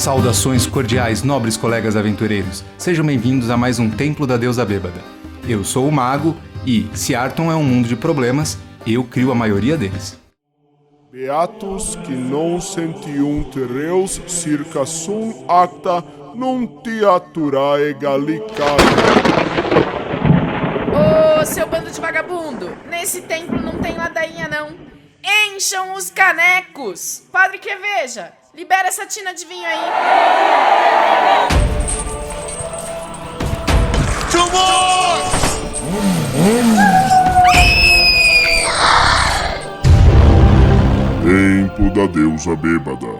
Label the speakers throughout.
Speaker 1: Saudações cordiais, nobres colegas aventureiros. Sejam bem-vindos a mais um Templo da Deusa Bêbada. Eu sou o Mago e, se Arton é um mundo de problemas, eu crio a maioria deles.
Speaker 2: Beatus que non sentiunt reus circa sum acta non teaturae Gallicae.
Speaker 3: Ô, seu bando de vagabundo! Nesse templo não tem ladainha, não. Encham os canecos! Padre que veja, libera essa tina de vinho aí.
Speaker 2: Templo da Deusa Bêbada.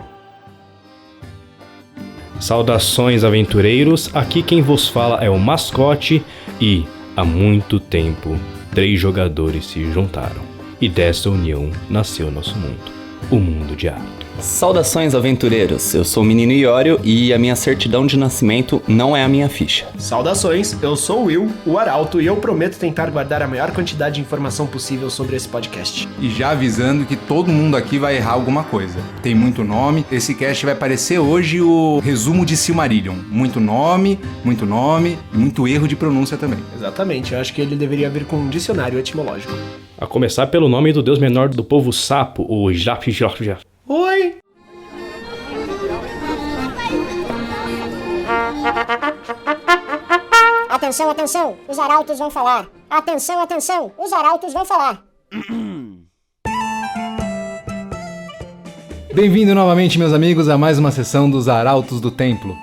Speaker 4: Saudações, aventureiros, aqui quem vos fala é o Mascote e, há muito tempo, 3 jogadores se juntaram e dessa união nasceu nosso mundo, o mundo de Arton.
Speaker 5: Saudações, aventureiros, eu sou o menino Iório e a minha certidão de nascimento não é a minha ficha.
Speaker 6: Saudações, eu sou o Will, o Arauto, e eu prometo tentar guardar a maior quantidade de informação possível sobre esse podcast.
Speaker 1: E já avisando que todo mundo aqui vai errar alguma coisa. Tem muito nome, esse cast vai parecer hoje o resumo de Silmarillion. Muito nome e muito erro de pronúncia também.
Speaker 6: Exatamente, eu acho que ele deveria vir com um dicionário etimológico.
Speaker 4: A começar pelo nome do deus menor do povo sapo, o Jaf.
Speaker 6: Oi!
Speaker 7: Atenção, atenção, os arautos vão falar. Atenção, atenção, os arautos vão falar.
Speaker 1: Bem-vindo novamente, meus amigos, a mais uma sessão dos Arautos do Templo.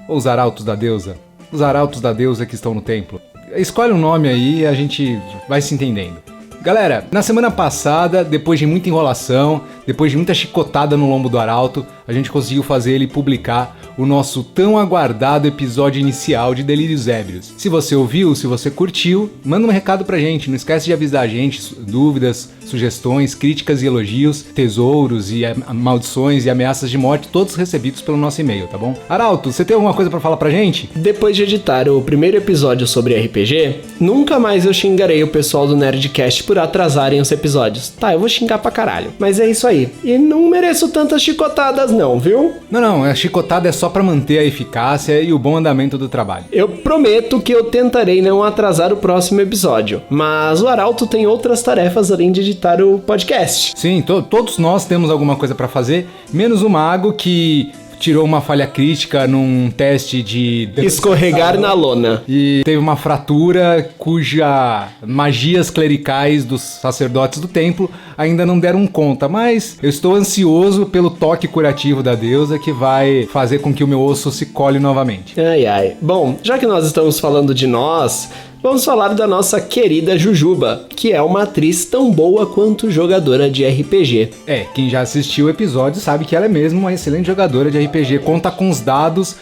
Speaker 1: Ou os Arautos da Deusa. Os Arautos da Deusa que estão no templo. Escolhe um nome aí e a gente vai se entendendo. Galera, na semana passada, depois de muita enrolação, depois de muita chicotada no lombo do Arauto, a gente conseguiu fazer ele publicar o nosso tão aguardado episódio inicial de Delírios Ébrios. Se você ouviu, se você curtiu, manda um recado pra gente, não esquece de avisar a gente, dúvidas, sugestões, críticas e elogios, tesouros e maldições e ameaças de morte, todos recebidos pelo nosso e-mail, tá bom? Arauto, você tem alguma coisa pra falar pra gente?
Speaker 6: Depois de editar o primeiro episódio sobre RPG, nunca mais eu xingarei o pessoal do Nerdcast por atrasarem os episódios. Tá, eu vou xingar pra caralho, mas é isso aí. E não mereço tantas chicotadas não, viu?
Speaker 1: Não, a chicotada é só pra manter a eficácia e o bom andamento do trabalho.
Speaker 6: Eu prometo que eu tentarei não atrasar o próximo episódio, mas o Arauto tem outras tarefas além de editar o podcast.
Speaker 1: Sim, todos nós temos alguma coisa pra fazer, menos o Mago que tirou uma falha crítica num teste de
Speaker 6: Escorregar na lona.
Speaker 1: E teve uma fratura cuja magias clericais dos sacerdotes do templo ainda não deram conta, mas eu estou ansioso pelo toque curativo da deusa que vai fazer com que o meu osso se cole novamente.
Speaker 6: Ai. Bom, já que nós estamos falando de nós, vamos falar da nossa querida Jujuba, que é uma atriz tão boa quanto jogadora de RPG.
Speaker 1: Quem já assistiu o episódio sabe que ela é mesmo uma excelente jogadora de RPG, conta com os dados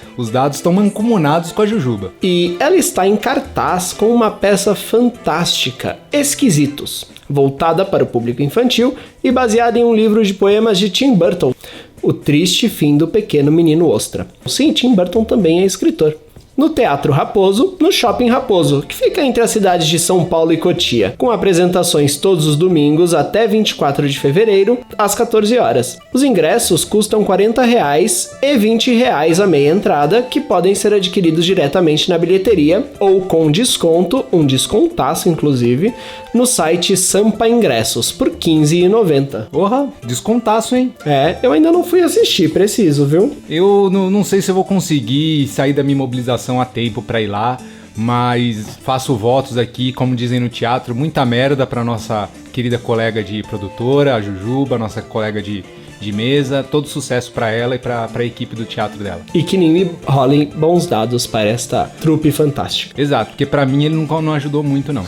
Speaker 1: estão mancomunados com a Jujuba.
Speaker 6: E ela está em cartaz com uma peça fantástica, Esquisitos, voltada para o público infantil e baseada em um livro de poemas de Tim Burton, O Triste Fim do Pequeno Menino Ostra. Sim, Tim Burton também é escritor. No Teatro Raposo, no Shopping Raposo, que fica entre as cidades de São Paulo e Cotia, com apresentações todos os domingos até 24 de fevereiro, às 14 horas. Os ingressos custam R$40 e R$20 a meia entrada, que podem ser adquiridos diretamente na bilheteria ou com desconto, um descontaço inclusive, no site Sampa Ingressos, por R$15,90.
Speaker 1: Porra, descontaço, hein?
Speaker 6: Eu ainda não fui assistir, preciso, viu?
Speaker 1: Eu não sei se eu vou conseguir sair da minha mobilização a tempo pra ir lá, mas faço votos aqui, como dizem no teatro, muita merda pra nossa querida colega de produtora, a Jujuba, nossa colega de mesa, todo sucesso pra ela e pra equipe do teatro dela.
Speaker 6: E que nem me rolem bons dados para esta trupe fantástica.
Speaker 1: Exato, porque pra mim ele não ajudou muito não.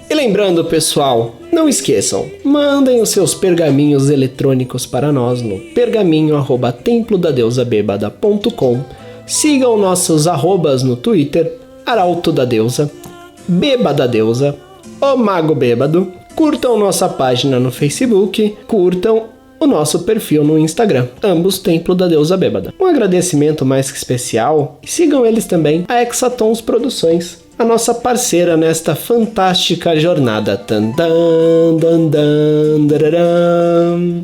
Speaker 6: E lembrando, pessoal, não esqueçam, mandem os seus pergaminhos eletrônicos para nós no pergaminho@templodadeusabbebada.com. Sigam nossos arrobas no Twitter, Arauto da Deusa, Beba da Deusa, O Mago Bêbado. Curtam nossa página no Facebook, curtam o nosso perfil no Instagram, ambos Templo da Deusa Bêbada. Um agradecimento mais que especial, e sigam eles também, a Hexatons Produções, a nossa parceira nesta fantástica jornada. Tan, dan, dan, dan, dararam.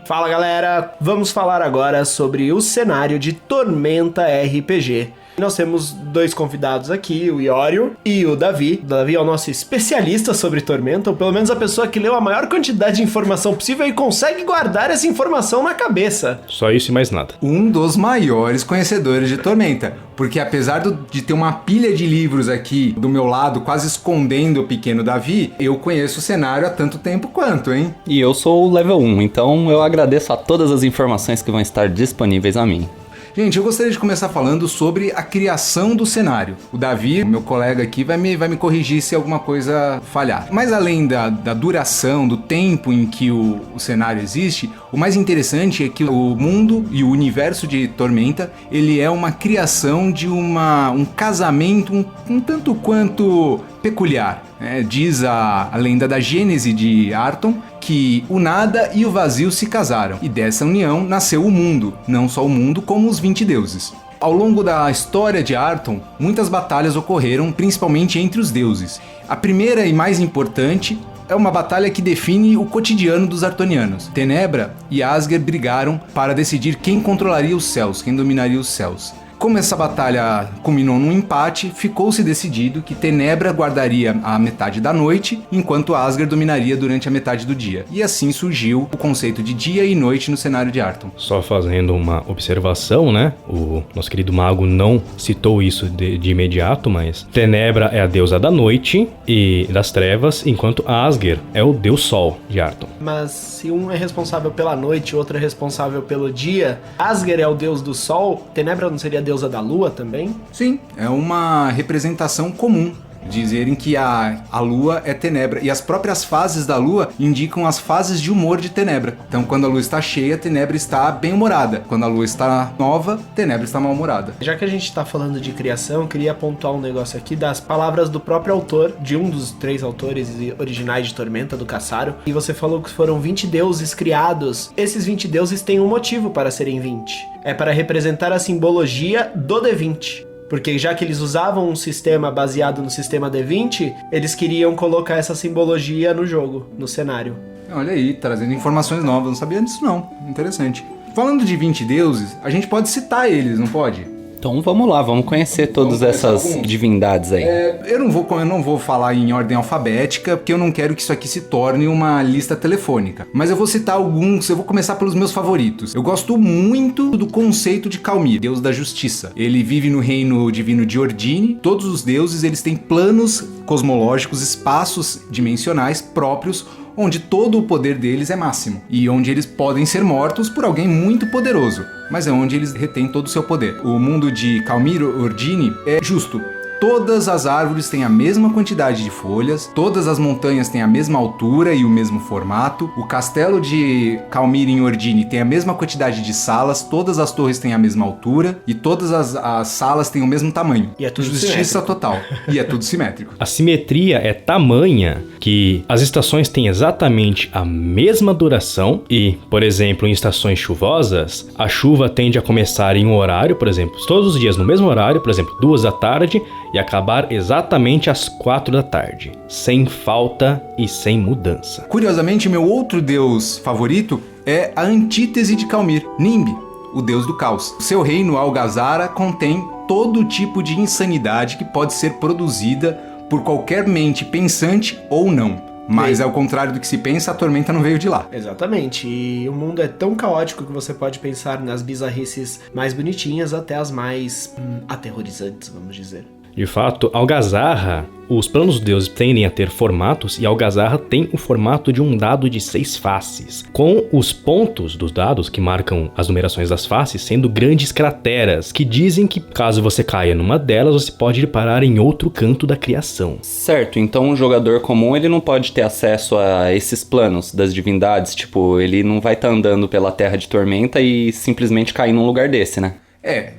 Speaker 6: Fala galera, vamos falar agora sobre o cenário de Tormenta RPG. Nós temos 2 convidados aqui, o Iorio e o Davi. O Davi é o nosso especialista sobre Tormenta, ou pelo menos a pessoa que leu a maior quantidade de informação possível e consegue guardar essa informação na cabeça.
Speaker 4: Só isso e mais nada.
Speaker 1: Um dos maiores conhecedores de Tormenta, porque apesar de ter uma pilha de livros aqui do meu lado, quase escondendo o pequeno Davi, eu conheço o cenário há tanto tempo quanto, hein?
Speaker 5: E eu sou o level 1, então eu agradeço a todas as informações que vão estar disponíveis a mim.
Speaker 1: Gente, eu gostaria de começar falando sobre a criação do cenário. O Davi, meu colega aqui, vai me corrigir se alguma coisa falhar. Mas além da duração, do tempo em que o cenário existe, o mais interessante é que o mundo e o universo de Tormenta, ele é uma criação de um casamento um tanto quanto peculiar. Diz a lenda da Gênese de Arton que o nada e o vazio se casaram, e dessa união nasceu o mundo, não só o mundo, como os 20 deuses. Ao longo da história de Arton, muitas batalhas ocorreram, principalmente entre os deuses. A primeira e mais importante é uma batalha que define o cotidiano dos artonianos. Tenebra e Asger brigaram para decidir quem controlaria os céus, quem dominaria os céus. Como essa batalha culminou num empate, ficou-se decidido que Tenebra guardaria a metade da noite, enquanto Asger dominaria durante a metade do dia. E assim surgiu o conceito de dia e noite no cenário de Arton.
Speaker 4: Só fazendo uma observação, né? O nosso querido mago não citou isso de imediato, mas Tenebra é a deusa da noite e das trevas, enquanto Asger é o deus sol de Arton.
Speaker 6: Mas se um é responsável pela noite e o outro é responsável pelo dia, Asger é o deus do sol, Tenebra não seria a deusa da lua também?
Speaker 1: Sim, é uma representação comum. Dizerem que a lua é Tenebra, e as próprias fases da lua indicam as fases de humor de Tenebra. Então quando a lua está cheia, Tenebra está bem-humorada. Quando a lua está nova, Tenebra está mal-humorada.
Speaker 6: Já que a gente está falando de criação, eu queria pontuar um negócio aqui das palavras do próprio autor, de um dos 3 autores originais de Tormenta, do Cassaro. E você falou que foram 20 deuses criados. Esses 20 deuses têm um motivo para serem 20. É para representar a simbologia do D20. Porque já que eles usavam um sistema baseado no sistema D20, eles queriam colocar essa simbologia no jogo, no cenário.
Speaker 1: Olha aí, trazendo informações novas, não sabia disso não, interessante. Falando de 20 deuses, a gente pode citar eles, não pode?
Speaker 5: Então vamos lá, vamos conhecer todas essas divindades aí.
Speaker 1: Eu não vou falar em ordem alfabética, porque eu não quero que isso aqui se torne uma lista telefônica. Mas eu vou citar alguns, eu vou começar pelos meus favoritos. Eu gosto muito do conceito de Calmir, deus da justiça. Ele vive no reino divino de Ordine. Todos os deuses, eles têm planos cosmológicos, espaços dimensionais próprios, onde todo o poder deles é máximo, e onde eles podem ser mortos por alguém muito poderoso, mas é onde eles retêm todo o seu poder. O mundo de Calmir Ordine é justo. Todas as árvores têm a mesma quantidade de folhas, todas as montanhas têm a mesma altura e o mesmo formato, o castelo de Calmir em Ordine tem a mesma quantidade de salas, todas as torres têm a mesma altura e todas as salas têm o mesmo tamanho.
Speaker 6: E é tudo
Speaker 1: Justiça
Speaker 6: simétrico.
Speaker 1: Total. E é tudo simétrico.
Speaker 4: A simetria é tamanha que as estações têm exatamente a mesma duração e, por exemplo, em estações chuvosas, a chuva tende a começar em um horário, por exemplo, todos os dias no mesmo horário, por exemplo, 2 da tarde, e acabar exatamente às 4 da tarde, sem falta e sem mudança.
Speaker 1: Curiosamente, meu outro deus favorito é a antítese de Calmir, Nimb, o deus do caos. Seu reino, Algazara, contém todo tipo de insanidade que pode ser produzida por qualquer mente pensante ou não. Mas ao contrário do que se pensa, a tormenta não veio de lá.
Speaker 6: Exatamente, e o mundo é tão caótico que você pode pensar nas bizarrices mais bonitinhas até as mais aterrorizantes, vamos dizer.
Speaker 4: De fato, Algazarra, os planos dos deuses tendem a ter formatos e Algazarra tem o formato de um dado de 6 faces, com os pontos dos dados que marcam as numerações das faces sendo grandes crateras, que dizem que caso você caia numa delas, você pode ir parar em outro canto da criação.
Speaker 5: Certo, então um jogador comum ele não pode ter acesso a esses planos das divindades, tipo, ele não vai estar andando pela Terra de Tormenta e simplesmente cair num lugar desse, né?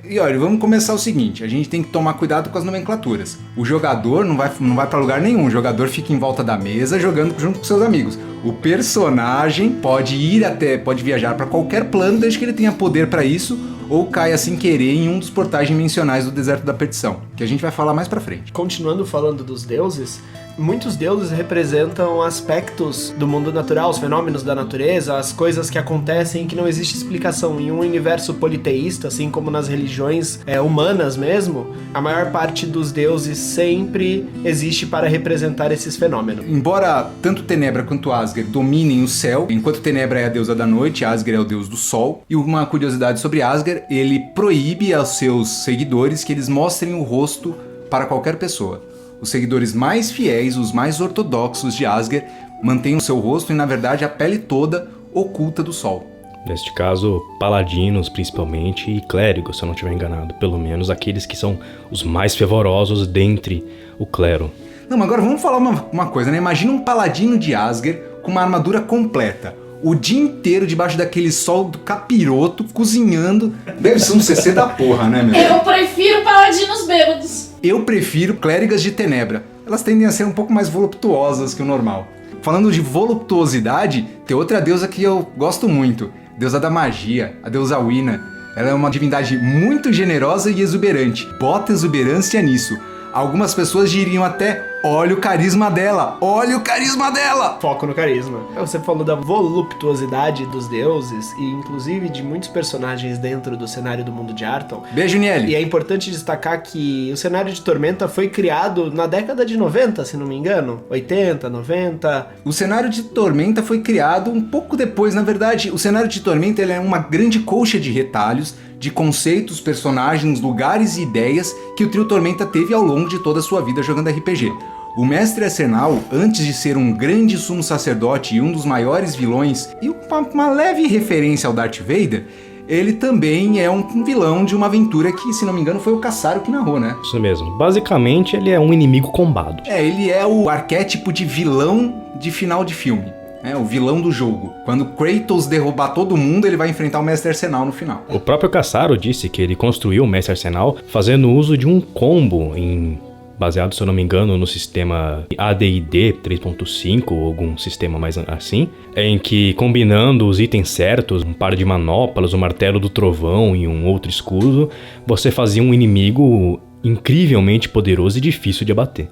Speaker 1: E olha, vamos começar o seguinte, a gente tem que tomar cuidado com as nomenclaturas. O jogador não vai pra lugar nenhum, o jogador fica em volta da mesa jogando junto com seus amigos. O personagem pode viajar para qualquer plano desde que ele tenha poder para isso, ou caia sem querer em um dos portais dimensionais do Deserto da Perdição, que a gente vai falar mais pra frente.
Speaker 6: Continuando falando dos deuses, muitos deuses representam aspectos do mundo natural, os fenômenos da natureza, as coisas que acontecem que não existe explicação. Em um universo politeísta, assim como nas religiões humanas mesmo, a maior parte dos deuses sempre existe para representar esses fenômenos.
Speaker 1: Embora tanto Tenebra quanto Asger dominem o céu, enquanto Tenebra é a deusa da noite, Asger é o deus do sol. E uma curiosidade sobre Asger, ele proíbe aos seus seguidores que eles mostrem o rosto para qualquer pessoa. Os seguidores mais fiéis, os mais ortodoxos de Asger, mantêm o seu rosto e, na verdade, a pele toda oculta do sol.
Speaker 4: Neste caso, paladinos principalmente e clérigos, se eu não estiver enganado. Pelo menos aqueles que são os mais fervorosos dentre o clero.
Speaker 1: Não, mas agora vamos falar uma coisa, né? Imagina um paladino de Asger com uma armadura completa. O dia inteiro debaixo daquele sol do capiroto, cozinhando. Deve ser um CC da porra, né, meu?
Speaker 3: Eu prefiro paladinos bêbados.
Speaker 1: Eu prefiro clérigas de Tenebra. Elas tendem a ser um pouco mais voluptuosas que o normal. Falando de voluptuosidade, tem outra deusa que eu gosto muito. Deusa da magia, a deusa Wina. Ela é uma divindade muito generosa e exuberante. Bota exuberância nisso. Algumas pessoas diriam até, olha o carisma dela, olha o carisma dela!
Speaker 6: Foco no carisma. Você falou da voluptuosidade dos deuses e inclusive de muitos personagens dentro do cenário do mundo de Arton.
Speaker 1: Beijo, Niele!
Speaker 6: E é importante destacar que o cenário de Tormenta foi criado na década de 90, se não me engano. 80, 90...
Speaker 1: O cenário de Tormenta foi criado um pouco depois, na verdade. O cenário de Tormenta ele é uma grande colcha de retalhos, de conceitos, personagens, lugares e ideias que o trio Tormenta teve ao longo de toda a sua vida jogando RPG. O Mestre Arsenal, antes de ser um grande sumo sacerdote e um dos maiores vilões, e uma leve referência ao Darth Vader, ele também é um vilão de uma aventura que, se não me engano, foi o Cassaro que narrou, né?
Speaker 4: Isso mesmo. Basicamente, ele é um inimigo combado.
Speaker 1: Ele é o arquétipo de vilão de final de filme. O vilão do jogo. Quando Kratos derrubar todo mundo, ele vai enfrentar o Mestre Arsenal no final.
Speaker 4: O próprio Cassaro disse que ele construiu o Mestre Arsenal fazendo uso de um combo baseado, se eu não me engano, no sistema AD&D 3.5 ou algum sistema mais assim, em que combinando os itens certos, um par de manoplas, um martelo do trovão e um outro escudo, você fazia um inimigo incrivelmente poderoso e difícil de abater.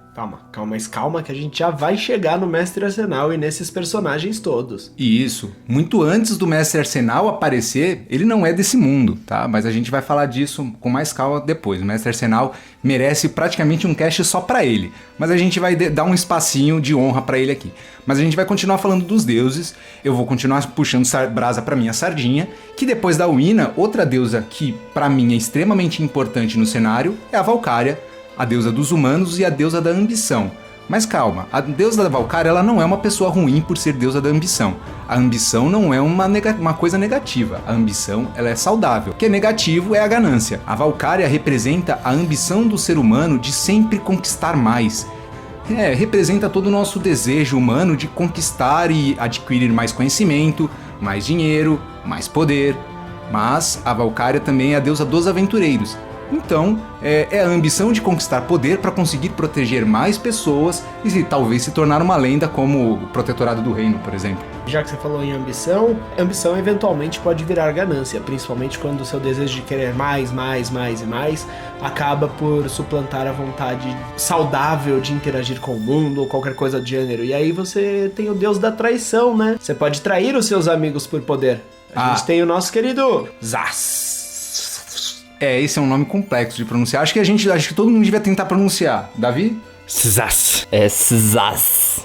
Speaker 6: Calma que a gente já vai chegar no Mestre Arsenal e nesses personagens todos.
Speaker 1: Isso, muito antes do Mestre Arsenal aparecer, ele não é desse mundo, tá? Mas a gente vai falar disso com mais calma depois. O Mestre Arsenal merece praticamente um cast só pra ele, mas a gente vai dar um espacinho de honra pra ele aqui. Mas a gente vai continuar falando dos deuses, eu vou continuar puxando brasa pra minha sardinha, que depois da Wina, outra deusa que pra mim é extremamente importante no cenário é a Valkyria, a deusa dos humanos e a deusa da ambição. Mas calma, a deusa da Valkyria ela não é uma pessoa ruim por ser deusa da ambição. A ambição não é uma coisa negativa, a ambição ela é saudável. O que é negativo é a ganância. A Valkyria representa a ambição do ser humano de sempre conquistar mais. Representa todo o nosso desejo humano de conquistar e adquirir mais conhecimento, mais dinheiro, mais poder. Mas a Valkyria também é a deusa dos aventureiros. Então, é a ambição de conquistar poder para conseguir proteger mais pessoas e talvez se tornar uma lenda como o Protetorado do Reino, por exemplo.
Speaker 6: Já que você falou em ambição eventualmente pode virar ganância, principalmente quando o seu desejo de querer mais e mais acaba por suplantar a vontade saudável de interagir com o mundo ou qualquer coisa do gênero. E aí você tem o deus da traição, né? Você pode trair os seus amigos por poder. A gente tem o nosso querido Zas.
Speaker 1: Esse é um nome complexo de pronunciar. Acho que todo mundo devia tentar pronunciar. Davi?
Speaker 5: Szas. É Szas.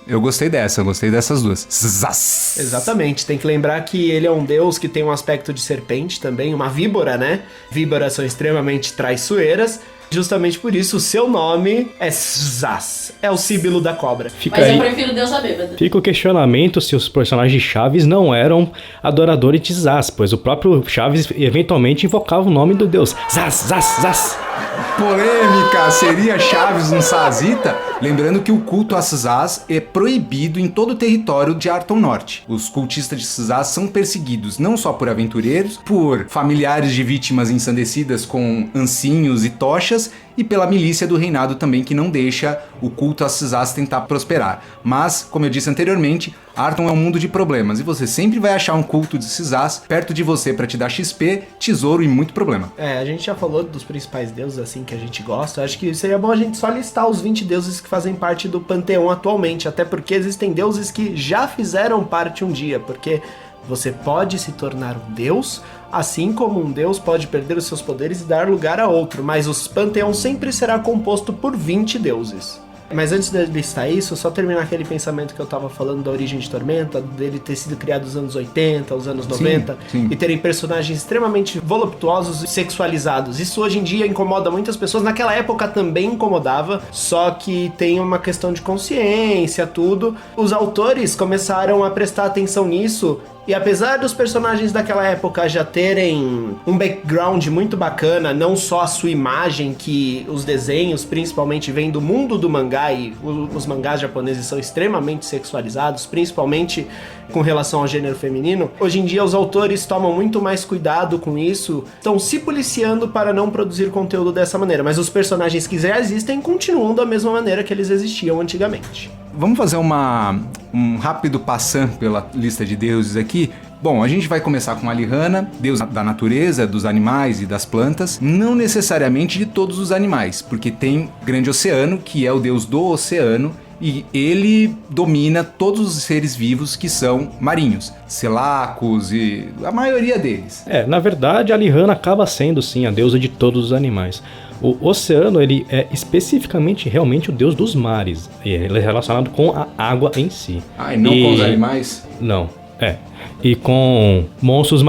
Speaker 1: Eu gostei dessas duas. Szas.
Speaker 6: Exatamente, tem que lembrar que ele é um deus que tem um aspecto de serpente também, uma víbora, né? Víboras são extremamente traiçoeiras. Justamente por isso, o seu nome é Szas. É o símbolo da cobra.
Speaker 3: Mas eu prefiro deusa bêbada.
Speaker 4: Fica o questionamento se os personagens Chaves não eram adoradores de Zaz, pois o próprio Chaves eventualmente invocava o nome do deus. Zaz, Zaz, Zaz.
Speaker 1: Polêmica! Seria Chaves um Sazita? Lembrando que o culto a Szaz é proibido em todo o território de Arton Norte. Os cultistas de Szaz são perseguidos não só por aventureiros, por familiares de vítimas ensandecidas com ancinhos e tochas, bruxas e pela milícia do reinado também, que não deixa o culto a Cisás tentar prosperar. Mas, como eu disse anteriormente, Arton é um mundo de problemas e você sempre vai achar um culto de Cisás perto de você para te dar XP, tesouro e muito problema.
Speaker 6: A gente já falou dos principais deuses assim que a gente gosta. Acho que seria bom a gente só listar os 20 deuses que fazem parte do panteão atualmente, até porque existem deuses que já fizeram parte um dia, porque você pode se tornar um deus, assim como um deus pode perder os seus poderes e dar lugar a outro, mas o panteão sempre será composto por 20 deuses. Mas antes de listar isso, só terminar aquele pensamento que eu tava falando da origem de Tormenta, dele ter sido criado nos anos 80, os anos 90,
Speaker 1: sim.
Speaker 6: E terem personagens extremamente voluptuosos e sexualizados. Isso hoje em dia incomoda muitas pessoas, naquela época também incomodava, só que tem uma questão de consciência, tudo. Os autores começaram a prestar atenção nisso, e apesar dos personagens daquela época já terem um background muito bacana, não só a sua imagem, que os desenhos principalmente vêm do mundo do mangá, e os mangás japoneses são extremamente sexualizados, principalmente com relação ao gênero feminino, hoje em dia os autores tomam muito mais cuidado com isso, estão se policiando para não produzir conteúdo dessa maneira, mas os personagens que já existem continuam da mesma maneira que eles existiam antigamente.
Speaker 1: Vamos fazer um rápido passant pela lista de deuses aqui. Bom, a gente vai começar com Alihanna, deus da natureza, dos animais e das plantas, não necessariamente de todos os animais, porque tem Grande Oceano, que é o deus do oceano, e ele domina todos os seres vivos que são marinhos, selacos e a maioria deles.
Speaker 4: Na verdade, Alihanna acaba sendo, sim, a deusa de todos os animais. O oceano, ele é especificamente realmente o deus dos mares. Ele é relacionado com a água em si.
Speaker 1: E não com os animais?
Speaker 4: Não, E com monstros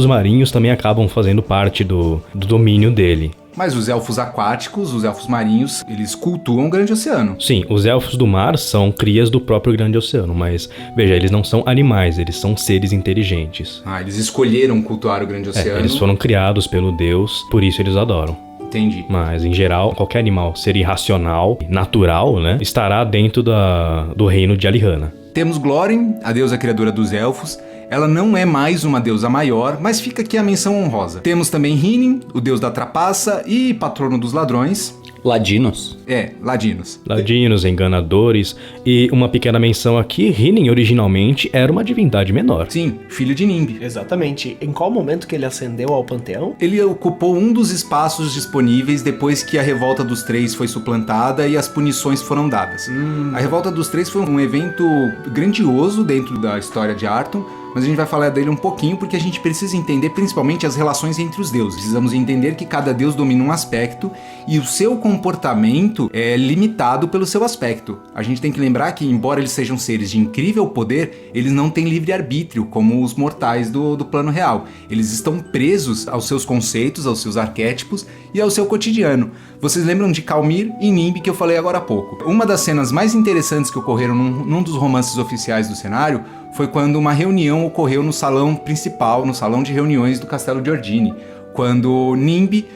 Speaker 4: marinhos também acabam fazendo parte do domínio dele.
Speaker 1: Mas os elfos aquáticos, os elfos marinhos, eles cultuam o Grande Oceano.
Speaker 4: Sim, os elfos do mar são crias do próprio Grande Oceano, mas, veja, eles não são animais, eles são seres inteligentes.
Speaker 1: Eles escolheram cultuar o Grande Oceano.
Speaker 4: Eles foram criados pelo deus, por isso eles adoram.
Speaker 1: Entendi.
Speaker 4: Mas, em geral, qualquer animal ser irracional, natural, né, estará dentro do reino de Alihanna.
Speaker 1: Temos Glórien, a deusa criadora dos elfos. Ela não é mais uma deusa maior, mas fica aqui a menção honrosa. Temos também Hinin, o deus da trapaça e patrono dos ladrões.
Speaker 5: Ladinos?
Speaker 1: Ladinos.
Speaker 4: Ladinos, enganadores. E uma pequena menção aqui, Hinin originalmente era uma divindade menor.
Speaker 1: Sim, filho de Nimbi.
Speaker 6: Exatamente. Em qual momento que ele ascendeu ao panteão?
Speaker 1: Ele ocupou um dos espaços disponíveis depois que a Revolta dos Três foi suplantada e as punições foram dadas. A Revolta dos Três foi um evento grandioso dentro da história de Arton, mas a gente vai falar dele um pouquinho porque a gente precisa entender principalmente as relações entre os deuses. Precisamos entender que cada deus domina um aspecto e o seu comportamento é limitado pelo seu aspecto. A gente tem que lembrar que, embora eles sejam seres de incrível poder, eles não têm livre-arbítrio como os mortais do plano real. Eles estão presos aos seus conceitos, aos seus arquétipos e ao seu cotidiano. Vocês lembram de Calmir e Nimbi que eu falei agora há pouco? Uma das cenas mais interessantes que ocorreram num dos romances oficiais do cenário foi quando uma reunião ocorreu no salão principal, no salão de reuniões do Castelo de Ordine, quando Nimbi,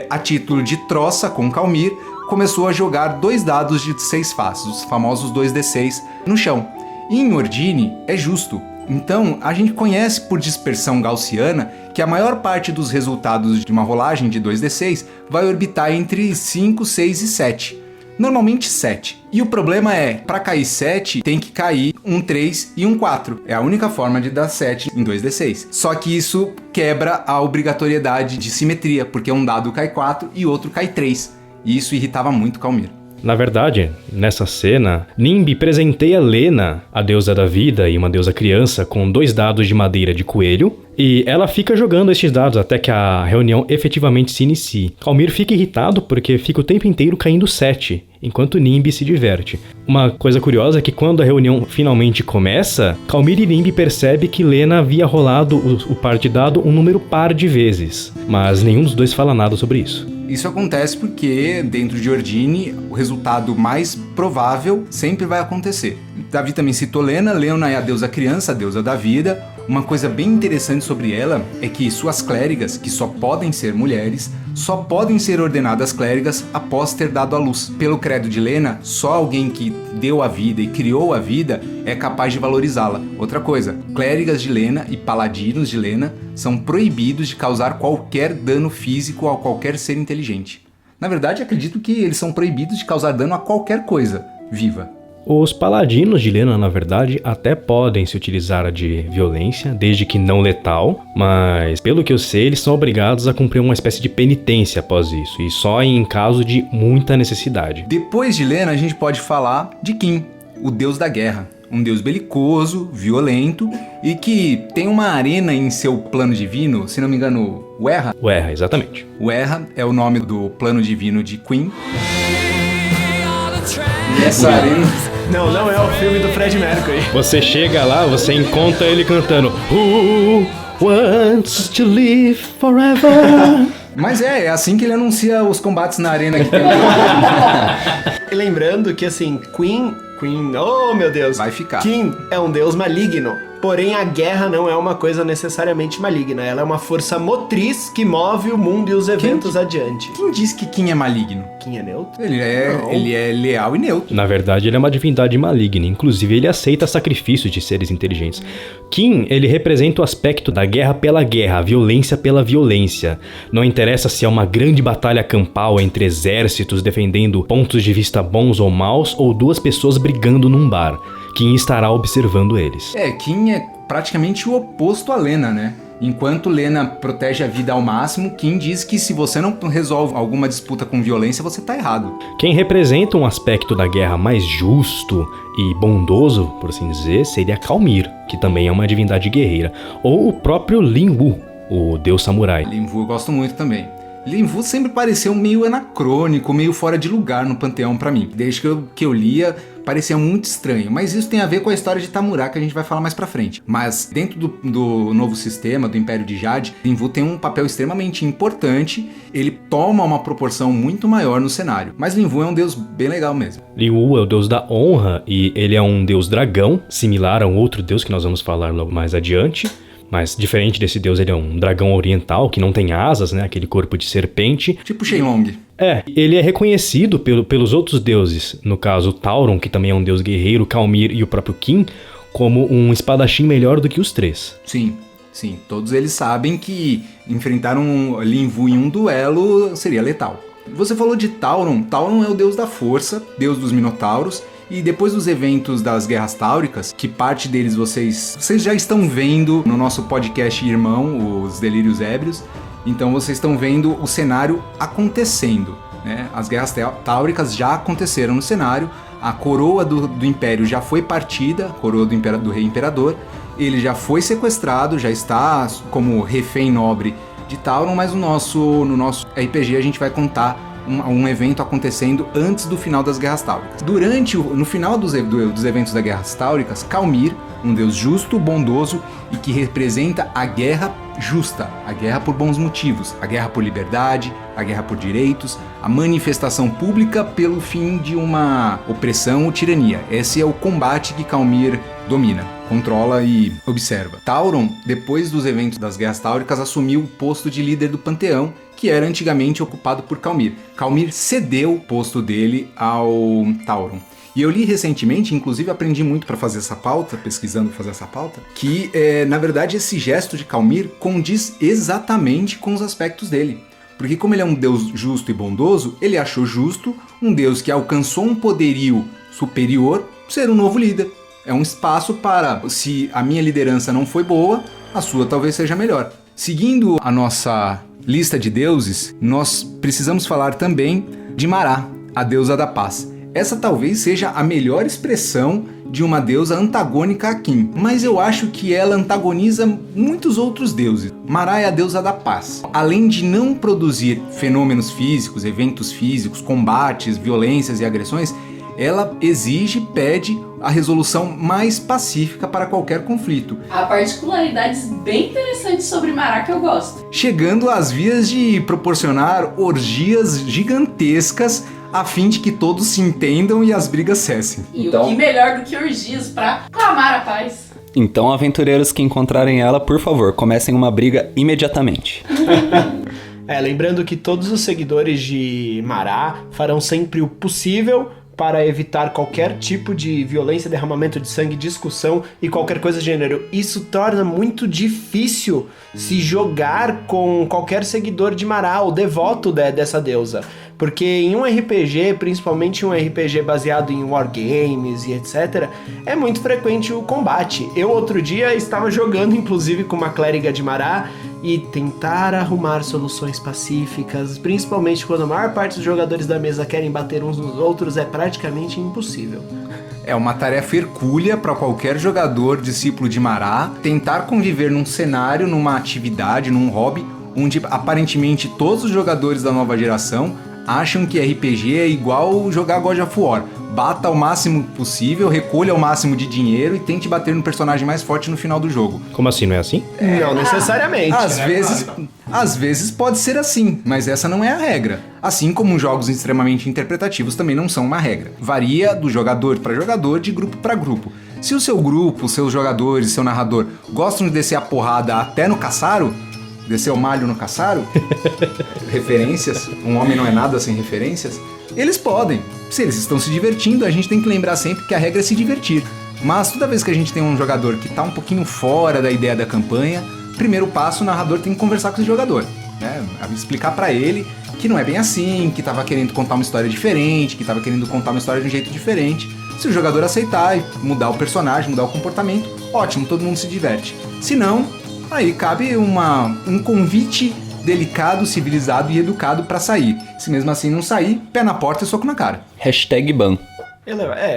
Speaker 1: a título de troça com Calmir, começou a jogar 2 dados de 6 faces, os famosos 2d6, no chão. E em Ordine é justo. Então, a gente conhece por dispersão gaussiana que a maior parte dos resultados de uma rolagem de 2d6 vai orbitar entre 5, 6 e 7. Normalmente 7. E o problema é, para cair 7, tem que cair um 3 e um 4. É a única forma de dar 7 em 2d6. Só que isso quebra a obrigatoriedade de simetria, porque um dado cai 4 e outro cai 3. E isso irritava muito Calmir.
Speaker 4: Na verdade, nessa cena, Nimbi presenteia Lena, a deusa da vida e uma deusa criança, com 2 dados de madeira de coelho, e ela fica jogando estes dados até que a reunião efetivamente se inicie. Calmir fica irritado porque fica o tempo inteiro caindo 7, enquanto Nimbi se diverte. Uma coisa curiosa é que quando a reunião finalmente começa, Calmir e Nimbi percebem que Lena havia rolado o par de dado um número par de vezes, mas nenhum dos dois fala nada sobre isso.
Speaker 1: Isso acontece porque, dentro de Ordine, o resultado mais provável sempre vai acontecer. Davi também citou Lena. Lena é a deusa criança, a deusa da vida. Uma coisa bem interessante sobre ela é que suas clérigas, que só podem ser mulheres, só podem ser ordenadas clérigas após ter dado à luz. Pelo credo de Lena, só alguém que deu a vida e criou a vida é capaz de valorizá-la. Outra coisa, clérigas de Lena e paladinos de Lena são proibidos de causar qualquer dano físico a qualquer ser inteligente. Na verdade, acredito que eles são proibidos de causar dano a qualquer coisa viva.
Speaker 4: Os paladinos de Lena, na verdade, até podem se utilizar de violência, desde que não letal, mas pelo que eu sei, eles são obrigados a cumprir uma espécie de penitência após isso, e só em caso de muita necessidade.
Speaker 1: Depois de Lena, a gente pode falar de Kim, o deus da guerra. Um deus belicoso, violento e que tem uma arena em seu plano divino, se não me engano, Werra.
Speaker 4: Werra, exatamente.
Speaker 1: Werra é o nome do plano divino de Queen. E essa arena...
Speaker 6: Não é o filme do Fred Mercury.
Speaker 4: Você chega lá, você encontra ele cantando Who wants to live forever?
Speaker 1: Mas é assim que ele anuncia os combates na arena que tem.
Speaker 6: E lembrando que, assim, Queen, oh meu Deus.
Speaker 1: Vai ficar.
Speaker 6: Kim é um deus maligno. Porém, a guerra não é uma coisa necessariamente maligna. Ela é uma força motriz que move o mundo e os eventos adiante.
Speaker 1: Quem diz que Kim é maligno?
Speaker 6: Kim é neutro?
Speaker 1: Ele é leal e neutro.
Speaker 4: Na verdade, ele é uma divindade maligna. Inclusive, ele aceita sacrifícios de seres inteligentes. Kim, ele representa o aspecto da guerra pela guerra, a violência pela violência. Não interessa se é uma grande batalha campal entre exércitos defendendo pontos de vista bons ou maus, ou duas pessoas brigando num bar. Kim estará observando eles.
Speaker 1: Kim é praticamente o oposto a Lena, né? Enquanto Lena protege a vida ao máximo, Kim diz que se você não resolve alguma disputa com violência, você tá errado.
Speaker 4: Quem representa um aspecto da guerra mais justo e bondoso, por assim dizer, seria Kalmir, que também é uma divindade guerreira. Ou o próprio Linwu, o deus samurai.
Speaker 1: Linwu eu gosto muito também. Linwu sempre pareceu meio anacrônico, meio fora de lugar no panteão pra mim. Desde que eu lia, parecia muito estranho. Mas isso tem a ver com a história de Tamura, que a gente vai falar mais pra frente. Mas dentro do novo sistema, do Império de Jade, Linwu tem um papel extremamente importante. Ele toma uma proporção muito maior no cenário. Mas Linwu é um deus bem legal mesmo.
Speaker 4: Linwu é o deus da honra e ele é um deus dragão, similar a um outro deus que nós vamos falar logo mais adiante. Mas diferente desse deus, ele é um dragão oriental que não tem asas, né? Aquele corpo de serpente.
Speaker 1: Tipo Shenlong.
Speaker 4: Ele é reconhecido pelos outros deuses, no caso Tauron, que também é um deus guerreiro, Kalmir e o próprio Kim, como um espadachim melhor do que os três.
Speaker 1: Sim. Todos eles sabem que enfrentar um Linwu em um duelo seria letal. Você falou de Tauron. Tauron é o deus da força, deus dos minotauros. E depois dos eventos das Guerras Táuricas, que parte deles vocês já estão vendo no nosso podcast irmão, os Delírios Ébrios, então vocês estão vendo o cenário acontecendo, né? As Guerras Táuricas já aconteceram no cenário, a coroa do Império já foi partida, a coroa do Rei Imperador, ele já foi sequestrado, já está como refém nobre de Tauron, mas no nosso RPG a gente vai contar um evento acontecendo antes do final das Guerras Táuricas. No final dos eventos das Guerras Táuricas, Kalmir, um deus justo, bondoso e que representa a guerra justa, a guerra por bons motivos, a guerra por liberdade, a guerra por direitos, a manifestação pública pelo fim de uma opressão ou tirania. Esse é o combate que Kalmir domina, controla e observa. Tauron, depois dos eventos das Guerras Táuricas, assumiu o posto de líder do panteão, que era antigamente ocupado por Kalmir. Kalmir cedeu o posto dele ao Tauron. E eu li recentemente, inclusive aprendi muito para fazer essa pauta, pesquisando para fazer essa pauta, que na verdade esse gesto de Kalmir condiz exatamente com os aspectos dele. Porque como ele é um deus justo e bondoso, ele achou justo um deus que alcançou um poderio superior ser um novo líder. É um espaço para, se a minha liderança não foi boa, a sua talvez seja melhor. Seguindo a nossa lista de deuses, nós precisamos falar também de Mará, a deusa da paz. Essa talvez seja a melhor expressão de uma deusa antagônica a Kim, mas eu acho que ela antagoniza muitos outros deuses. Mará é a deusa da paz. Além de não produzir fenômenos físicos, eventos físicos, combates, violências e agressões, ela pede a resolução mais pacífica para qualquer conflito.
Speaker 3: Há particularidades bem interessantes sobre Mará que eu gosto.
Speaker 1: Chegando às vias de proporcionar orgias gigantescas a fim de que todos se entendam e as brigas cessem.
Speaker 3: E o que melhor do que orgias para clamar a paz?
Speaker 5: Então, aventureiros que encontrarem ela, por favor, comecem uma briga imediatamente.
Speaker 6: Lembrando que todos os seguidores de Mará farão sempre o possível para evitar qualquer tipo de violência, derramamento de sangue, discussão e qualquer coisa do gênero. Isso torna muito difícil se jogar com qualquer seguidor de Mará ou devoto dessa deusa. Porque em um RPG, principalmente um RPG baseado em wargames e etc., é muito frequente o combate. Eu outro dia estava jogando, inclusive, com uma clériga de Mará, e tentar arrumar soluções pacíficas, principalmente quando a maior parte dos jogadores da mesa querem bater uns nos outros, é praticamente impossível.
Speaker 1: É uma tarefa hercúlea para qualquer jogador discípulo de Mará tentar conviver num cenário, numa atividade, num hobby, onde aparentemente todos os jogadores da nova geração acham que RPG é igual jogar God of War. Bata o máximo possível, recolha o máximo de dinheiro e tente bater no personagem mais forte no final do jogo.
Speaker 4: Como assim, não é assim?
Speaker 6: Não necessariamente.
Speaker 1: Às vezes pode ser assim, mas essa não é a regra. Assim como jogos extremamente interpretativos também não são uma regra. Varia do jogador para jogador, de grupo para grupo. Se o seu grupo, seus jogadores, seu narrador gostam de descer a porrada até no caçaro, descer o malho no caçaro, referências, um homem não é nada sem referências, eles podem. Se eles estão se divertindo, a gente tem que lembrar sempre que a regra é se divertir. Mas toda vez que a gente tem um jogador que está um pouquinho fora da ideia da campanha, primeiro passo, o narrador tem que conversar com esse jogador, né? Explicar para ele que não é bem assim, que estava querendo contar uma história diferente, que estava querendo contar uma história de um jeito diferente. Se o jogador aceitar e mudar o personagem, mudar o comportamento, ótimo, todo mundo se diverte. Se não, aí cabe um convite delicado, civilizado e educado pra sair. Se mesmo assim não sair, pé na porta e soco na cara.
Speaker 5: #ban.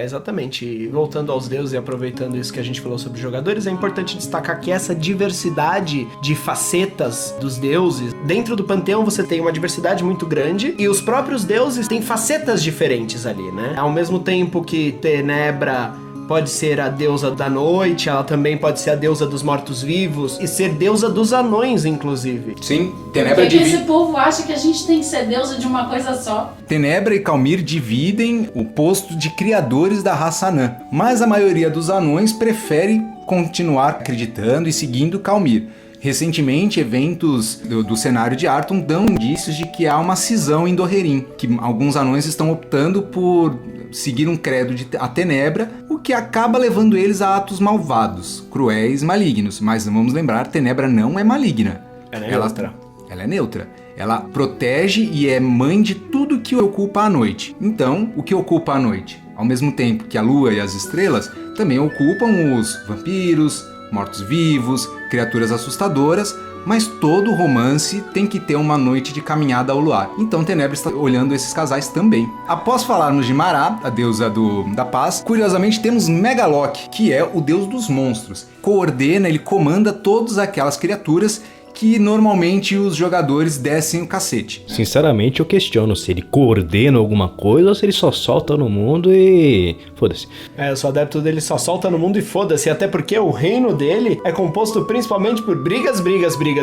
Speaker 6: Exatamente. E voltando aos deuses e aproveitando isso que a gente falou sobre jogadores, é importante destacar que essa diversidade de facetas dos deuses, dentro do panteão você tem uma diversidade muito grande e os próprios deuses têm facetas diferentes ali, né? Ao mesmo tempo que Tenebra pode ser a deusa da noite, ela também pode ser a deusa dos mortos-vivos e ser deusa dos anões, inclusive.
Speaker 1: Sim,
Speaker 8: Tenebra Por que esse povo acha que a gente tem que ser deusa de uma coisa só?
Speaker 1: Tenebra e Calmir dividem o posto de criadores da raça anã, mas a maioria dos anões prefere continuar acreditando e seguindo Calmir. Recentemente, eventos do cenário de Arton dão indícios de que há uma cisão em Doherin, que alguns anões estão optando por seguir um credo de Tenebra, o que acaba levando eles a atos malvados, cruéis, malignos. Mas vamos lembrar, Tenebra não é maligna.
Speaker 6: Ela é neutra.
Speaker 1: Ela é neutra. Ela protege e é mãe de tudo que ocupa a noite. Então, o que ocupa a noite? Ao mesmo tempo que a lua e as estrelas, também ocupam os vampiros, mortos-vivos, criaturas assustadoras, mas todo romance tem que ter uma noite de caminhada ao luar. Então Tenebra está olhando esses casais também. Após falarmos de Mará, a deusa da paz, curiosamente temos Megalok, que é o deus dos monstros. Coordena, ele comanda todas aquelas criaturas que normalmente os jogadores descem o cacete.
Speaker 4: Sinceramente, eu questiono se ele coordena alguma coisa ou se ele só solta no mundo e... foda-se.
Speaker 6: Eu sou adepto dele, só solta no mundo e foda-se, até porque o reino dele é composto principalmente por brigas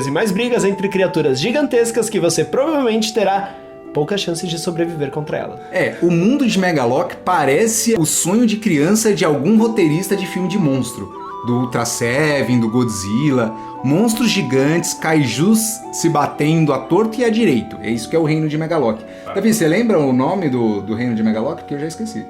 Speaker 6: e mais brigas entre criaturas gigantescas que você provavelmente terá pouca chance de sobreviver contra ela.
Speaker 1: O mundo de Megalok parece o sonho de criança de algum roteirista de filme de monstro. Do Ultra Seven, do Godzilla, monstros gigantes, kaijus se batendo à torto e à direito. É isso que é o reino de Megalok. Davi, você lembra o nome do reino de Megalok? Porque eu já esqueci.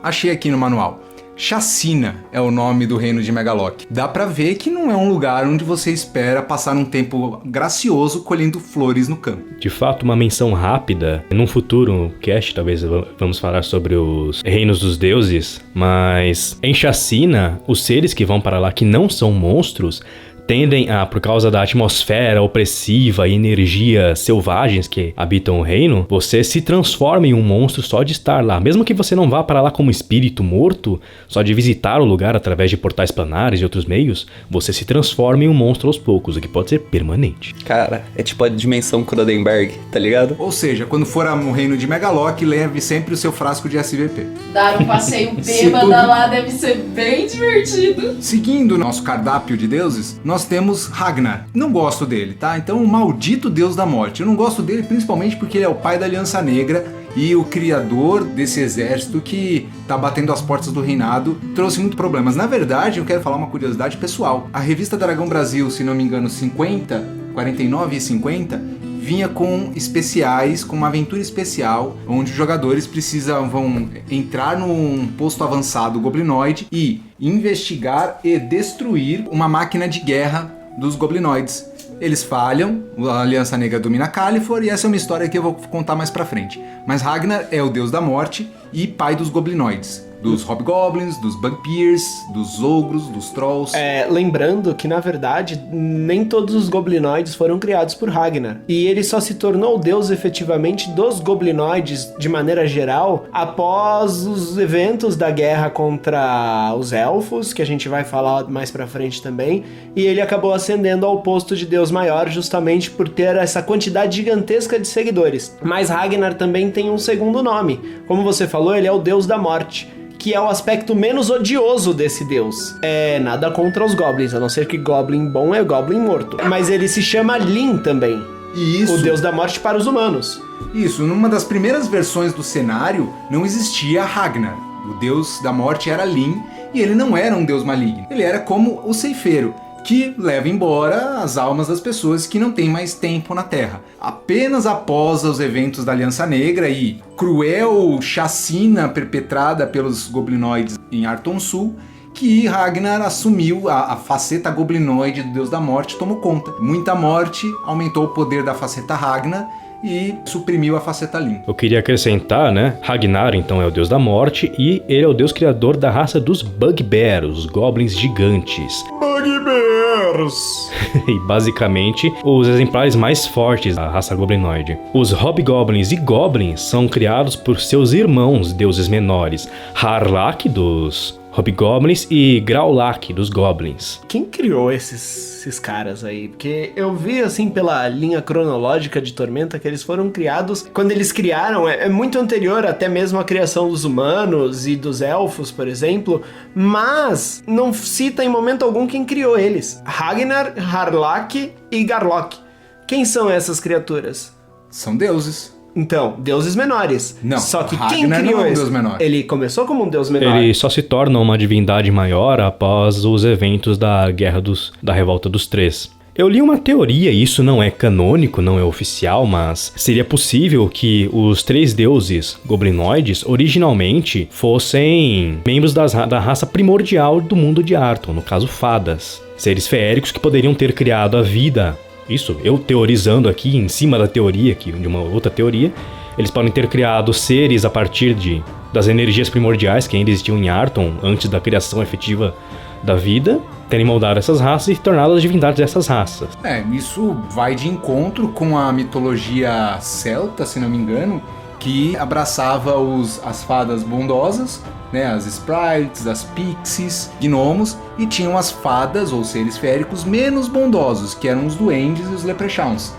Speaker 1: Achei aqui no manual. Chacina é o nome do reino de Megalok. Dá pra ver que não é um lugar onde você espera passar um tempo gracioso colhendo flores no campo.
Speaker 4: De fato, uma menção rápida. Num futuro cast, talvez vamos falar sobre os reinos dos deuses, mas em Chacina, os seres que vão para lá que não são monstros tendem a, por causa da atmosfera opressiva e energias selvagens que habitam o reino, você se transforma em um monstro só de estar lá. Mesmo que você não vá para lá como espírito morto, só de visitar o lugar através de portais planares e outros meios, você se transforma em um monstro aos poucos, o que pode ser permanente.
Speaker 5: Cara, é tipo a dimensão Cronenberg, tá ligado?
Speaker 1: Ou seja, quando for ao reino de Megalok, leve sempre o seu frasco de SVP.
Speaker 8: Dar um passeio bêbada lá deve ser bem divertido.
Speaker 1: Seguindo o nosso cardápio de deuses, nós temos Ragnar. Não gosto dele, tá? Então, o maldito deus da morte. Eu não gosto dele principalmente porque ele é o pai da Aliança Negra e o criador desse exército que tá batendo as portas do reinado, trouxe muitos problemas. Na verdade, eu quero falar uma curiosidade pessoal. A revista Dragão Brasil, se não me engano, 49 e 50, vinha com especiais, com uma aventura especial, onde os jogadores vão entrar num posto avançado goblinoide e investigar e destruir uma máquina de guerra dos goblinoides. eles falham, a Aliança Negra domina Califor, e essa é uma história que eu vou contar mais pra frente. Mas Ragnar é o deus da morte e pai dos goblinoides. Dos hobgoblins, dos bugbears, dos ogros, dos trolls.
Speaker 6: Lembrando que, na verdade, nem todos os goblinoides foram criados por Ragnar. E ele só se tornou deus efetivamente dos goblinoides, de maneira geral, após os eventos da guerra contra os elfos, que a gente vai falar mais pra frente também. E ele acabou ascendendo ao posto de deus maior justamente por ter essa quantidade gigantesca de seguidores. Mas Ragnar também tem um segundo nome. Como você falou, ele é o deus da morte, que é o aspecto menos odioso desse deus. Nada contra os goblins, a não ser que goblin bom é goblin morto. Mas ele se chama Lin também.
Speaker 1: Isso.
Speaker 6: O deus da morte para os humanos.
Speaker 1: Isso, numa das primeiras versões do cenário, não existia Ragnar. O deus da morte era Lin, e ele não era um deus maligno. Ele era como o ceifeiro, que leva embora as almas das pessoas que não têm mais tempo na Terra. Apenas após os eventos da Aliança Negra e cruel chacina perpetrada pelos goblinoides em Arton Sul, que Ragnar assumiu a faceta goblinoide do deus da morte, tomou conta. Muita morte aumentou o poder da faceta Ragnar e suprimiu a faceta Lin.
Speaker 4: Eu queria acrescentar, né? Ragnar, então, é o deus da morte e ele é o deus criador da raça dos Bugbears, os goblins gigantes.
Speaker 2: Bugbears!
Speaker 4: E basicamente, os exemplares mais fortes da raça goblinoide. Os hobgoblins e goblins são criados por seus irmãos, deuses menores. Harlak, dos hobgoblins, e Graulak, dos goblins.
Speaker 6: Quem criou esses caras aí? Porque eu vi, assim, pela linha cronológica de Tormenta, que eles foram criados... Quando eles criaram, é muito anterior até mesmo à criação dos humanos e dos elfos, por exemplo, mas não cita em momento algum quem criou eles. Ragnar, Harlak e Garlok. Quem são essas criaturas?
Speaker 1: São deuses.
Speaker 6: Então, deuses menores.
Speaker 1: Não,
Speaker 6: só que
Speaker 1: Ragnar
Speaker 6: quem criou
Speaker 1: não é um
Speaker 6: esse?
Speaker 1: deus menor.
Speaker 6: Ele começou como um deus menor.
Speaker 4: Ele só se torna uma divindade maior após os eventos da Guerra da Revolta dos Três. Eu li uma teoria, e isso não é canônico, não é oficial, mas seria possível que os três deuses goblinoides originalmente fossem membros da raça primordial do mundo de Arton, no caso fadas. Seres feéricos que poderiam ter criado a vida. Isso, eu teorizando aqui, em cima da teoria, aqui, de uma outra teoria, eles podem ter criado seres a partir das energias primordiais que ainda existiam em Arton, antes da criação efetiva da vida, terem moldado essas raças e tornado as divindades dessas raças.
Speaker 1: Isso vai de encontro com a mitologia celta, se não me engano, que abraçava as fadas bondosas, né, as sprites, as pixies, gnomos, e tinham as fadas ou seres féricos menos bondosos, que eram os duendes e os leprechauns.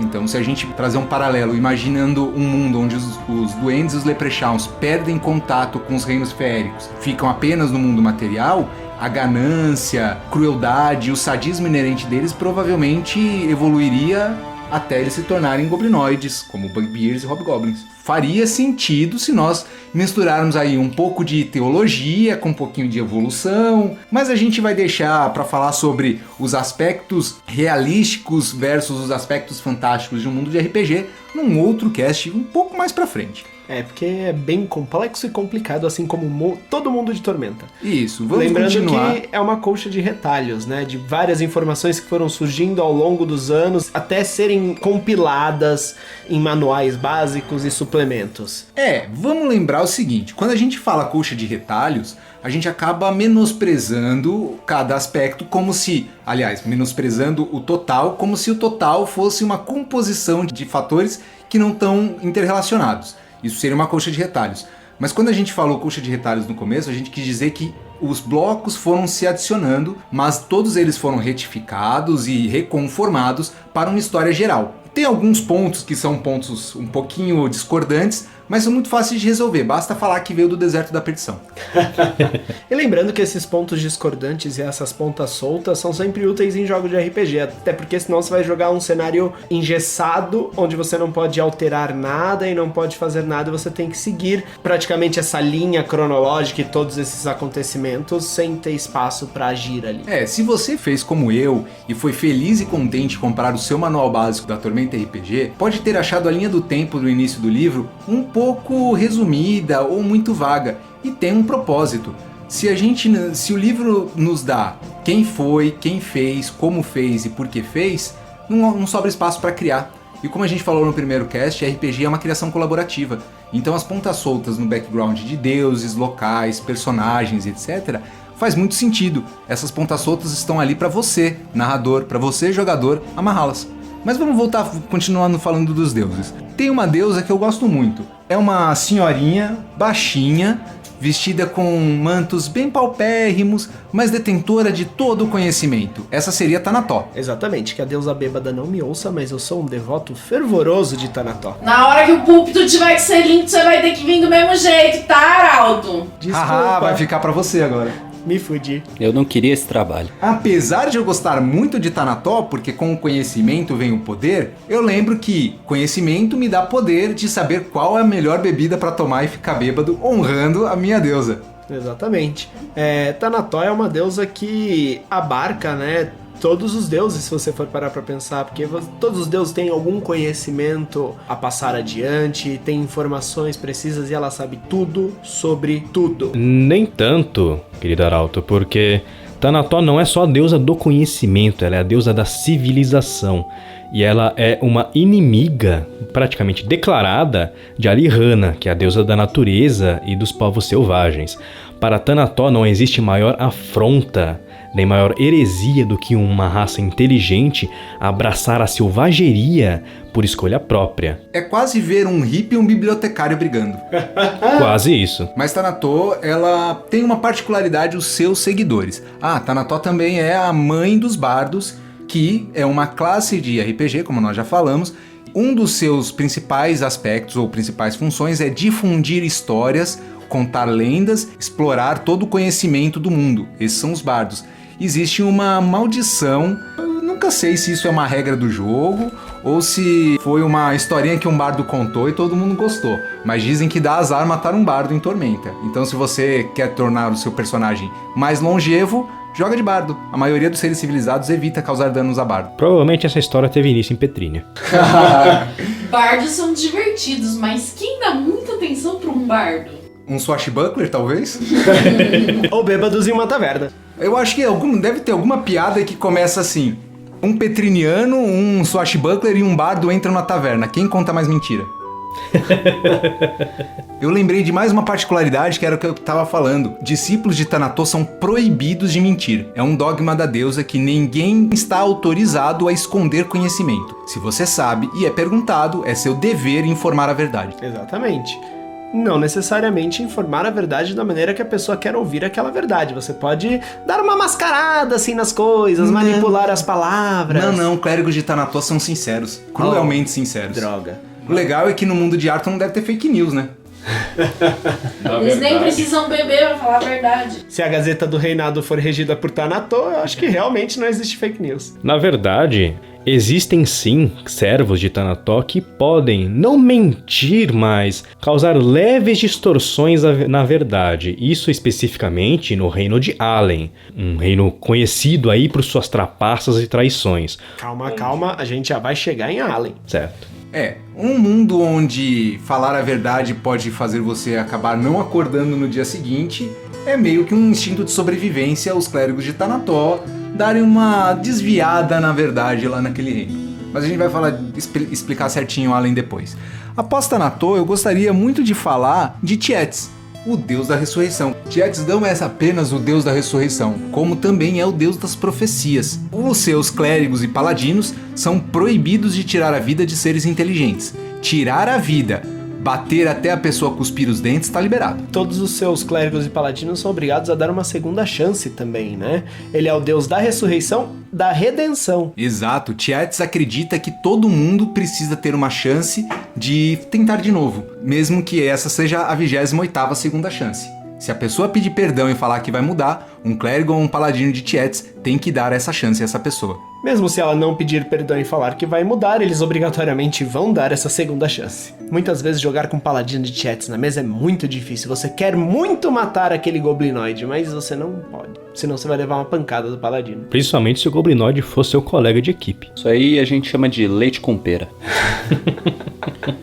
Speaker 1: Então, se a gente trazer um paralelo, imaginando um mundo onde os duendes e os leprechauns perdem contato com os reinos feéricos, ficam apenas no mundo material, a ganância, crueldade e o sadismo inerente deles provavelmente evoluiria até eles se tornarem goblinoides, como bugbears e hobgoblins. Faria sentido se nós misturarmos aí um pouco de teologia com um pouquinho de evolução, mas a gente vai deixar para falar sobre os aspectos realísticos versus os aspectos fantásticos de um mundo de RPG num outro cast um pouco mais para frente.
Speaker 6: Porque é bem complexo e complicado, assim como todo mundo de Tormenta.
Speaker 1: Isso, vamos
Speaker 6: Lembrando
Speaker 1: continuar.
Speaker 6: que é uma colcha de retalhos, né? De várias informações que foram surgindo ao longo dos anos, até serem compiladas em manuais básicos e suplementos.
Speaker 1: Vamos lembrar o seguinte, quando a gente fala colcha de retalhos, a gente acaba menosprezando cada aspecto menosprezando o total, como se o total fosse uma composição de fatores que não estão interrelacionados. Isso seria uma colcha de retalhos. Mas quando a gente falou colcha de retalhos no começo, a gente quis dizer que os blocos foram se adicionando, mas todos eles foram retificados e reconformados para uma história geral. Tem alguns pontos que são pontos um pouquinho discordantes, mas são muito fáceis de resolver, basta falar que veio do deserto da perdição.
Speaker 6: E lembrando que esses pontos discordantes e essas pontas soltas são sempre úteis em jogos de RPG, até porque senão você vai jogar um cenário engessado, onde você não pode alterar nada e não pode fazer nada, você tem que seguir praticamente essa linha cronológica e todos esses acontecimentos sem ter espaço para agir ali.
Speaker 1: Se você fez como eu e foi feliz e contente comprar o seu manual básico da Tormenta RPG, pode ter achado a linha do tempo do início do livro um pouco resumida ou muito vaga, e tem um propósito. Se o livro nos dá quem foi, quem fez, como fez e por que fez, não sobra espaço para criar. E como a gente falou no primeiro cast, RPG é uma criação colaborativa. Então as pontas soltas no background de deuses, locais, personagens, etc., faz muito sentido. Essas pontas soltas estão ali para você, narrador, para você, jogador, amarrá-las. Mas vamos voltar, continuando falando dos deuses. Tem uma deusa que eu gosto muito. É uma senhorinha, baixinha, vestida com mantos bem paupérrimos, mas detentora de todo o conhecimento. Essa seria Tanató.
Speaker 6: Exatamente, que a deusa bêbada não me ouça, mas eu sou um devoto fervoroso de Tanató.
Speaker 8: Na hora que o púlpito tiver que ser limpo, você vai ter que vir do mesmo jeito, tá, Araldo?
Speaker 6: Desculpa,
Speaker 1: Vai ficar pra você agora.
Speaker 6: me fudi.
Speaker 5: Eu não queria esse trabalho.
Speaker 1: Apesar de eu gostar muito de Tanató, porque com o conhecimento vem o poder, eu lembro que conhecimento me dá poder de saber qual é a melhor bebida pra tomar e ficar bêbado, honrando a minha deusa.
Speaker 6: Exatamente. Tanató é uma deusa que abarca, né, todos os deuses, se você for parar pra pensar, porque todos os deuses têm algum conhecimento a passar adiante, tem informações precisas e ela sabe tudo sobre tudo.
Speaker 4: Nem tanto, querido Arauto, porque Tanató não é só a deusa do conhecimento, ela é a deusa da civilização. E ela é uma inimiga, praticamente declarada, de Alihanna, que é a deusa da natureza e dos povos selvagens. Para Tanató não existe maior afronta, nem maior heresia do que uma raça inteligente abraçar a selvageria por escolha própria.
Speaker 1: É quase ver um hippie e um bibliotecário brigando.
Speaker 4: Quase isso.
Speaker 1: Mas Tanató, ela tem uma particularidade, os seus seguidores. Tanató também é a mãe dos bardos, que é uma classe de RPG, como nós já falamos. Um dos seus principais aspectos ou principais funções é difundir histórias, contar lendas, explorar todo o conhecimento do mundo. Esses são os bardos. Existe uma maldição, eu nunca sei se isso é uma regra do jogo ou se foi uma historinha que um bardo contou e todo mundo gostou, mas dizem que dá azar matar um bardo em Tormenta. Então se você quer tornar o seu personagem mais longevo, joga de bardo. A maioria dos seres civilizados evita causar danos a bardo.
Speaker 4: Provavelmente essa história teve início em Petrínia.
Speaker 8: Bardos são divertidos, mas quem dá muita atenção pra um bardo?
Speaker 1: Um swashbuckler, talvez?
Speaker 6: Ou bêbados em uma taverna.
Speaker 1: Eu acho que deve ter alguma piada que começa assim: um petriniano, um swashbuckler e um bardo entram na taverna. Quem conta mais mentira? Eu lembrei de mais uma particularidade que era o que eu tava falando. Discípulos de Tanató são proibidos de mentir. É um dogma da deusa que ninguém está autorizado a esconder conhecimento. Se você sabe e é perguntado, é seu dever informar a verdade.
Speaker 6: Exatamente. Não necessariamente informar a verdade da maneira que a pessoa quer ouvir aquela verdade. Você pode dar uma mascarada assim nas coisas, manipular as palavras.
Speaker 1: Não, clérigos de Tanató são sinceros. Cruelmente sinceros.
Speaker 6: Droga.
Speaker 1: O legal é que no mundo de Arthur não deve ter fake news, né?
Speaker 8: Eles nem precisam beber pra falar a verdade.
Speaker 6: Se a Gazeta do Reinado for regida por Tanató, eu acho que realmente não existe fake news.
Speaker 4: Na verdade, existem sim servos de Tanató que podem não mentir, mas causar leves distorções na verdade. Isso especificamente no reino de Allen, um reino conhecido aí por suas trapaças e traições.
Speaker 6: Calma, a gente já vai chegar em Allen.
Speaker 4: Certo.
Speaker 1: Um mundo onde falar a verdade pode fazer você acabar não acordando no dia seguinte é meio que um instinto de sobrevivência aos clérigos de Tanató darem uma desviada na verdade lá naquele reino. Mas a gente vai explicar certinho Allen depois. Após Tanató, eu gostaria muito de falar de Tietz, o deus da ressurreição. Tietz não é apenas o deus da ressurreição, como também é o deus das profecias. Os seus clérigos e paladinos são proibidos de tirar a vida de seres inteligentes. Tirar a vida, bater até a pessoa cuspir os dentes, está liberado.
Speaker 6: Todos os seus clérigos e paladinos são obrigados a dar uma segunda chance também, né? Ele é o deus da ressurreição, da redenção.
Speaker 1: Exato, Tietz acredita que todo mundo precisa ter uma chance de tentar de novo, mesmo que essa seja a 28ª segunda chance. Se a pessoa pedir perdão e falar que vai mudar, um clérigo ou um paladino de Tietz tem que dar essa chance a essa pessoa.
Speaker 6: Mesmo se ela não pedir perdão e falar que vai mudar, eles obrigatoriamente vão dar essa segunda chance. Muitas vezes jogar com paladino de Tietz na mesa é muito difícil. Você quer muito matar aquele goblinoide, mas você não pode. Senão você vai levar uma pancada do paladino.
Speaker 4: Principalmente se o goblinoide for seu colega de equipe.
Speaker 5: Isso aí a gente chama de leite com pera.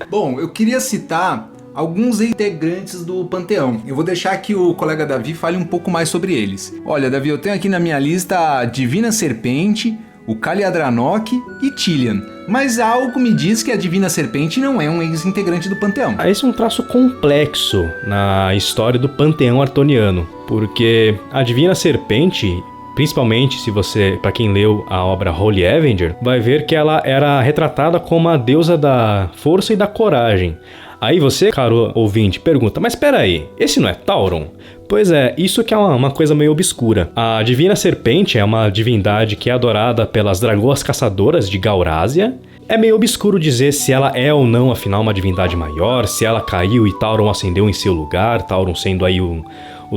Speaker 1: Bom, eu queria citar alguns integrantes do panteão. Eu vou deixar que o colega Davi fale um pouco mais sobre eles. Olha, Davi, eu tenho aqui na minha lista a Divina Serpente, o Kaliadranok e Tilian. Mas algo me diz que a Divina Serpente não é um ex-integrante do Panteão.
Speaker 4: Esse é um traço complexo na história do Panteão Artoniano, porque a Divina Serpente, principalmente se você, para quem leu a obra Holy Avenger, vai ver que ela era retratada como a deusa da força e da coragem. Aí você, caro ouvinte, pergunta, mas espera aí, esse não é Tauron? Pois é, isso que é uma coisa meio obscura. A Divina Serpente é uma divindade que é adorada pelas dragoas caçadoras de Gaurásia. É meio obscuro dizer se ela é ou não, afinal, uma divindade maior, se ela caiu e Tauron ascendeu em seu lugar, Tauron sendo aí o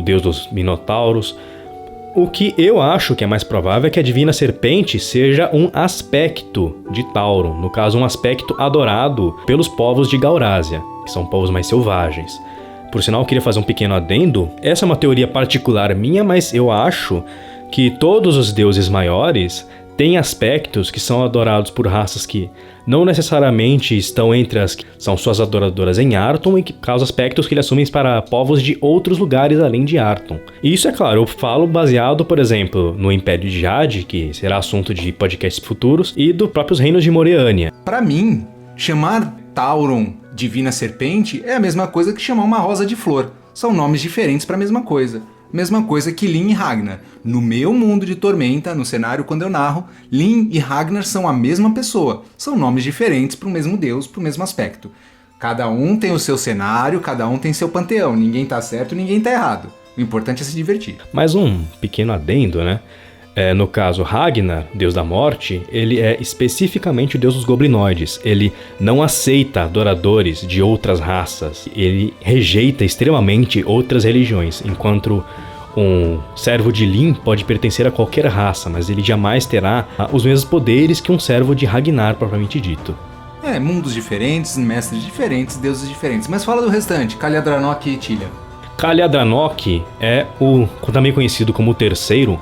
Speaker 4: deus dos Minotauros. O que eu acho que é mais provável é que a Divina Serpente seja um aspecto de Tauron, no caso um aspecto adorado pelos povos de Gaurásia, que são povos mais selvagens. Por sinal, eu queria fazer um pequeno adendo. Essa é uma teoria particular minha, mas eu acho que todos os deuses maiores têm aspectos que são adorados por raças que não necessariamente estão entre as que são suas adoradoras em Arton e que causam aspectos que ele assume para povos de outros lugares além de Arton. E isso, é claro, eu falo baseado, por exemplo, no Império de Jade, que será assunto de podcasts futuros, e dos próprios reinos de Moreânia.
Speaker 1: Para mim, chamar Tauron Divina Serpente é a mesma coisa que chamar uma rosa de flor. São nomes diferentes para a mesma coisa. Mesma coisa que Lyn e Ragnar. No meu mundo de Tormenta, no cenário quando eu narro, Lyn e Ragnar são a mesma pessoa. São nomes diferentes para o mesmo deus, para o mesmo aspecto. Cada um tem o seu cenário, cada um tem seu panteão. Ninguém tá certo, ninguém tá errado. O importante é se divertir.
Speaker 4: Mais um pequeno adendo, né? No caso, Ragnar, deus da morte, ele é especificamente o deus dos goblinoides. Ele não aceita adoradores de outras raças. Ele rejeita extremamente outras religiões, enquanto um servo de Lyn pode pertencer a qualquer raça, mas ele jamais terá os mesmos poderes que um servo de Ragnar, propriamente dito.
Speaker 1: Mundos diferentes, mestres diferentes, deuses diferentes. Mas fala do restante, Kaliadranok e Tilian.
Speaker 4: Kaliadranok é o também conhecido como o terceiro,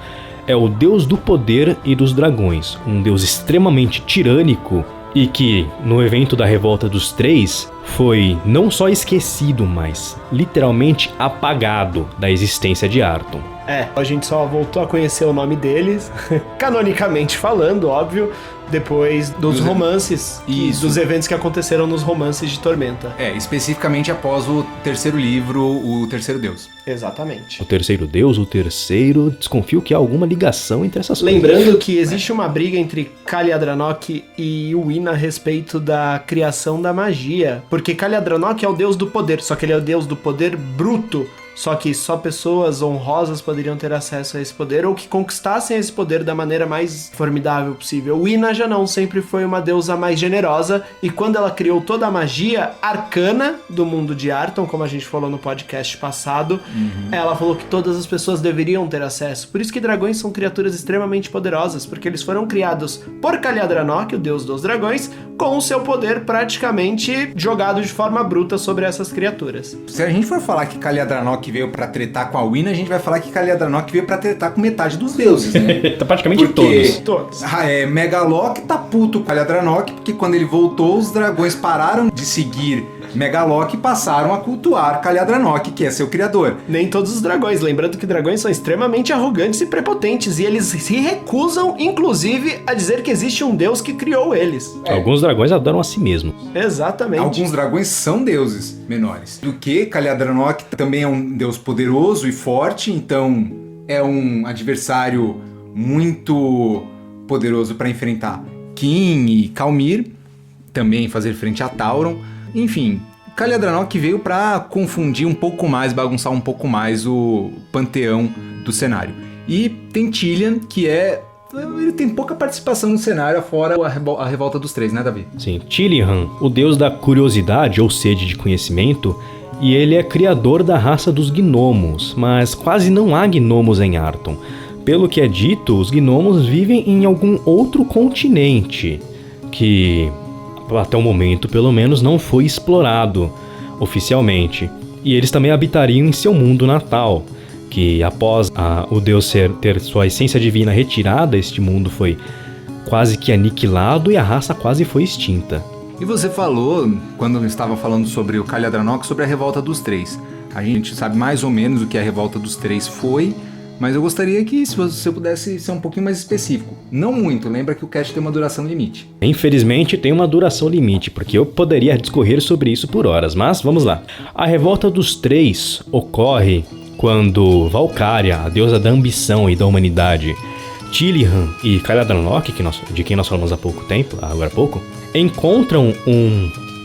Speaker 4: é o deus do poder e dos dragões, um deus extremamente tirânico e que, no evento da Revolta dos Três, foi não só esquecido, mas literalmente apagado da existência de Arton.
Speaker 6: A gente só voltou a conhecer o nome deles, canonicamente falando, óbvio, depois dos romances e dos eventos que aconteceram nos romances de Tormenta.
Speaker 1: Especificamente após o terceiro livro, o terceiro deus.
Speaker 6: Exatamente.
Speaker 4: O terceiro deus, desconfio que há alguma ligação entre essas coisas.
Speaker 6: Lembrando que existe uma briga entre Kaliadranok e Yuin a respeito da criação da magia, porque Kaliadranok é o deus do poder, só que ele é o deus do poder bruto, só que só pessoas honrosas poderiam ter acesso a esse poder ou que conquistassem esse poder da maneira mais formidável possível. Wina já não, sempre foi uma deusa mais generosa e quando ela criou toda a magia arcana do mundo de Arton, como a gente falou no podcast passado, ela falou que todas as pessoas deveriam ter acesso. Por isso que dragões são criaturas extremamente poderosas, porque eles foram criados por Kaliadranok, o deus dos dragões, com o seu poder praticamente jogado de forma bruta sobre essas criaturas.
Speaker 1: Se a gente for falar que Kaliadranok veio pra tretar com a Wina, a gente vai falar que Kaliadranok veio pra tretar com metade dos deuses, né?
Speaker 4: Tá praticamente
Speaker 6: Todos.
Speaker 1: Megalok tá puto com Kaliadranok, porque quando ele voltou, os dragões pararam de seguir Megalok e passaram a cultuar Kaliadranok, que é seu criador.
Speaker 6: Nem todos os dragões, lembrando que dragões são extremamente arrogantes e prepotentes, e eles se recusam, inclusive, a dizer que existe um deus que criou eles.
Speaker 4: Alguns dragões adoram a si mesmos.
Speaker 6: Exatamente.
Speaker 1: Alguns dragões são deuses menores. Do que Kaliadranok também é um deus poderoso e forte, então é um adversário muito poderoso para enfrentar Kim e Kalmir, também fazer frente a Tauron. Enfim, Kaliadranok veio para confundir um pouco mais, bagunçar um pouco mais o panteão do cenário. E tem Tilian, que ele tem pouca participação no cenário, fora a Revolta dos Três, né, Davi?
Speaker 4: Sim, Tilian, o deus da curiosidade ou sede de conhecimento, e ele é criador da raça dos gnomos, mas quase não há gnomos em Arton. Pelo que é dito, os gnomos vivem em algum outro continente, que até o momento, pelo menos, não foi explorado oficialmente. E eles também habitariam em seu mundo natal, que após o deus ter sua essência divina retirada, este mundo foi quase que aniquilado e a raça quase foi extinta.
Speaker 1: E você falou, quando estava falando sobre o Kaliadranok, sobre a Revolta dos Três. A gente sabe mais ou menos o que a Revolta dos Três foi, mas eu gostaria que se você pudesse ser um pouquinho mais específico. Não muito, lembra que o cast tem uma duração limite.
Speaker 4: Infelizmente tem uma duração limite, porque eu poderia discorrer sobre isso por horas, mas vamos lá. A revolta dos três ocorre quando Valkyria, a deusa da ambição e da humanidade, Tilihan e Caliadranlock, de quem nós falamos há pouco tempo, agora há pouco, encontram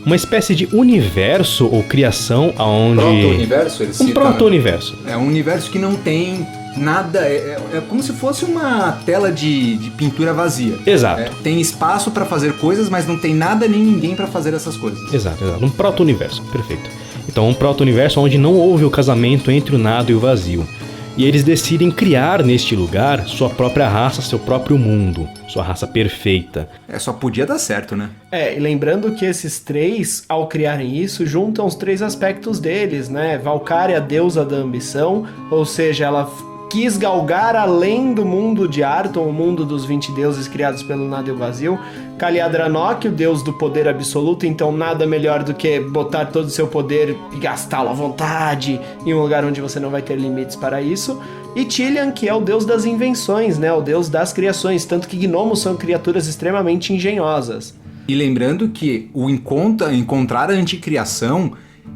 Speaker 4: uma espécie de universo ou criação aonde...
Speaker 1: Proto-universo?
Speaker 4: Um proto-universo.
Speaker 1: É um universo que não tem nada, é como se fosse uma tela de pintura vazia.
Speaker 4: Exato.
Speaker 1: Tem espaço pra fazer coisas, mas não tem nada nem ninguém pra fazer essas coisas.
Speaker 4: Exato. Um proto-universo, perfeito. Então um proto-universo onde não houve o casamento entre o nada e o vazio. E eles decidem criar neste lugar sua própria raça, seu próprio mundo, sua raça perfeita.
Speaker 1: Só podia dar certo, né?
Speaker 6: E lembrando que esses três, ao criarem isso, juntam os três aspectos deles, né? Valkyria, a deusa da ambição, ou seja, ela quis galgar além do mundo de Arton, o mundo dos 20 deuses criados pelo Nada e o Vazio. Caliadranlock, o deus do poder absoluto, então nada melhor do que botar todo o seu poder e gastá-lo à vontade em um lugar onde você não vai ter limites para isso. E Tilihan, que é o deus das invenções, né? O deus das criações, tanto que gnomos são criaturas extremamente engenhosas.
Speaker 1: E lembrando que o encontrar a anticriação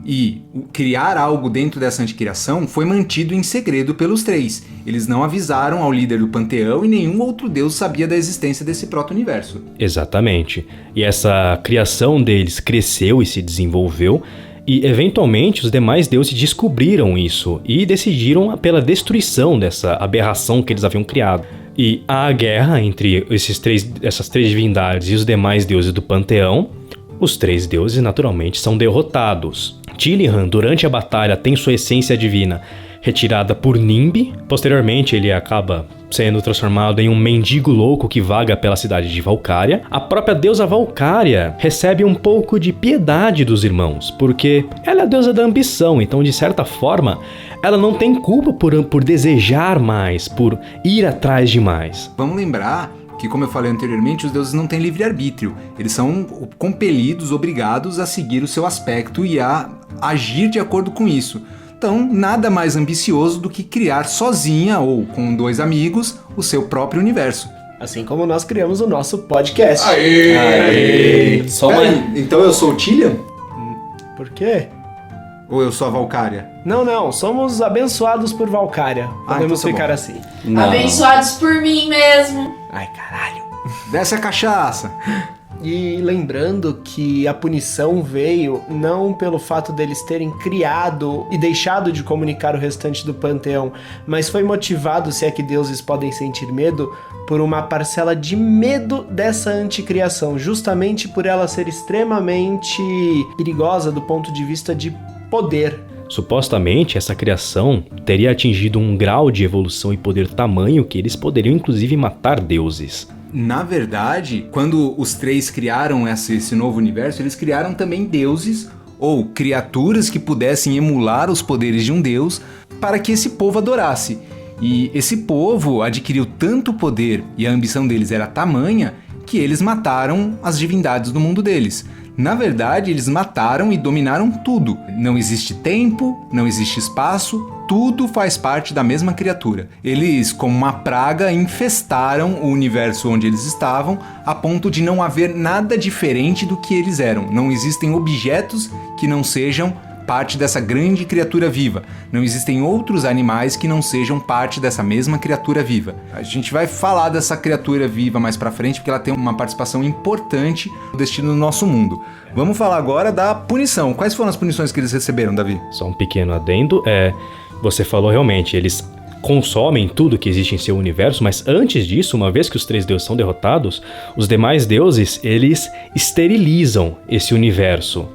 Speaker 1: e criar algo dentro dessa anticriação foi mantido em segredo pelos três. Eles não avisaram ao líder do panteão e nenhum outro deus sabia da existência desse proto-universo.
Speaker 4: Exatamente. E essa criação deles cresceu e se desenvolveu, e eventualmente os demais deuses descobriram isso e decidiram pela destruição dessa aberração que eles haviam criado. E há a guerra entre essas três divindades e os demais deuses do panteão. Os três deuses naturalmente são derrotados. Tilihan, durante a batalha, tem sua essência divina retirada por Nimbi. Posteriormente, ele acaba sendo transformado em um mendigo louco que vaga pela cidade de Valkyria. A própria deusa Valkyria recebe um pouco de piedade dos irmãos, porque ela é a deusa da ambição, então, de certa forma, ela não tem culpa por desejar mais, por ir atrás de mais.
Speaker 1: Vamos lembrar que, como eu falei anteriormente, os deuses não têm livre-arbítrio. Eles são compelidos, obrigados a seguir o seu aspecto e a agir de acordo com isso. Então, nada mais ambicioso do que criar sozinha ou com dois amigos o seu próprio universo.
Speaker 6: Assim como nós criamos o nosso podcast.
Speaker 5: Aê!
Speaker 1: Então eu sou o Tilihan?
Speaker 6: Por quê?
Speaker 1: Ou eu sou a Valkyria?
Speaker 6: Não, somos abençoados por Valkyria. Podemos
Speaker 1: então tá
Speaker 6: ficar
Speaker 1: bom.
Speaker 6: assim.
Speaker 5: Não.
Speaker 8: Abençoados por mim mesmo.
Speaker 6: Ai, caralho.
Speaker 1: Desce a cachaça!
Speaker 6: E lembrando que a punição veio não pelo fato deles terem criado e deixado de comunicar o restante do panteão, mas foi motivado, se é que deuses podem sentir medo, por uma parcela de medo dessa anticriação, justamente por ela ser extremamente perigosa do ponto de vista de poder.
Speaker 4: Supostamente, essa criação teria atingido um grau de evolução e poder tamanho que eles poderiam inclusive matar deuses.
Speaker 1: Na verdade, quando os três criaram esse novo universo, eles criaram também deuses ou criaturas que pudessem emular os poderes de um deus para que esse povo adorasse. E esse povo adquiriu tanto poder e a ambição deles era tamanha que eles mataram as divindades do mundo deles. Na verdade, eles mataram e dominaram tudo. Não existe tempo, não existe espaço, tudo faz parte da mesma criatura. Eles, como uma praga, infestaram o universo onde eles estavam, a ponto de não haver nada diferente do que eles eram. Não existem objetos que não sejam parte dessa grande criatura viva. Não existem outros animais que não sejam parte dessa mesma criatura viva. A gente vai falar dessa criatura viva mais pra frente, porque ela tem uma participação importante no destino do nosso mundo. Vamos falar agora da punição. Quais foram as punições que eles receberam, Davi?
Speaker 4: Só um pequeno adendo, você falou realmente, eles consomem tudo que existe em seu universo, mas antes disso, uma vez que os três deuses são derrotados, os demais deuses, eles esterilizam esse universo.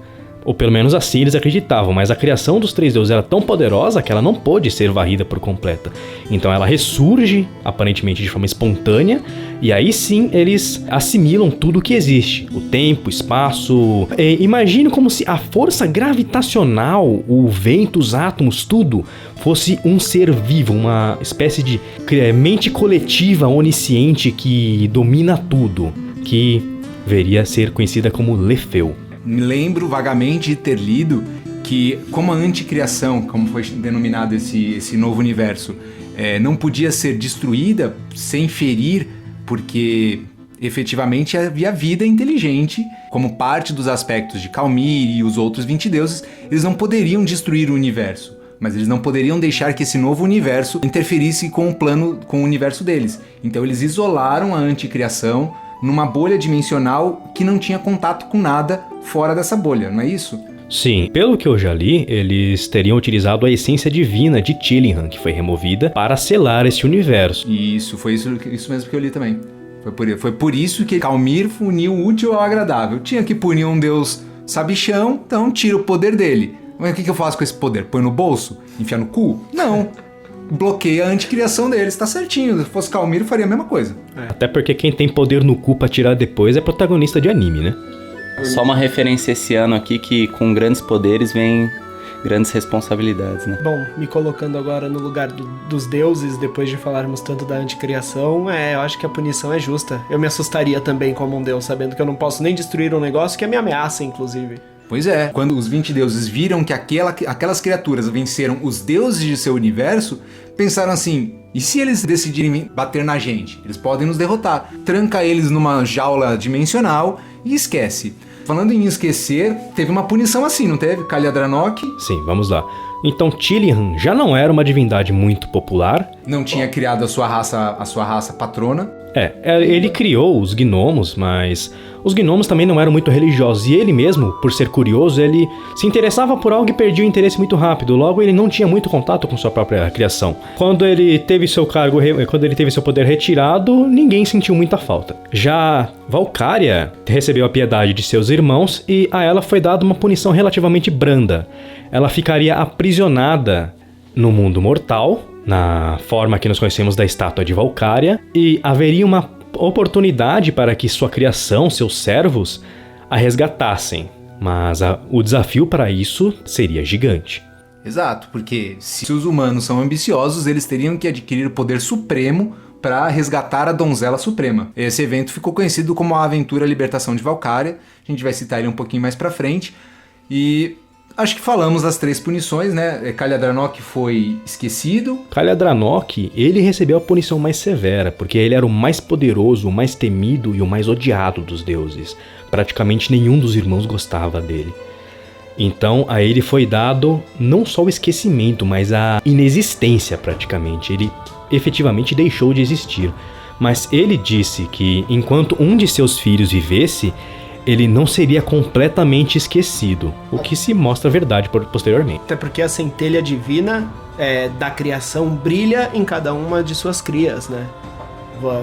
Speaker 4: Ou pelo menos assim eles acreditavam, mas a criação dos três deuses era tão poderosa que ela não pôde ser varrida por completa. Então ela ressurge, aparentemente de forma espontânea, e aí sim eles assimilam tudo que existe. O tempo, o espaço... Imagine como se a força gravitacional, o vento, os átomos, tudo fosse um ser vivo, uma espécie de mente coletiva onisciente que domina tudo, que viria a ser conhecida como Lefeu.
Speaker 1: Me lembro vagamente de ter lido que que como a anticriação, como foi denominado esse novo universo, não podia ser destruída sem ferir, porque efetivamente havia vida inteligente, como parte dos aspectos de Calmir e os outros 20 deuses, eles não poderiam destruir o universo, mas eles não poderiam deixar que esse novo universo interferisse com o universo deles. Então eles isolaram a anticriação numa bolha dimensional que não tinha contato com nada fora dessa bolha, não é isso?
Speaker 4: Sim, pelo que eu já li, eles teriam utilizado a essência divina de Tillingham, que foi removida, para selar esse universo.
Speaker 1: Isso, foi isso mesmo que eu li também. Foi por isso que Calmir uniu o útil ao agradável. Tinha que punir um deus sabichão, então tira o poder dele. Mas o que eu faço com esse poder? Põe no bolso? Enfia no cu? Não. Bloqueia a anticriação deles, tá certinho. Se fosse Calmir, eu faria a mesma coisa.
Speaker 4: Até porque quem tem poder no cu pra tirar depois é protagonista de anime, né?
Speaker 5: Só uma referência esse ano aqui que com grandes poderes vem grandes responsabilidades, né?
Speaker 6: Bom, me colocando agora no lugar dos deuses, depois de falarmos tanto da anticriação, eu acho que a punição é justa. Eu me assustaria também como um deus, sabendo que eu não posso nem destruir um negócio que é minha ameaça, inclusive.
Speaker 1: Pois é, quando os 20 deuses viram que aquelas criaturas venceram os deuses de seu universo, pensaram assim, e se eles decidirem bater na gente? Eles podem nos derrotar. Tranca eles numa jaula dimensional e esquece. Falando em esquecer, teve uma punição assim, não teve? Khaliadranok?
Speaker 4: Sim, vamos lá. Então Tillingham já não era uma divindade muito popular.
Speaker 1: Não tinha criado a sua raça patrona.
Speaker 4: Ele criou os gnomos, mas os gnomos também não eram muito religiosos. E ele mesmo, por ser curioso, ele se interessava por algo e perdia o interesse muito rápido. Logo, ele não tinha muito contato com sua própria criação. Quando ele teve seu poder retirado, ninguém sentiu muita falta. Já Valkyria recebeu a piedade de seus irmãos e a ela foi dada uma punição relativamente branda. Ela ficaria aprisionada no mundo mortal, na forma que nós conhecemos da estátua de Valkyria, e haveria uma oportunidade para que sua criação, seus servos, a resgatassem. Mas o desafio para isso seria gigante.
Speaker 1: Exato, porque se os humanos são ambiciosos, eles teriam que adquirir o poder supremo para resgatar a donzela suprema. Esse evento ficou conhecido como a Aventura Libertação de Valkyria. A gente vai citar ele um pouquinho mais para frente. E acho que falamos das 3 punições, né? Khaliadranok foi esquecido.
Speaker 4: Khaliadranok, ele recebeu a punição mais severa, porque ele era o mais poderoso, o mais temido e o mais odiado dos deuses. Praticamente nenhum dos irmãos gostava dele. Então, a ele foi dado não só o esquecimento, mas a inexistência praticamente. Ele efetivamente deixou de existir. Mas ele disse que enquanto um de seus filhos vivesse, ele não seria completamente esquecido, o que se mostra verdade posteriormente.
Speaker 6: Até porque a centelha divina da criação brilha em cada uma de suas crias, né?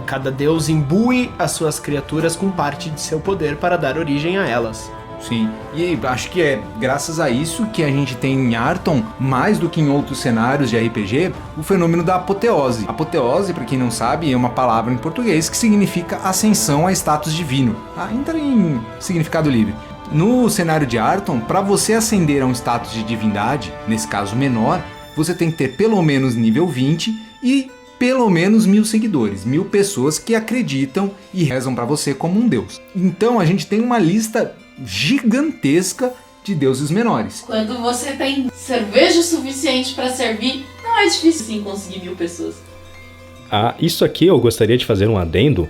Speaker 6: Cada deus imbui as suas criaturas com parte de seu poder para dar origem a elas.
Speaker 1: Sim, e acho que é graças a isso que a gente tem em Arton, mais do que em outros cenários de RPG, o fenômeno da apoteose. Apoteose, para quem não sabe, é uma palavra em português que significa ascensão a status divino. Entra em significado livre. No cenário de Arton, para você ascender a um status de divindade, nesse caso menor, você tem que ter pelo menos nível 20 e pelo menos 1000 seguidores, 1000 pessoas que acreditam e rezam para você como um deus. Então a gente tem uma lista gigantesca de deuses menores.
Speaker 8: Quando você tem cerveja suficiente para servir, não é difícil sim conseguir 1000 pessoas.
Speaker 4: Isso aqui eu gostaria de fazer um adendo.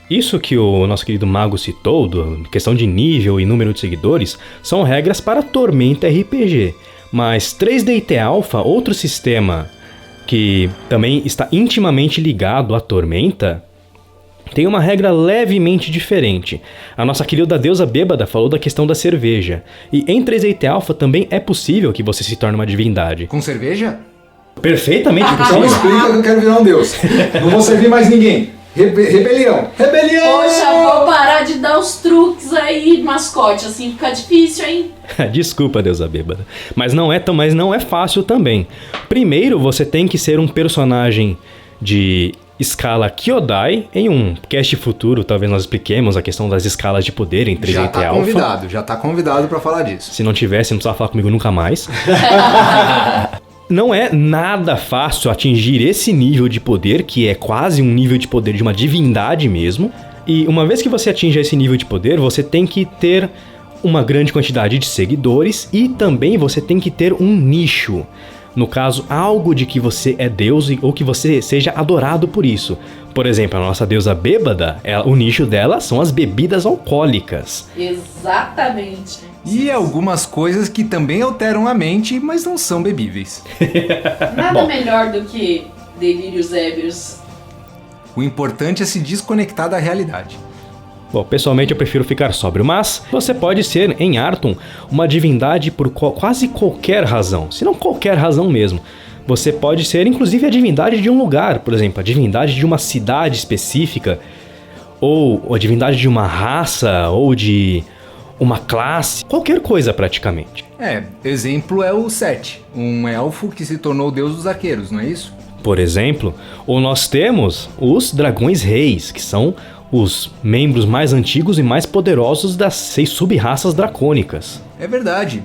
Speaker 4: Isso que o nosso querido Mago citou, questão de nível e número de seguidores, são regras para Tormenta RPG. Mas 3DT Alpha, outro sistema que também está intimamente ligado à Tormenta, tem uma regra levemente diferente. A nossa querida deusa bêbada falou da questão da cerveja. E em 3DT Alpha também é possível que você se torne uma divindade.
Speaker 1: Com cerveja?
Speaker 4: Perfeitamente
Speaker 1: Então
Speaker 4: possível.
Speaker 1: explica que eu quero virar um deus. Não vou servir mais ninguém. Rebelião! Rebelião!
Speaker 8: Poxa, vou parar de dar os truques aí, mascote, assim fica difícil, hein?
Speaker 4: Desculpa, deusa bêbada. Mas não é fácil também. Primeiro, você tem que ser um personagem de escala Kyodai. Em um cast futuro, talvez nós expliquemos a questão das escalas de poder em 3DT Alpha.
Speaker 1: Já tá convidado pra falar disso.
Speaker 4: Se não tivesse, não precisava falar comigo nunca mais. Não é nada fácil atingir esse nível de poder, que é quase um nível de poder de uma divindade mesmo. E uma vez que você atinge esse nível de poder, você tem que ter uma grande quantidade de seguidores e também você tem que ter um nicho. No caso, algo de que você é deus ou que você seja adorado por isso. Por exemplo, a nossa deusa bêbada, o nicho dela são as bebidas alcoólicas.
Speaker 8: Exatamente.
Speaker 1: E algumas coisas que também alteram a mente, mas não são bebíveis.
Speaker 8: Nada melhor do que delírios ébrios.
Speaker 1: O importante é se desconectar da realidade.
Speaker 4: Bom, pessoalmente eu prefiro ficar sóbrio, mas você pode ser, em Arton, uma divindade por quase qualquer razão, se não qualquer razão mesmo. Você pode ser, inclusive, a divindade de um lugar, por exemplo, a divindade de uma cidade específica, ou a divindade de uma raça, ou de uma classe, qualquer coisa praticamente.
Speaker 1: Exemplo é o Seth, um elfo que se tornou o deus dos arqueiros, não é isso?
Speaker 4: Por exemplo, ou nós temos os dragões reis, que são os membros mais antigos e mais poderosos das 6 sub-raças dracônicas.
Speaker 1: É verdade.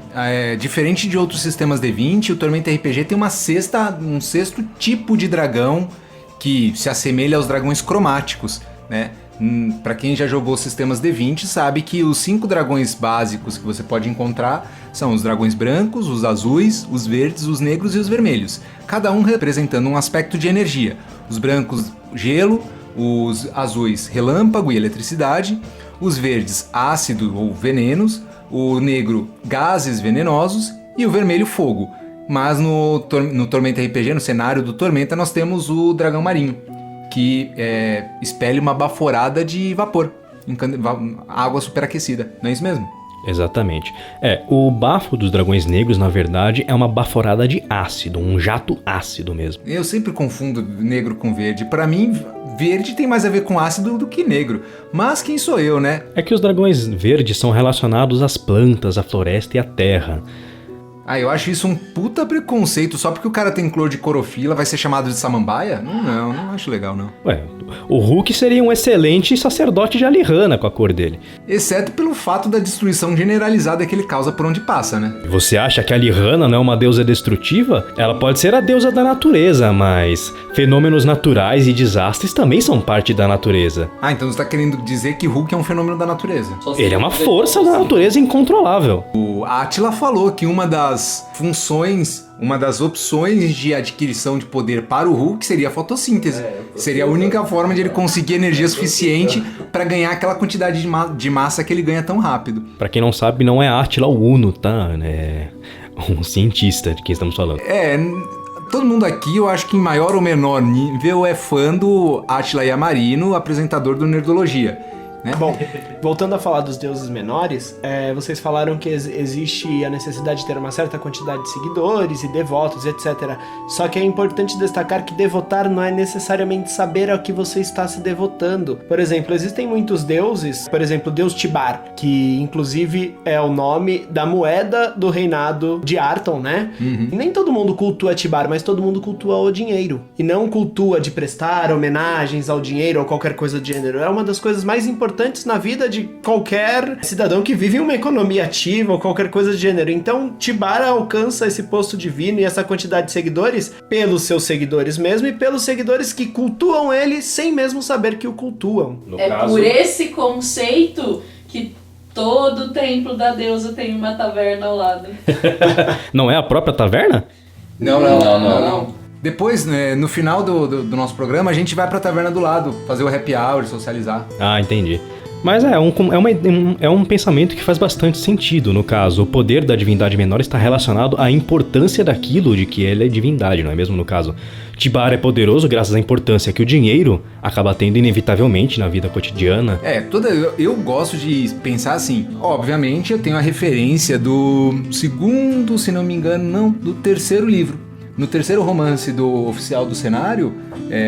Speaker 1: Diferente de outros sistemas D20, o Tormenta RPG tem um sexto tipo de dragão que se assemelha aos dragões cromáticos, né? Pra quem já jogou sistemas D20 sabe que os 5 dragões básicos que você pode encontrar são os dragões brancos, os azuis, os verdes, os negros e os vermelhos, cada um representando um aspecto de energia. Os brancos, gelo, os azuis, relâmpago e eletricidade, os verdes, ácido ou venenos, o negro, gases venenosos e o vermelho, fogo. Mas no Tormenta RPG, no cenário do Tormenta, nós temos o dragão marinho, que espelha uma baforada de vapor, água superaquecida, não é isso mesmo?
Speaker 4: Exatamente. O bafo dos dragões negros, na verdade, é uma baforada de ácido, um jato ácido mesmo.
Speaker 1: Eu sempre confundo negro com verde. Pra mim, verde tem mais a ver com ácido do que negro. Mas quem sou eu, né?
Speaker 4: É que os dragões verdes são relacionados às plantas, à floresta e à terra.
Speaker 1: Eu acho isso um puta preconceito. Só porque o cara tem clor de clorofila vai ser chamado de samambaia? Não acho legal, não.
Speaker 4: O Hulk seria um excelente sacerdote de Alihanna com a cor dele.
Speaker 1: Exceto pelo fato da destruição generalizada que ele causa por onde passa, né?
Speaker 4: Você acha que a Alihanna não é uma deusa destrutiva? Ela pode ser a deusa da natureza, mas fenômenos naturais e desastres também são parte da natureza.
Speaker 1: Então você tá querendo dizer que Hulk é um fenômeno da natureza?
Speaker 4: Ele é uma força da natureza incontrolável.
Speaker 1: O Átila falou que uma das opções de adquisição de poder para o Hulk seria a fotossíntese. Seria a única forma de ele conseguir energia suficiente para ganhar aquela quantidade de massa que ele ganha tão rápido.
Speaker 4: Pra quem não sabe, não é Átila o Uno, tá? É um cientista de quem estamos falando.
Speaker 1: Todo mundo aqui, eu acho que em maior ou menor nível, é fã do Átila Yamarino, apresentador do Nerdologia. Né?
Speaker 6: Bom, voltando a falar dos deuses menores, vocês falaram que existe a necessidade de ter uma certa quantidade de seguidores e devotos, etc. Só que é importante destacar que devotar não é necessariamente saber ao que você está se devotando. Por exemplo, existem muitos deuses, por exemplo, o deus Tibar, que inclusive é o nome da moeda do reinado de Arton, né? Uhum. E nem todo mundo cultua Tibar, mas todo mundo cultua o dinheiro. E não cultua de prestar homenagens ao dinheiro ou qualquer coisa do gênero. É uma das coisas mais importantes na vida de qualquer cidadão que vive em uma economia ativa ou qualquer coisa do gênero. Então, Tibar alcança esse posto divino e essa quantidade de seguidores pelos seus seguidores mesmo e pelos seguidores que cultuam ele sem mesmo saber que o cultuam.
Speaker 8: Por esse conceito que todo templo da deusa tem uma taverna ao lado.
Speaker 4: Não é a própria taverna?
Speaker 1: Não. Depois, né, no final do nosso programa, a gente vai pra taverna do lado, fazer o happy hour, socializar.
Speaker 4: Entendi. Mas é um pensamento que faz bastante sentido. No caso, o poder da divindade menor está relacionado à importância daquilo de que ele é divindade, não é mesmo? No caso, Tibar é poderoso graças à importância que o dinheiro acaba tendo inevitavelmente na vida cotidiana.
Speaker 1: Eu gosto de pensar assim. Obviamente, eu tenho a referência do segundo, se não me engano, do terceiro livro. No terceiro romance do oficial do cenário,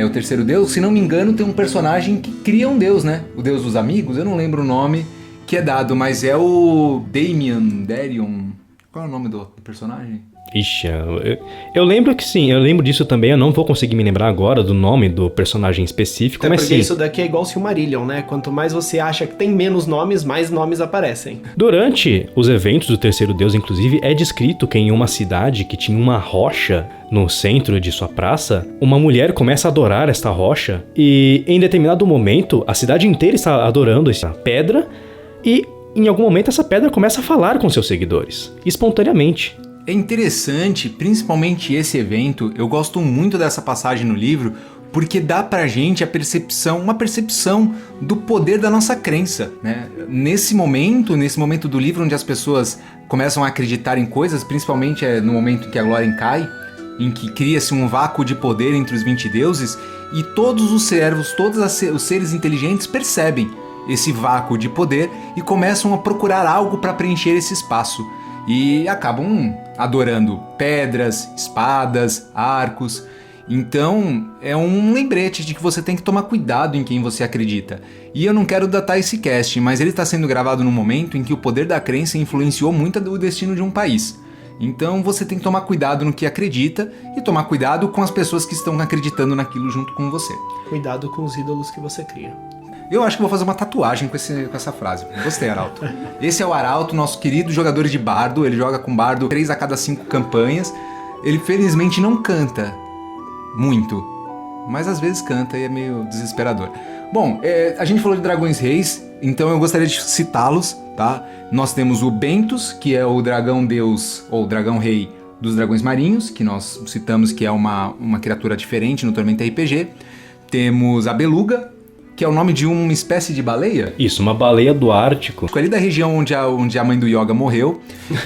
Speaker 1: o terceiro deus, se não me engano, tem um personagem que cria um deus, né? O deus dos amigos, eu não lembro o nome que é dado, mas é o Darion. Qual é o nome do personagem?
Speaker 4: Ixi, eu lembro que sim, eu lembro disso também, eu não vou conseguir me lembrar agora do nome do personagem específico, mas
Speaker 6: porque
Speaker 4: sim.
Speaker 6: Isso daqui é igual Silmarillion, né? Quanto mais você acha que tem menos nomes, mais nomes aparecem.
Speaker 4: Durante os eventos do Terceiro Deus, inclusive, é descrito que em uma cidade que tinha uma rocha no centro de sua praça, uma mulher começa a adorar esta rocha e em determinado momento a cidade inteira está adorando essa pedra e em algum momento essa pedra começa a falar com seus seguidores, espontaneamente.
Speaker 1: É interessante, principalmente esse evento, eu gosto muito dessa passagem no livro, porque dá pra gente uma percepção do poder da nossa crença, né? Nesse momento do livro onde as pessoas começam a acreditar em coisas, principalmente no momento em que a Glórien cai, em que cria-se um vácuo de poder entre os 20 deuses, e todos os servos, os seres inteligentes percebem esse vácuo de poder e começam a procurar algo para preencher esse espaço. E acabam adorando pedras, espadas, arcos. Então é um lembrete de que você tem que tomar cuidado em quem você acredita. E eu não quero datar esse cast, mas ele está sendo gravado num momento em que o poder da crença influenciou muito o destino de um país. Então você tem que tomar cuidado no que acredita e tomar cuidado com as pessoas que estão acreditando naquilo junto com você.
Speaker 6: Cuidado com os ídolos que você cria.
Speaker 1: Eu acho que vou fazer uma tatuagem com essa frase. Gostei, Arauto. Esse é o Arauto, nosso querido jogador de bardo. Ele joga com bardo 3 a cada 5 campanhas. Ele felizmente não canta muito, mas às vezes canta e é meio desesperador. Bom, a gente falou de dragões reis, então eu gostaria de citá-los, tá? Nós temos o Bentos, que é o dragão deus, ou dragão rei dos dragões marinhos, que nós citamos que é uma criatura diferente no Tormenta RPG. Temos a Beluga, que é o nome de uma espécie de baleia.
Speaker 4: Isso, uma baleia do Ártico.
Speaker 1: Ali da região onde a mãe do Yoga morreu.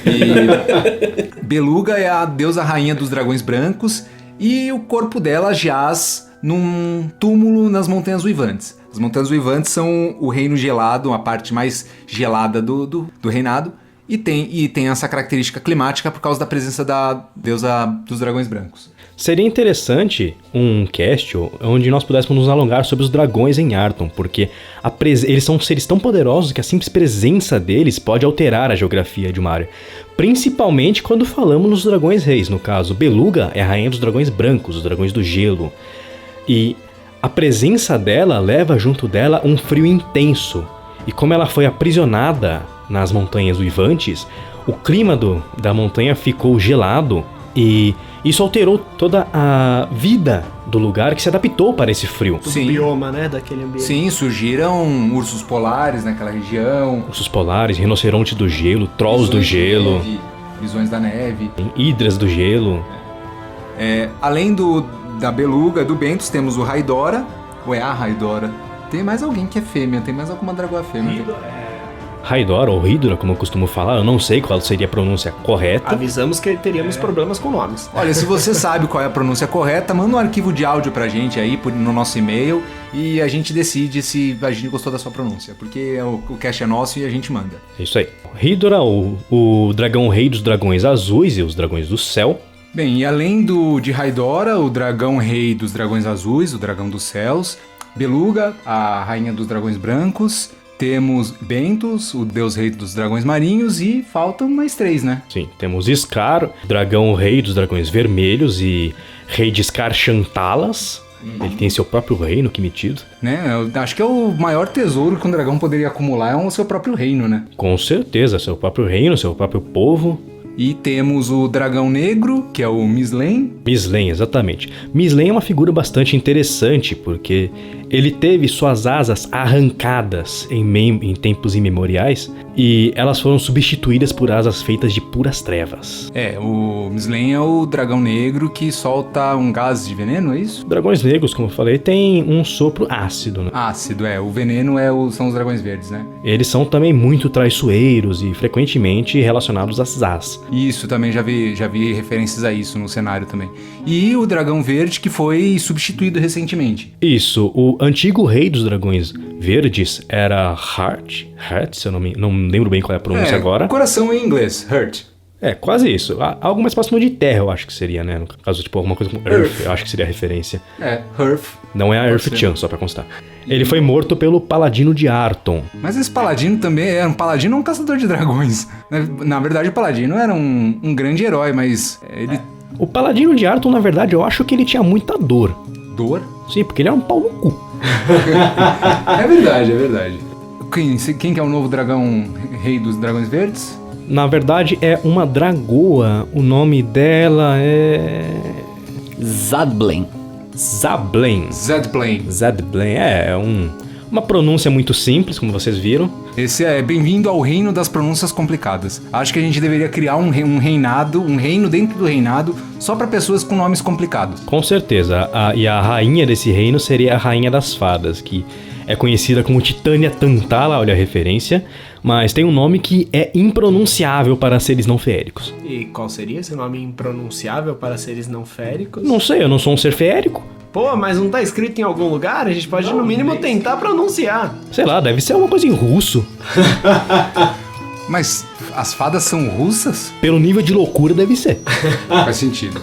Speaker 1: E Beluga é a deusa rainha dos dragões brancos e o corpo dela jaz num túmulo nas Montanhas Uivantes. As Montanhas Uivantes são o reino gelado, a parte mais gelada do reinado. E tem essa característica climática por causa da presença da deusa dos dragões brancos.
Speaker 4: Seria interessante um cast onde nós pudéssemos nos alongar sobre os dragões em Arton, porque eles são seres tão poderosos que a simples presença deles pode alterar a geografia de uma área. Principalmente quando falamos nos dragões reis, no caso, Beluga é a rainha dos dragões brancos, os dragões do gelo. E a presença dela leva junto dela um frio intenso. E como ela foi aprisionada nas Montanhas Uivantes, o clima da montanha ficou gelado e isso alterou toda a vida do lugar que se adaptou para esse frio.
Speaker 6: O bioma, né, daquele ambiente.
Speaker 1: Sim, surgiram ursos polares naquela região.
Speaker 4: Ursos polares, rinoceronte do gelo, trolls do gelo.
Speaker 1: Visões da neve.
Speaker 4: Hidras do gelo.
Speaker 1: Além da Beluga, do Bentos, temos o Raidora. Ou é a Raidora? Tem mais alguém que é fêmea, tem mais alguma dragoa fêmea.
Speaker 4: Raidora ou Hydra, como eu costumo falar, eu não sei qual seria a pronúncia correta.
Speaker 6: Avisamos que teríamos problemas com nomes.
Speaker 1: Olha, se você sabe qual é a pronúncia correta, manda um arquivo de áudio pra gente aí no nosso e-mail e a gente decide se a gente gostou da sua pronúncia, porque o cast é nosso e a gente manda.
Speaker 4: É isso aí. Hydra, o dragão rei dos dragões azuis e os dragões do céu.
Speaker 1: Bem, e além de Raidora, o dragão rei dos dragões azuis, o dragão dos céus, Beluga, a rainha dos dragões brancos, temos Bentos, o deus rei dos dragões marinhos, e faltam mais 3, né?
Speaker 4: Sim, temos Scar, dragão rei dos dragões vermelhos e rei de Scar Shantalas. Ele tem seu próprio reino, que metido.
Speaker 1: Né? Eu acho que é o maior tesouro que um dragão poderia acumular, é o seu próprio reino, né?
Speaker 4: Com certeza, seu próprio reino, seu próprio povo.
Speaker 1: E temos o dragão negro, que é o Mizlen.
Speaker 4: Mizlen, exatamente. Mizlen é uma figura bastante interessante, porque ele teve suas asas arrancadas em tempos imemoriais, e elas foram substituídas por asas feitas de puras trevas.
Speaker 1: O Mizlen é o dragão negro que solta um gás de veneno, é isso?
Speaker 4: Dragões negros, como eu falei, têm um sopro ácido, né?
Speaker 1: Ácido, o veneno são os dragões verdes, né?
Speaker 4: Eles são também muito traiçoeiros e frequentemente relacionados às Zás.
Speaker 1: Isso, também já vi referências a isso no cenário também. E o dragão verde que foi substituído recentemente.
Speaker 4: Isso, o antigo rei dos dragões verdes era Heart, se eu não lembro bem qual é a pronúncia agora.
Speaker 1: Coração em inglês, Heart.
Speaker 4: Quase isso. Algo mais próximo de terra, eu acho que seria, né? No caso, tipo, alguma coisa como Earth, eu acho que seria a referência.
Speaker 1: Hearth.
Speaker 4: Não é a Earth-chan, só pra constar. Ele foi morto pelo Paladino de Arton.
Speaker 1: Mas esse Paladino também era um Paladino ou um caçador de dragões? Na verdade, o Paladino era um grande herói, mas ele...
Speaker 4: O Paladino de Arton, na verdade, eu acho que ele tinha muita dor.
Speaker 1: Dor?
Speaker 4: Sim, porque ele era um pau no cu.
Speaker 1: É verdade. Quem que é o novo dragão rei dos dragões verdes?
Speaker 4: Na verdade, é uma dragoa. O nome dela é...
Speaker 5: Zadblen.
Speaker 4: Zadblen.
Speaker 1: Zadblen.
Speaker 4: É uma Uma pronúncia muito simples, como vocês viram.
Speaker 1: Esse é bem-vindo ao reino das pronúncias complicadas. Acho que a gente deveria criar um reino dentro do reinado, só para pessoas com nomes complicados.
Speaker 4: Com certeza. E a rainha desse reino seria a Rainha das Fadas, que é conhecida como Titânia Tantala, olha a referência, mas tem um nome que é impronunciável para seres não feéricos.
Speaker 6: E qual seria esse nome impronunciável para seres não féricos?
Speaker 4: Não sei, eu não sou um ser feérico.
Speaker 6: Pô, mas não tá escrito em algum lugar? A gente pode, no mínimo, tentar pronunciar.
Speaker 4: Sei lá, deve ser alguma coisa em russo.
Speaker 1: Mas as fadas são russas?
Speaker 4: Pelo nível de loucura deve ser.
Speaker 1: Faz sentido.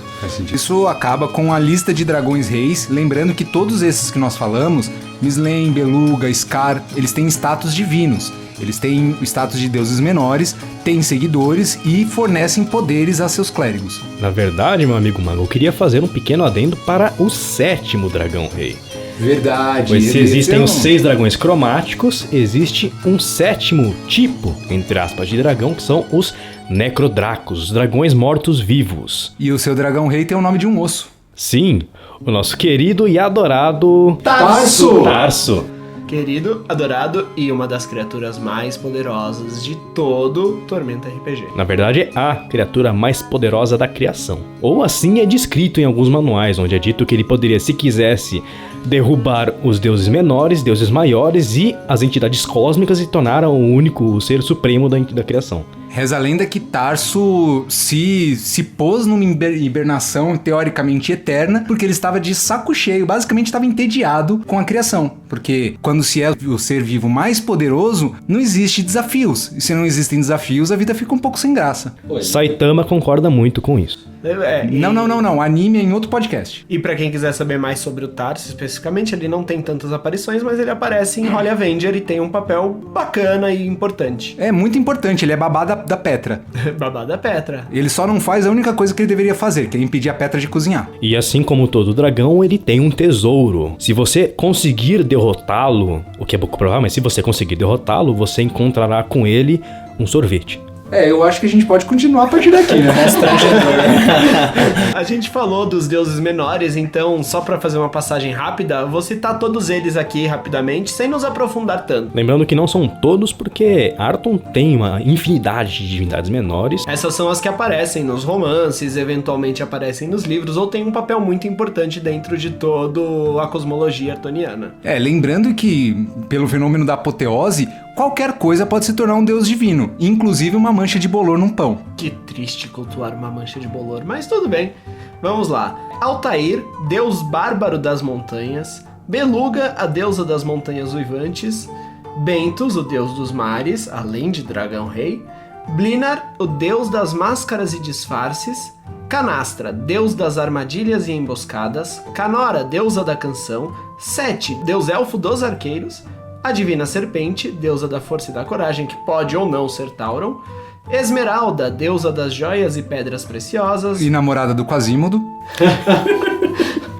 Speaker 1: Isso acaba com a lista de dragões reis, lembrando que todos esses que nós falamos, Mislaen, Beluga, Scar, eles têm status divinos. Eles têm o status de deuses menores, têm seguidores e fornecem poderes a seus clérigos.
Speaker 4: Na verdade, meu amigo mago, eu queria fazer um pequeno adendo para o 7º dragão rei.
Speaker 1: Verdade.
Speaker 4: Pois se existem os 6 dragões cromáticos, existe um 7º tipo, entre aspas, de dragão, que são os necrodracos, os dragões mortos-vivos.
Speaker 1: E o seu dragão rei tem o nome de um osso.
Speaker 4: Sim, o nosso querido e adorado... Tarso!
Speaker 6: Querido, adorado e uma das criaturas mais poderosas de todo Tormenta RPG.
Speaker 4: Na verdade, é a criatura mais poderosa da criação. Ou assim é descrito em alguns manuais, onde é dito que ele poderia, se quisesse, derrubar os deuses menores, deuses maiores e as entidades cósmicas e tornar o único ser supremo da criação.
Speaker 1: Reza a lenda que Tarso se pôs numa hibernação teoricamente eterna, porque ele estava de saco cheio, basicamente estava entediado com a criação. Porque quando se é o ser vivo mais poderoso, não existe desafios. E se não existem desafios, a vida fica um pouco sem graça.
Speaker 4: Saitama concorda muito com isso.
Speaker 1: Não. Anime é em outro podcast.
Speaker 6: E pra quem quiser saber mais sobre o Tarso, especificamente, ele não tem tantas aparições, mas ele aparece em Holy Avenger e tem um papel bacana e importante.
Speaker 1: É muito importante, ele é babá da Petra.
Speaker 6: Babá da Petra.
Speaker 1: Ele só não faz a única coisa que ele deveria fazer, que é impedir a Petra de cozinhar.
Speaker 4: E assim como todo dragão, ele tem um tesouro. Se você conseguir derrotá-lo, o que é pouco provável, mas se você conseguir derrotá-lo, você encontrará com ele um sorvete.
Speaker 1: Eu acho que a gente pode continuar a partir daqui, né?
Speaker 6: A gente falou dos deuses menores, então, só pra fazer uma passagem rápida, vou citar todos eles aqui rapidamente, sem nos aprofundar tanto.
Speaker 4: Lembrando que não são todos, porque Arton tem uma infinidade de divindades menores.
Speaker 6: Essas são as que aparecem nos romances, eventualmente aparecem nos livros, ou têm um papel muito importante dentro de toda a cosmologia artoniana.
Speaker 1: Lembrando que, pelo fenômeno da apoteose, qualquer coisa pode se tornar um deus divino, inclusive uma mancha de bolor num pão.
Speaker 6: Que triste cultuar uma mancha de bolor, mas tudo bem. Vamos lá. Altair, deus bárbaro das montanhas. Beluga, a deusa das montanhas uivantes. Bentos, o deus dos mares, além de dragão rei. Blinar, o deus das máscaras e disfarces. Canastra, deus das armadilhas e emboscadas. Canora, deusa da canção. Sete, deus elfo dos arqueiros. A divina serpente, deusa da força e da coragem, que pode ou não ser Tauron. Esmeralda, deusa das joias e pedras preciosas.
Speaker 1: E namorada do Quasímodo.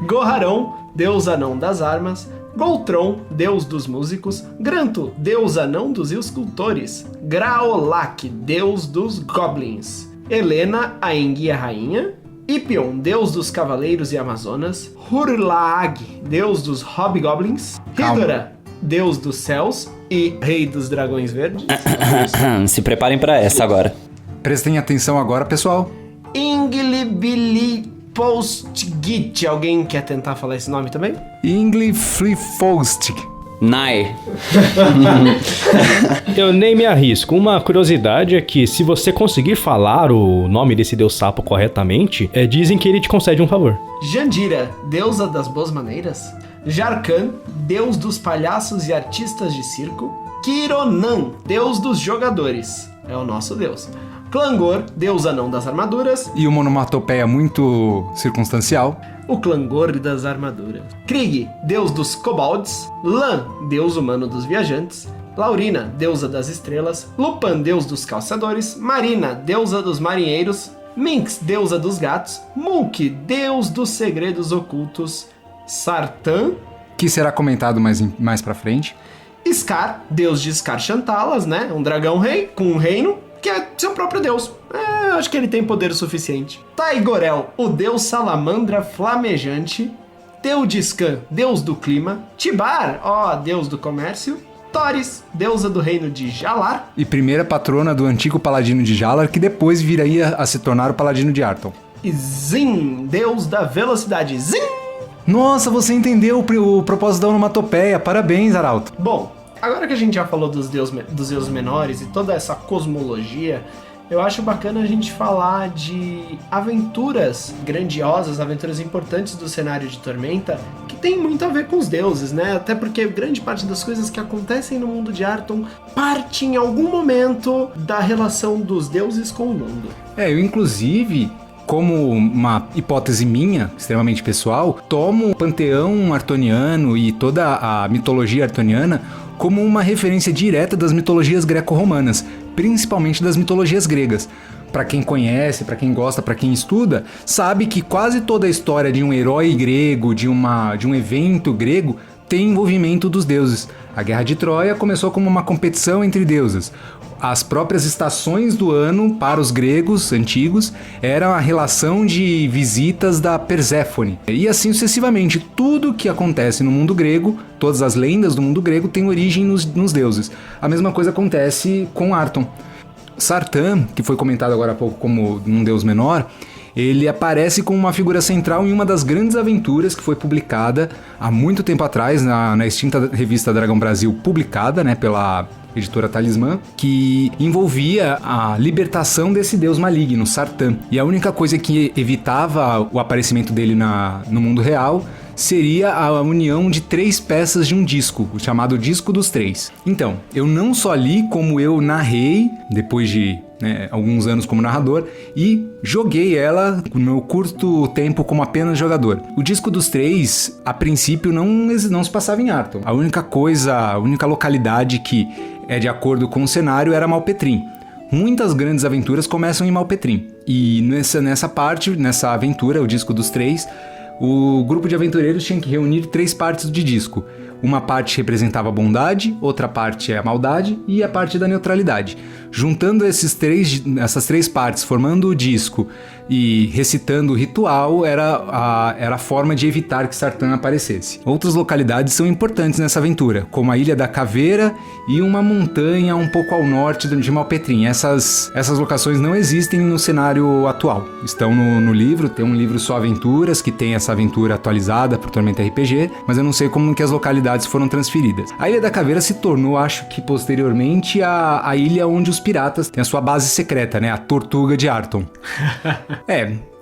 Speaker 6: Goharão, deus anão das armas. Goltron, deus dos músicos. Granto, deus anão dos escultores. Graolak, deus dos goblins. Helena, a enguia rainha. Ipion, deus dos cavaleiros e amazonas. Hurlaag, deus dos hobgoblins. Hidora, deus dos céus e rei dos dragões verdes.
Speaker 5: Se preparem pra essa agora.
Speaker 1: Prestem atenção agora, pessoal.
Speaker 6: Inglibilipostgit. Alguém quer tentar falar esse nome também?
Speaker 1: Inglifrifostic.
Speaker 5: Nai.
Speaker 4: Eu nem me arrisco. Uma curiosidade é que se você conseguir falar o nome desse deus sapo corretamente, dizem que ele te concede um favor.
Speaker 6: Jandira, deusa das boas maneiras. Jarkan, deus dos palhaços e artistas de circo. Kironan, deus dos jogadores. É o nosso deus. Clangor, deus anão das armaduras.
Speaker 1: E uma onomatopeia muito circunstancial.
Speaker 6: O clangor das armaduras. Krieg, deus dos kobolds. Lan, deus humano dos viajantes. Laurina, deusa das estrelas. Lupan, deus dos calçadores. Marina, deusa dos marinheiros. Minx, deusa dos gatos. Mulk, deus dos segredos ocultos. Sartan,
Speaker 1: que será comentado mais pra frente.
Speaker 6: Scar, deus de Scar Chantalas, né? Um dragão rei com um reino que é seu próprio deus. Acho que ele tem poder o suficiente. Taigorel, o deus salamandra flamejante. Teudiscan, deus do clima, Tibar, deus do comércio, Thoris, deusa do reino de Jalar,
Speaker 1: E primeira patrona do antigo paladino de Jalar, que depois viria a se tornar o paladino de Arton.
Speaker 6: e Zin, deus da velocidade. Zin!
Speaker 1: Nossa, você entendeu o propósito da onomatopeia. Parabéns, Arauto.
Speaker 6: Bom, agora que a gente já falou dos deuses menores e toda essa cosmologia, eu acho bacana a gente falar de aventuras grandiosas, aventuras importantes do cenário de Tormenta, que tem muito a ver com os deuses, né? Até porque grande parte das coisas que acontecem no mundo de Arton parte em algum momento da relação dos deuses com o mundo.
Speaker 1: Eu inclusive, como uma hipótese minha, extremamente pessoal, tomo o panteão artoniano e toda a mitologia artoniana como uma referência direta das mitologias greco-romanas, principalmente das mitologias gregas. Para quem conhece, para quem gosta, para quem estuda, sabe que quase toda a história de um herói grego, de um evento grego, tem envolvimento dos deuses. A Guerra de Troia começou como uma competição entre deuses. As próprias estações do ano para os gregos antigos eram a relação de visitas da Perséfone. E assim sucessivamente, tudo que acontece no mundo grego, todas as lendas do mundo grego têm origem nos deuses. A mesma coisa acontece com Arton. Sartan, que foi comentado agora há pouco como um deus menor, ele aparece como uma figura central em uma das grandes aventuras que foi publicada há muito tempo atrás na extinta revista Dragão Brasil, publicada, né, pela editora Talismã, que envolvia a libertação desse deus maligno, Sartan. E a única coisa que evitava o aparecimento dele no mundo real seria a união de 3 peças de um disco, o chamado Disco dos Três. Então, eu não só li, como eu narrei, depois de alguns anos como narrador, e joguei ela no meu curto tempo como apenas jogador. O Disco dos Três, a princípio, não se passava em Arton. A única localidade que é de acordo com o cenário era Malpetrim. Muitas grandes aventuras começam em Malpetrim. E nessa aventura, o Disco dos Três, o grupo de aventureiros tinha que reunir 3 partes de disco. Uma parte representava a bondade, outra parte é a maldade e a parte da neutralidade. Juntando essas 3 partes, formando o disco e recitando o ritual, era a forma de evitar que Sartan aparecesse. Outras localidades são importantes nessa aventura, como a Ilha da Caveira e uma montanha um pouco ao norte de Malpetrim. Essas locações não existem no cenário atual. Estão no livro, tem um livro só Aventuras, que tem essa aventura atualizada por Tormenta RPG, mas eu não sei como que as localidades foram transferidas. A Ilha da Caveira se tornou, acho que posteriormente, a ilha onde os piratas têm a sua base secreta, né? A Tortuga de Arton.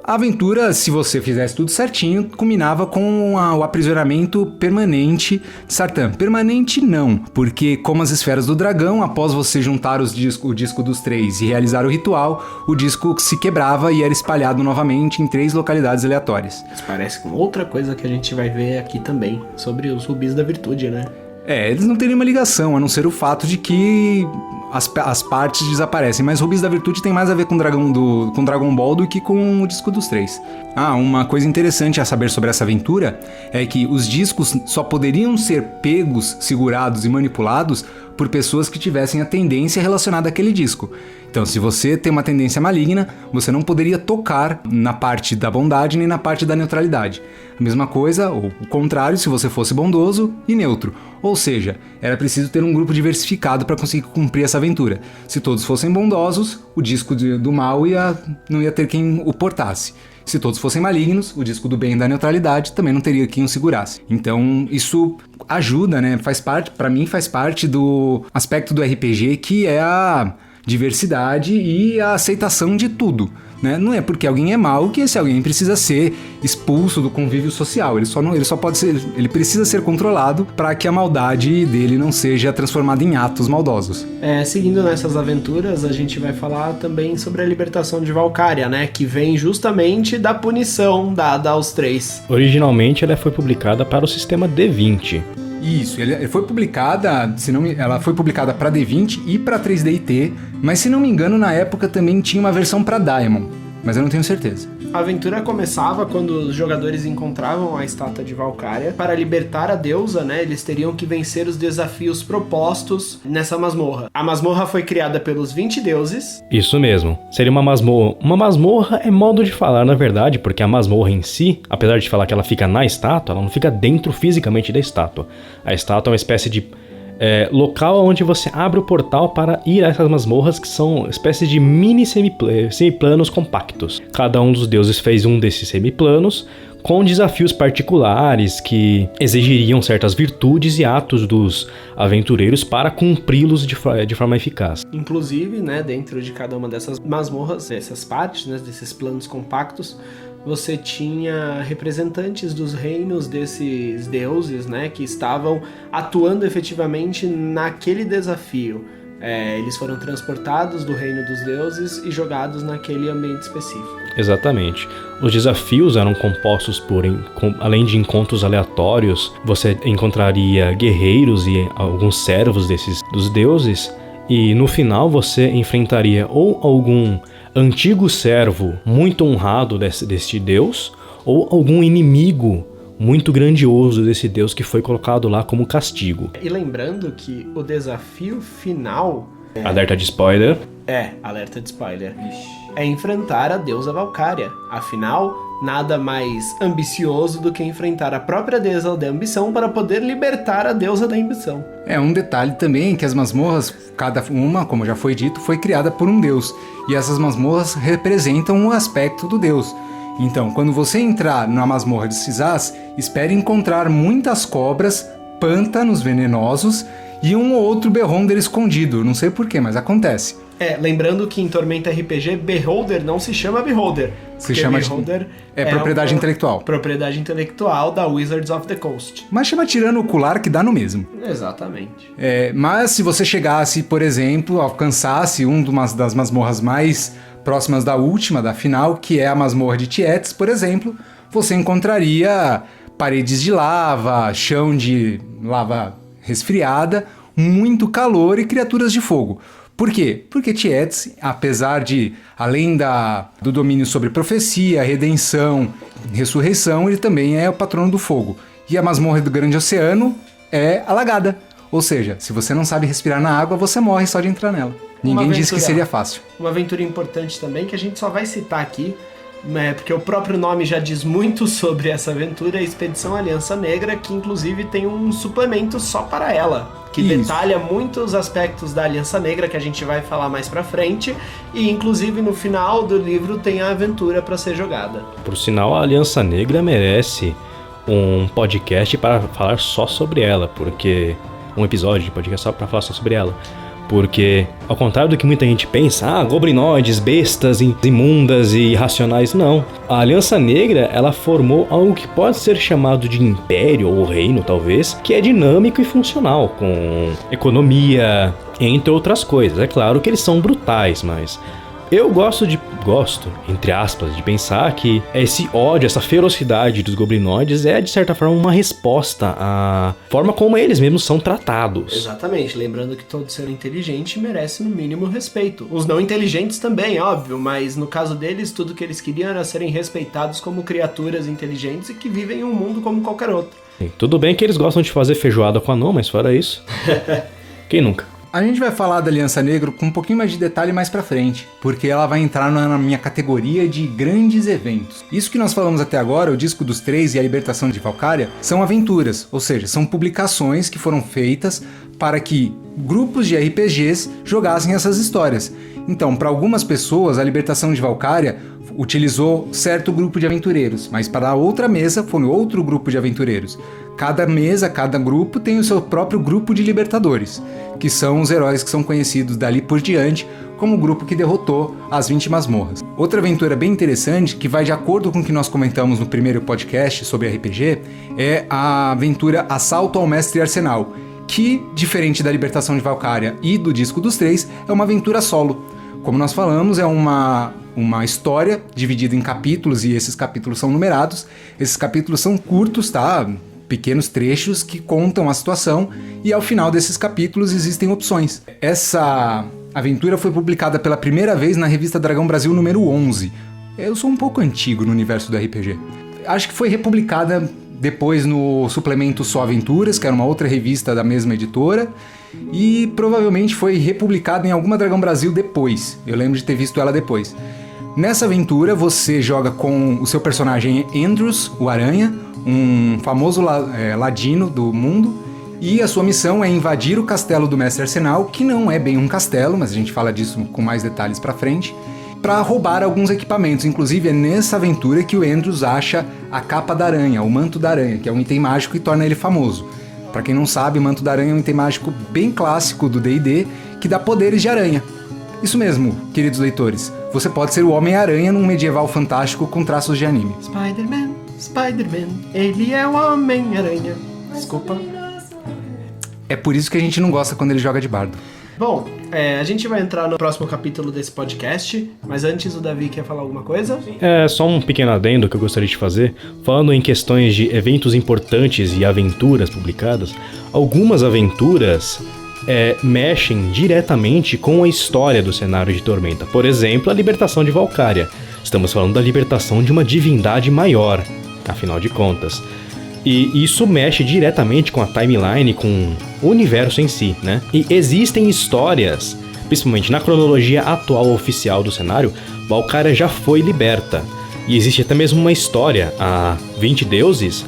Speaker 1: A aventura, se você fizesse tudo certinho, culminava com o aprisionamento permanente de Sartan. Permanente não, porque como as esferas do dragão, após você juntar o disco dos 3 e realizar o ritual, o disco se quebrava e era espalhado novamente em 3 localidades aleatórias.
Speaker 6: Isso parece com outra coisa que a gente vai ver aqui também, sobre os rubis da virtude, né?
Speaker 1: Eles não têm nenhuma ligação, a não ser o fato de que as partes desaparecem, mas Rubis da Virtude tem mais a ver com Dragon Ball do que com o Disco dos Três. Uma coisa interessante a saber sobre essa aventura é que os discos só poderiam ser pegos, segurados e manipulados por pessoas que tivessem a tendência relacionada àquele disco. Então, se você tem uma tendência maligna, você não poderia tocar na parte da bondade nem na parte da neutralidade. A mesma coisa, ou o contrário, se você fosse bondoso e neutro. Ou seja, era preciso ter um grupo diversificado para conseguir cumprir essa aventura. Se todos fossem bondosos, o disco do mal não ia ter quem o portasse. Se todos fossem malignos, o disco do bem e da neutralidade também não teria quem o segurasse. Então, isso ajuda, né? Para mim faz parte do aspecto do RPG, que é a diversidade e a aceitação de tudo, né? Não é porque alguém é mau que esse alguém precisa ser expulso do convívio social. Ele precisa ser controlado para que a maldade dele não seja transformada em atos maldosos.
Speaker 6: Seguindo nessas aventuras, a gente vai falar também sobre a libertação de Valkyria, né? Que vem justamente da punição dada aos 3.
Speaker 4: Originalmente ela foi publicada para o sistema D20.
Speaker 1: Isso, ela foi publicada para D20 e para 3D&T, mas se não me engano na época também tinha uma versão para Daemon, mas eu não tenho certeza.
Speaker 6: A aventura começava quando os jogadores encontravam a estátua de Valkyria. Para libertar a deusa, né, eles teriam que vencer os desafios propostos nessa masmorra. A masmorra foi criada pelos 20 deuses.
Speaker 4: Isso mesmo. Seria uma masmorra. Uma masmorra é modo de falar, na verdade, porque a masmorra em si, apesar de falar que ela fica na estátua, ela não fica dentro fisicamente da estátua. A estátua é uma espécie de local onde você abre o portal para ir a essas masmorras, que são espécies de mini semiplanos compactos. Cada um dos deuses fez um desses semiplanos, com desafios particulares que exigiriam certas virtudes e atos dos aventureiros para cumpri-los de forma eficaz.
Speaker 6: Inclusive, né, dentro de cada uma dessas masmorras, dessas partes, né, desses planos compactos, você tinha representantes dos reinos desses deuses, né, que estavam atuando efetivamente naquele desafio. Eles foram transportados do reino dos deuses e jogados naquele ambiente específico. Exatamente.
Speaker 4: Os desafios eram compostos além de encontros aleatórios, você encontraria guerreiros e alguns servos dos deuses, e no final você enfrentaria ou algum antigo servo muito honrado deste deus, ou algum inimigo muito grandioso desse deus que foi colocado lá como castigo.
Speaker 6: E lembrando que o desafio final...
Speaker 4: Alerta de spoiler.
Speaker 6: Alerta de spoiler. É enfrentar a deusa Valkyria. Afinal, nada mais ambicioso do que enfrentar a própria deusa da ambição para poder libertar a deusa da ambição.
Speaker 1: Um detalhe também que as masmorras, cada uma, como já foi dito, foi criada por um deus. E essas masmorras representam um aspecto do deus. Então, quando você entrar na masmorra de Cisás, espere encontrar muitas cobras, pântanos venenosos e um ou outro Beholder escondido. Não sei porquê, mas acontece.
Speaker 6: Lembrando que em Tormenta RPG, Beholder não se chama Beholder.
Speaker 1: Se chama
Speaker 6: Beholder
Speaker 1: propriedade intelectual.
Speaker 6: Propriedade intelectual da Wizards of the Coast.
Speaker 1: Mas chama tirano ocular que dá no mesmo.
Speaker 6: Exatamente.
Speaker 1: Mas se você chegasse, por exemplo, alcançasse uma das masmorras mais próximas da última, da final, que é a masmorra de Tietz, por exemplo, você encontraria paredes de lava, chão de lava resfriada, muito calor e criaturas de fogo. Por quê? Porque Tietz, apesar de, além do domínio sobre profecia, redenção, ressurreição, ele também é o patrono do fogo. E a masmorra do Grande Oceano é alagada. Ou seja, se você não sabe respirar na água, você morre só de entrar nela. Ninguém disse que seria fácil.
Speaker 6: Uma aventura importante também, que a gente só vai citar aqui, porque o próprio nome já diz muito sobre essa aventura, a Expedição Aliança Negra, que inclusive tem um suplemento só para ela, que detalha muitos aspectos da Aliança Negra, que a gente vai falar mais pra frente, e inclusive no final do livro tem a aventura para ser jogada.
Speaker 4: Por sinal, a Aliança Negra merece um podcast para falar só sobre ela, porque... um episódio de podcast só para falar só sobre ela. Porque, ao contrário do que muita gente pensa, goblinoides, bestas imundas e irracionais, não. A Aliança Negra, ela formou algo que pode ser chamado de império ou reino, talvez, que é dinâmico e funcional, com economia, entre outras coisas. É claro que eles são brutais, mas... eu gosto, entre aspas, de pensar que esse ódio, essa ferocidade dos goblinoides é, de certa forma, uma resposta à forma como eles mesmos são tratados.
Speaker 6: Exatamente, lembrando que todo ser inteligente merece, no mínimo, respeito. Os não inteligentes também, óbvio, mas no caso deles, tudo que eles queriam era serem respeitados como criaturas inteligentes e que vivem em um mundo como qualquer outro.
Speaker 4: Sim, tudo bem que eles gostam de fazer feijoada com anão, mas fora isso, quem nunca?
Speaker 1: A gente vai falar da Aliança Negra com um pouquinho mais de detalhe mais pra frente, porque ela vai entrar na minha categoria de grandes eventos. Isso que nós falamos até agora, o Disco dos Três e a Libertação de Valkyria, são aventuras, ou seja, são publicações que foram feitas para que grupos de RPGs jogassem essas histórias. Então, para algumas pessoas, a Libertação de Valkyria utilizou certo grupo de aventureiros, mas para a outra mesa foi outro grupo de aventureiros. Cada mesa, cada grupo tem o seu próprio grupo de libertadores, que são os heróis que são conhecidos dali por diante como o grupo que derrotou as 20 masmorras. Outra aventura bem interessante, que vai de acordo com o que nós comentamos no primeiro podcast sobre RPG, é a aventura Assalto ao Mestre Arsenal, que, diferente da Libertação de Valkyria e do Disco dos Três, é uma aventura solo. Como nós falamos, é uma história dividida em capítulos, e esses capítulos são numerados. Esses capítulos são curtos, tá? Pequenos trechos que contam a situação, e ao final desses capítulos existem opções. Essa aventura foi publicada pela primeira vez na revista Dragão Brasil número 11. Eu sou um pouco antigo no universo do RPG. Acho que foi republicada depois no suplemento Só Aventuras, que era uma outra revista da mesma editora, e provavelmente foi republicada em alguma Dragão Brasil depois. Eu lembro de ter visto ela depois. Nessa aventura, você joga com o seu personagem Andrews, o Aranha, um famoso ladino do mundo, e a sua missão é invadir o castelo do Mestre Arsenal, que não é bem um castelo, mas a gente fala disso com mais detalhes pra frente, para roubar alguns equipamentos. Inclusive é nessa aventura que o Andrews acha a capa da aranha, o manto da aranha, que é um item mágico que torna ele famoso. Para quem não sabe, o manto da aranha é um item mágico bem clássico do D&D, que dá poderes de aranha. Isso mesmo, queridos leitores, você pode ser o Homem-Aranha num medieval fantástico com traços de anime.
Speaker 6: Spider-Man, ele é o Homem-Aranha. Desculpa.
Speaker 1: É por isso que a gente não gosta quando ele joga de bardo.
Speaker 6: Bom, a gente vai entrar no próximo capítulo desse podcast, mas antes o Davi quer falar alguma coisa?
Speaker 4: É só um pequeno adendo que eu gostaria de fazer. Falando em questões de eventos importantes e aventuras publicadas, algumas aventuras mexem diretamente com a história do cenário de Tormenta. Por exemplo, a libertação de Valkyria. Estamos falando da libertação de uma divindade maior, afinal de contas. E isso mexe diretamente com a timeline, com o universo em si, né? E existem histórias, principalmente na cronologia atual oficial do cenário, Valkyria já foi liberta. E existe até mesmo uma história, a 20 Deuses,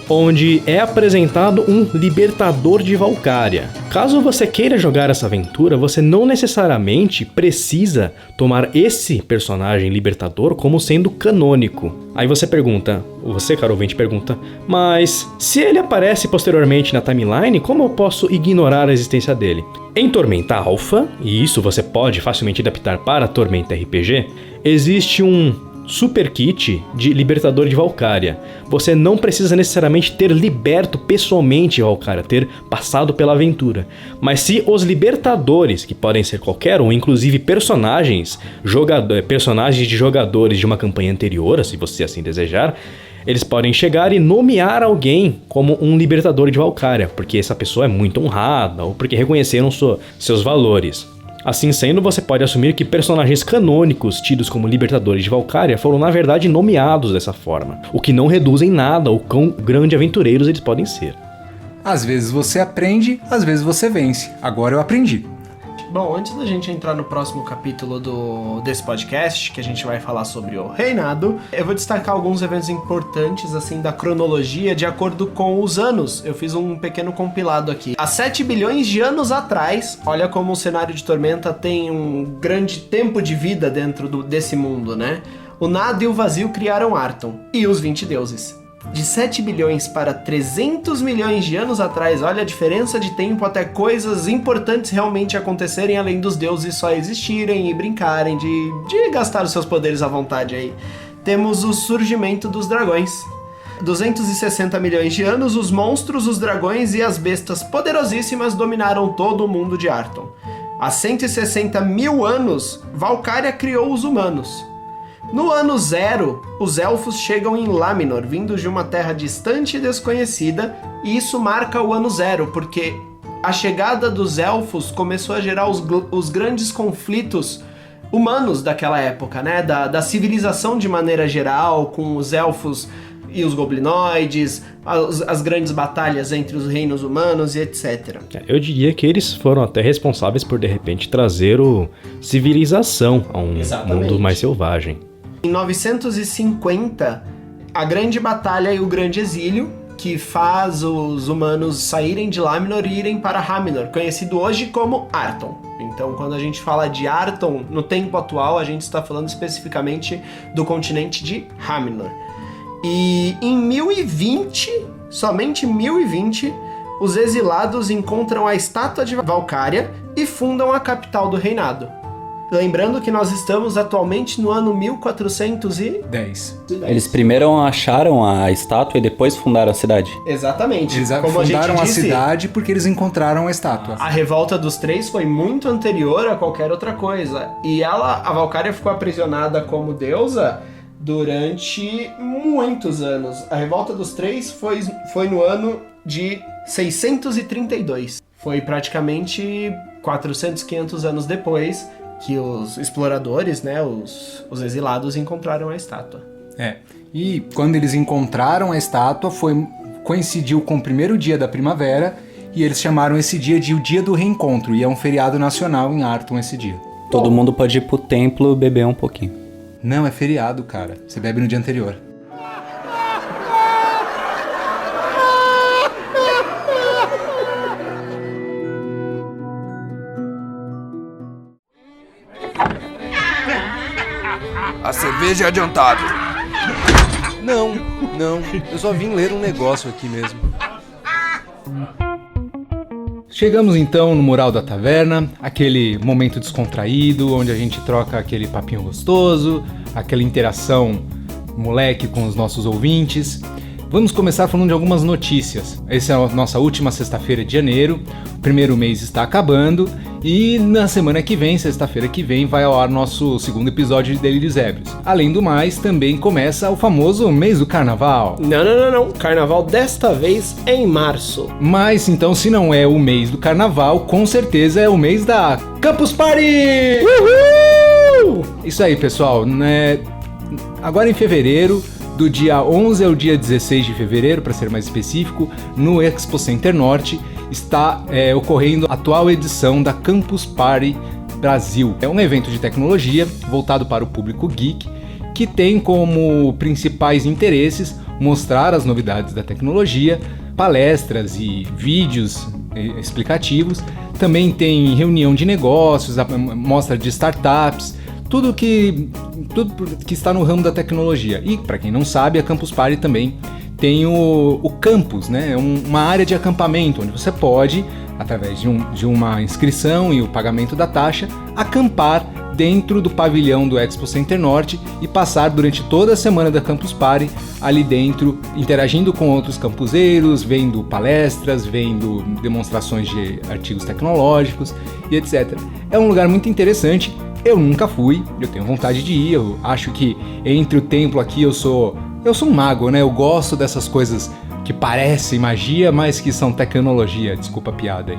Speaker 4: onde é apresentado um libertador de Valkyria. Caso você queira jogar essa aventura, você não necessariamente precisa tomar esse personagem libertador como sendo canônico. Aí você pergunta, você, caro ouvinte, pergunta, mas se ele aparece posteriormente na timeline, como eu posso ignorar a existência dele? Em Tormenta Alpha, e isso você pode facilmente adaptar para Tormenta RPG, existe um super kit de libertador de Valkyria. Você não precisa necessariamente ter liberto pessoalmente Valkyria, ter passado pela aventura. Mas se os libertadores, que podem ser qualquer um, inclusive personagens de jogadores de uma campanha anterior, se você assim desejar, eles podem chegar e nomear alguém como um libertador de Valkyria, porque essa pessoa é muito honrada ou porque reconheceram seus valores. Assim sendo, você pode assumir que personagens canônicos tidos como libertadores de Valkyria foram na verdade nomeados dessa forma, o que não reduz em nada o quão grande aventureiros eles podem ser.
Speaker 1: Às vezes você aprende, às vezes você vence. Agora eu aprendi.
Speaker 6: Bom, antes da gente entrar no próximo capítulo desse podcast, que a gente vai falar sobre o reinado, eu vou destacar alguns eventos importantes, assim, da cronologia de acordo com os anos. Eu fiz um pequeno compilado aqui. Há 7 bilhões de anos atrás, olha como o cenário de Tormenta tem um grande tempo de vida dentro desse mundo, né? O nada e o vazio criaram Arton e os 20 deuses. De 7 bilhões para 300 milhões de anos atrás, olha a diferença de tempo até coisas importantes realmente acontecerem, além dos deuses só existirem e brincarem, de gastar os seus poderes à vontade aí. Temos o surgimento dos dragões. 260 milhões de anos, os monstros, os dragões e as bestas poderosíssimas dominaram todo o mundo de Arton. Há 160 mil anos, Valkyria criou os humanos. No ano 0, os elfos chegam em Laminor, vindos de uma terra distante e desconhecida, e isso marca o ano 0, porque a chegada dos elfos começou a gerar os grandes conflitos humanos daquela época, né? Da civilização de maneira geral, com os elfos e os goblinoides, as grandes batalhas entre os reinos humanos e etc.
Speaker 4: Eu diria que eles foram até responsáveis por, de repente, trazer civilização a um mundo mais selvagem.
Speaker 6: Em 950, a Grande Batalha e o Grande Exílio, que faz os humanos saírem de Laminor e irem para Haminor, conhecido hoje como Arton. Então, quando a gente fala de Arton, no tempo atual, a gente está falando especificamente do continente de Haminor. E em 1020, somente 1020, os exilados encontram a estátua de Valkyria e fundam a capital do reinado. Lembrando que nós estamos atualmente no ano 1410.
Speaker 5: Eles primeiro acharam a estátua e depois fundaram a cidade.
Speaker 6: Exatamente.
Speaker 1: Eles fundaram a cidade porque eles encontraram a estátua.
Speaker 6: A Revolta dos Três foi muito anterior a qualquer outra coisa. E a Valkyria ficou aprisionada como deusa durante muitos anos. A Revolta dos Três foi no ano de 632. Foi praticamente 400, 500 anos depois que os exploradores, né, os exilados encontraram a estátua.
Speaker 1: E quando eles encontraram a estátua, coincidiu com o primeiro dia da primavera, e eles chamaram esse dia de o Dia do Reencontro, e é um feriado nacional em Arton esse dia.
Speaker 5: Todo mundo pode ir pro templo beber um pouquinho.
Speaker 1: Não, é feriado, cara. Você bebe no dia anterior.
Speaker 2: A cerveja é adiantada.
Speaker 9: Não, eu só vim ler um negócio aqui mesmo.
Speaker 1: Chegamos então no mural da taverna, aquele momento descontraído, onde a gente troca aquele papinho gostoso, aquela interação moleque com os nossos ouvintes. Vamos começar falando de algumas notícias. Essa é a nossa última sexta-feira de janeiro, o primeiro mês está acabando e na semana que vem, sexta-feira que vem, vai ao ar nosso segundo episódio de Delírios Ébrios. Além do mais, também começa o famoso mês do carnaval.
Speaker 6: Não. Carnaval desta vez é em março.
Speaker 1: Mas então, se não é o mês do carnaval, com certeza é o mês da Campus Party!
Speaker 6: Uhul!
Speaker 1: Isso aí, pessoal, né? Agora em fevereiro, do dia 11 ao dia 16 de fevereiro, para ser mais específico, no Expo Center Norte, está ocorrendo a atual edição da Campus Party Brasil. É um evento de tecnologia voltado para o público geek, que tem como principais interesses mostrar as novidades da tecnologia, palestras e vídeos explicativos. Também tem reunião de negócios, mostra de startups, tudo que está no ramo da tecnologia. E, para quem não sabe, a Campus Party também tem o campus, né? Uma área de acampamento, onde você pode, através de uma inscrição e o pagamento da taxa, acampar dentro do pavilhão do Expo Center Norte e passar durante toda a semana da Campus Party ali dentro, interagindo com outros campuseiros, vendo palestras, vendo demonstrações de artigos tecnológicos e etc. É um lugar muito interessante. Eu nunca fui, eu tenho vontade de ir, eu acho que entre o templo aqui eu sou um mago, né? Eu gosto dessas coisas que parecem magia, mas que são tecnologia. Desculpa a piada aí.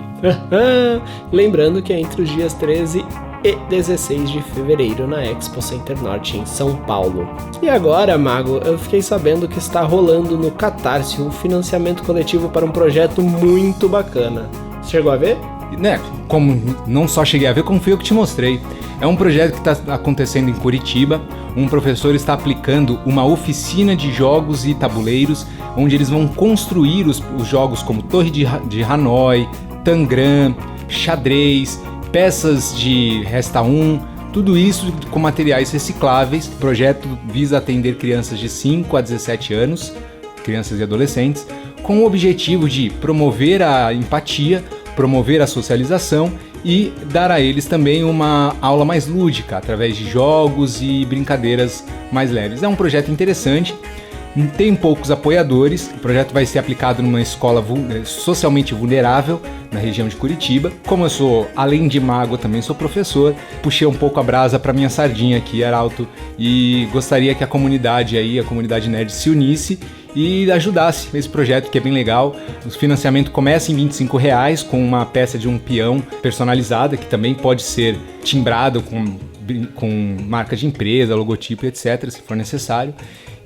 Speaker 6: Lembrando que é entre os dias 13 e 16 de fevereiro na Expo Center Norte, em São Paulo. E agora, Mago, eu fiquei sabendo que está rolando no Catarse um financiamento coletivo para um projeto muito bacana. Você chegou a ver?
Speaker 1: Né, como não só cheguei a ver, como fui eu que te mostrei. É um projeto que está acontecendo em Curitiba. Um professor está aplicando uma oficina de jogos e tabuleiros, onde eles vão construir os jogos como Torre de Hanoi, Tangram, xadrez, peças de Resta 1, tudo isso com materiais recicláveis. O projeto visa atender crianças de 5 a 17 anos, crianças e adolescentes, com o objetivo de promover a empatia, promover a socialização e dar a eles também uma aula mais lúdica, através de jogos e brincadeiras mais leves. É um projeto interessante, tem poucos apoiadores, o projeto vai ser aplicado numa escola socialmente vulnerável na região de Curitiba. Como eu sou, além de mago, também sou professor, puxei um pouco a brasa para minha sardinha aqui, Arauto, e gostaria que a comunidade nerd se unisse e ajudasse esse projeto, que é bem legal. O financiamento começa em R$25, com uma peça de um peão personalizada, que também pode ser timbrado com marca de empresa, logotipo, etc., se for necessário.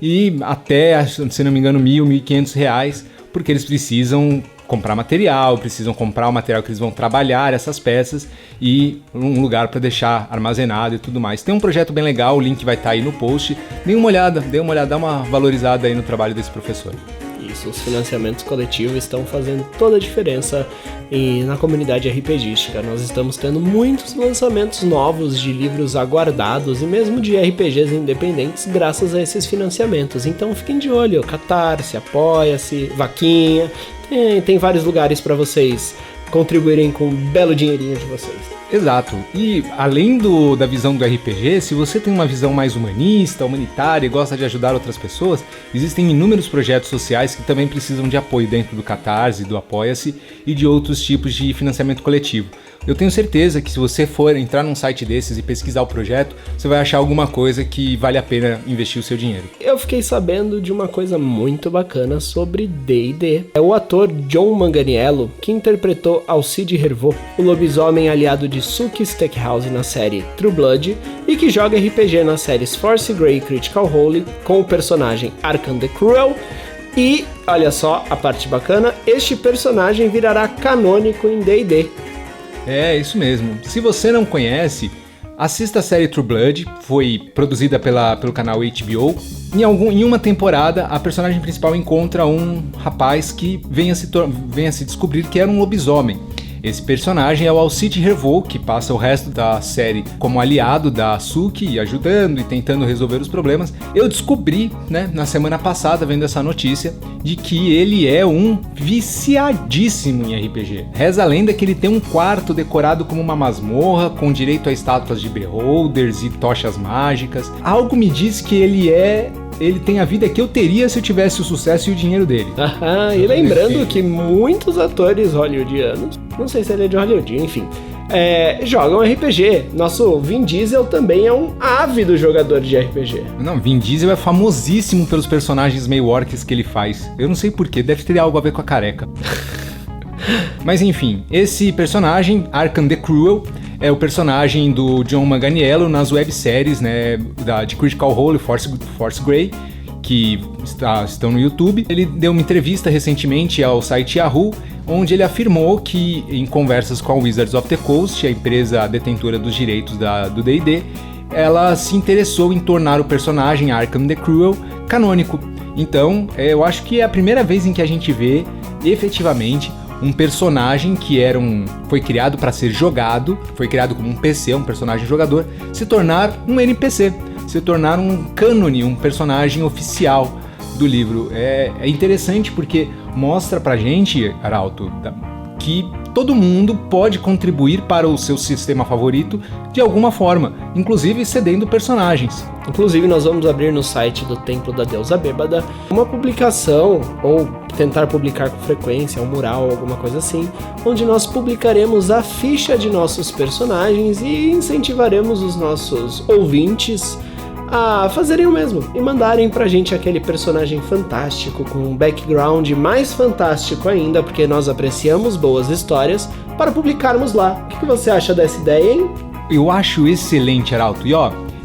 Speaker 1: E até, se não me engano, R$1.000, R$1.500, porque eles precisam comprar material, precisam comprar o material que eles vão trabalhar essas peças e um lugar para deixar armazenado e tudo mais. Tem um projeto bem legal, o link vai estar aí no post. Dê uma olhada, dá uma valorizada aí no trabalho desse professor.
Speaker 6: Isso, os financiamentos coletivos estão fazendo toda a diferença na comunidade RPGística. Nós estamos tendo muitos lançamentos novos de livros aguardados e mesmo de RPGs independentes graças a esses financiamentos. Então fiquem de olho, Catarse, Apoia-se, Vaquinha, tem vários lugares para vocês contribuírem com um belo dinheirinho de vocês.
Speaker 1: Exato, e além da visão do RPG, se você tem uma visão mais humanista, humanitária e gosta de ajudar outras pessoas, existem inúmeros projetos sociais que também precisam de apoio dentro do Catarse, do Apoia-se e de outros tipos de financiamento coletivo. eu tenho certeza que se você for entrar num site desses e pesquisar o projeto, você vai achar alguma coisa que vale a pena investir o seu dinheiro.
Speaker 6: Eu fiquei sabendo de uma coisa muito bacana sobre D&D. É o ator John Manganiello que interpretou Alcide Hervaux, o lobisomem aliado de Sookie Stackhouse na série True Blood e que joga RPG nas séries Force Grey e Critical Role com o personagem Arkham the Cruel. E, olha só a parte bacana, este personagem virará canônico em D&D.
Speaker 1: É, isso mesmo. Se você não conhece, assista a série True Blood, foi produzida pelo canal HBO. Em uma temporada, a personagem principal encontra um rapaz que vem a se descobrir que era um lobisomem. Esse personagem é o Alcide Hervaux, que passa o resto da série como aliado da Sookie, ajudando e tentando resolver os problemas. Eu descobri, na semana passada, vendo essa notícia, de que ele é um viciadíssimo em RPG. Reza a lenda que ele tem um quarto decorado como uma masmorra, com direito a estátuas de beholders e tochas mágicas. Algo me diz que ele tem a vida que eu teria se eu tivesse o sucesso e o dinheiro dele.
Speaker 6: E lembrando que muitos atores hollywoodianos, não sei se ele é de Hollywood, enfim, jogam RPG. Nosso Vin Diesel também é um ávido jogador de RPG.
Speaker 1: Não, Vin Diesel é famosíssimo pelos personagens meio orcs que ele faz. Eu não sei porquê, deve ter algo a ver com a careca. Mas enfim, esse personagem, Arkham the Cruel, é o personagem do John Manganiello nas webséries, de Critical Role e Force Grey, que estão no YouTube. Ele deu uma entrevista recentemente ao site Yahoo, onde ele afirmou que, em conversas com a Wizards of the Coast, a empresa detentora dos direitos do D&D, ela se interessou em tornar o personagem Arkham the Cruel canônico. Então, eu acho que é a primeira vez em que a gente vê, efetivamente, um personagem que foi criado para ser jogado, foi criado como um PC, um personagem jogador, se tornar um NPC, se tornar um cânone, um personagem oficial do livro. É interessante porque mostra pra gente, Arauto, que todo mundo pode contribuir para o seu sistema favorito de alguma forma, inclusive cedendo personagens.
Speaker 6: Inclusive nós vamos abrir no site do Templo da Deusa Bêbada uma publicação, ou tentar publicar com frequência, um mural, alguma coisa assim, onde nós publicaremos a ficha de nossos personagens e incentivaremos os nossos ouvintes a fazerem o mesmo e mandarem pra gente aquele personagem fantástico com um background mais fantástico ainda, porque nós apreciamos boas histórias, para publicarmos lá. O que você acha dessa ideia, hein?
Speaker 1: Eu acho excelente, Arauto. E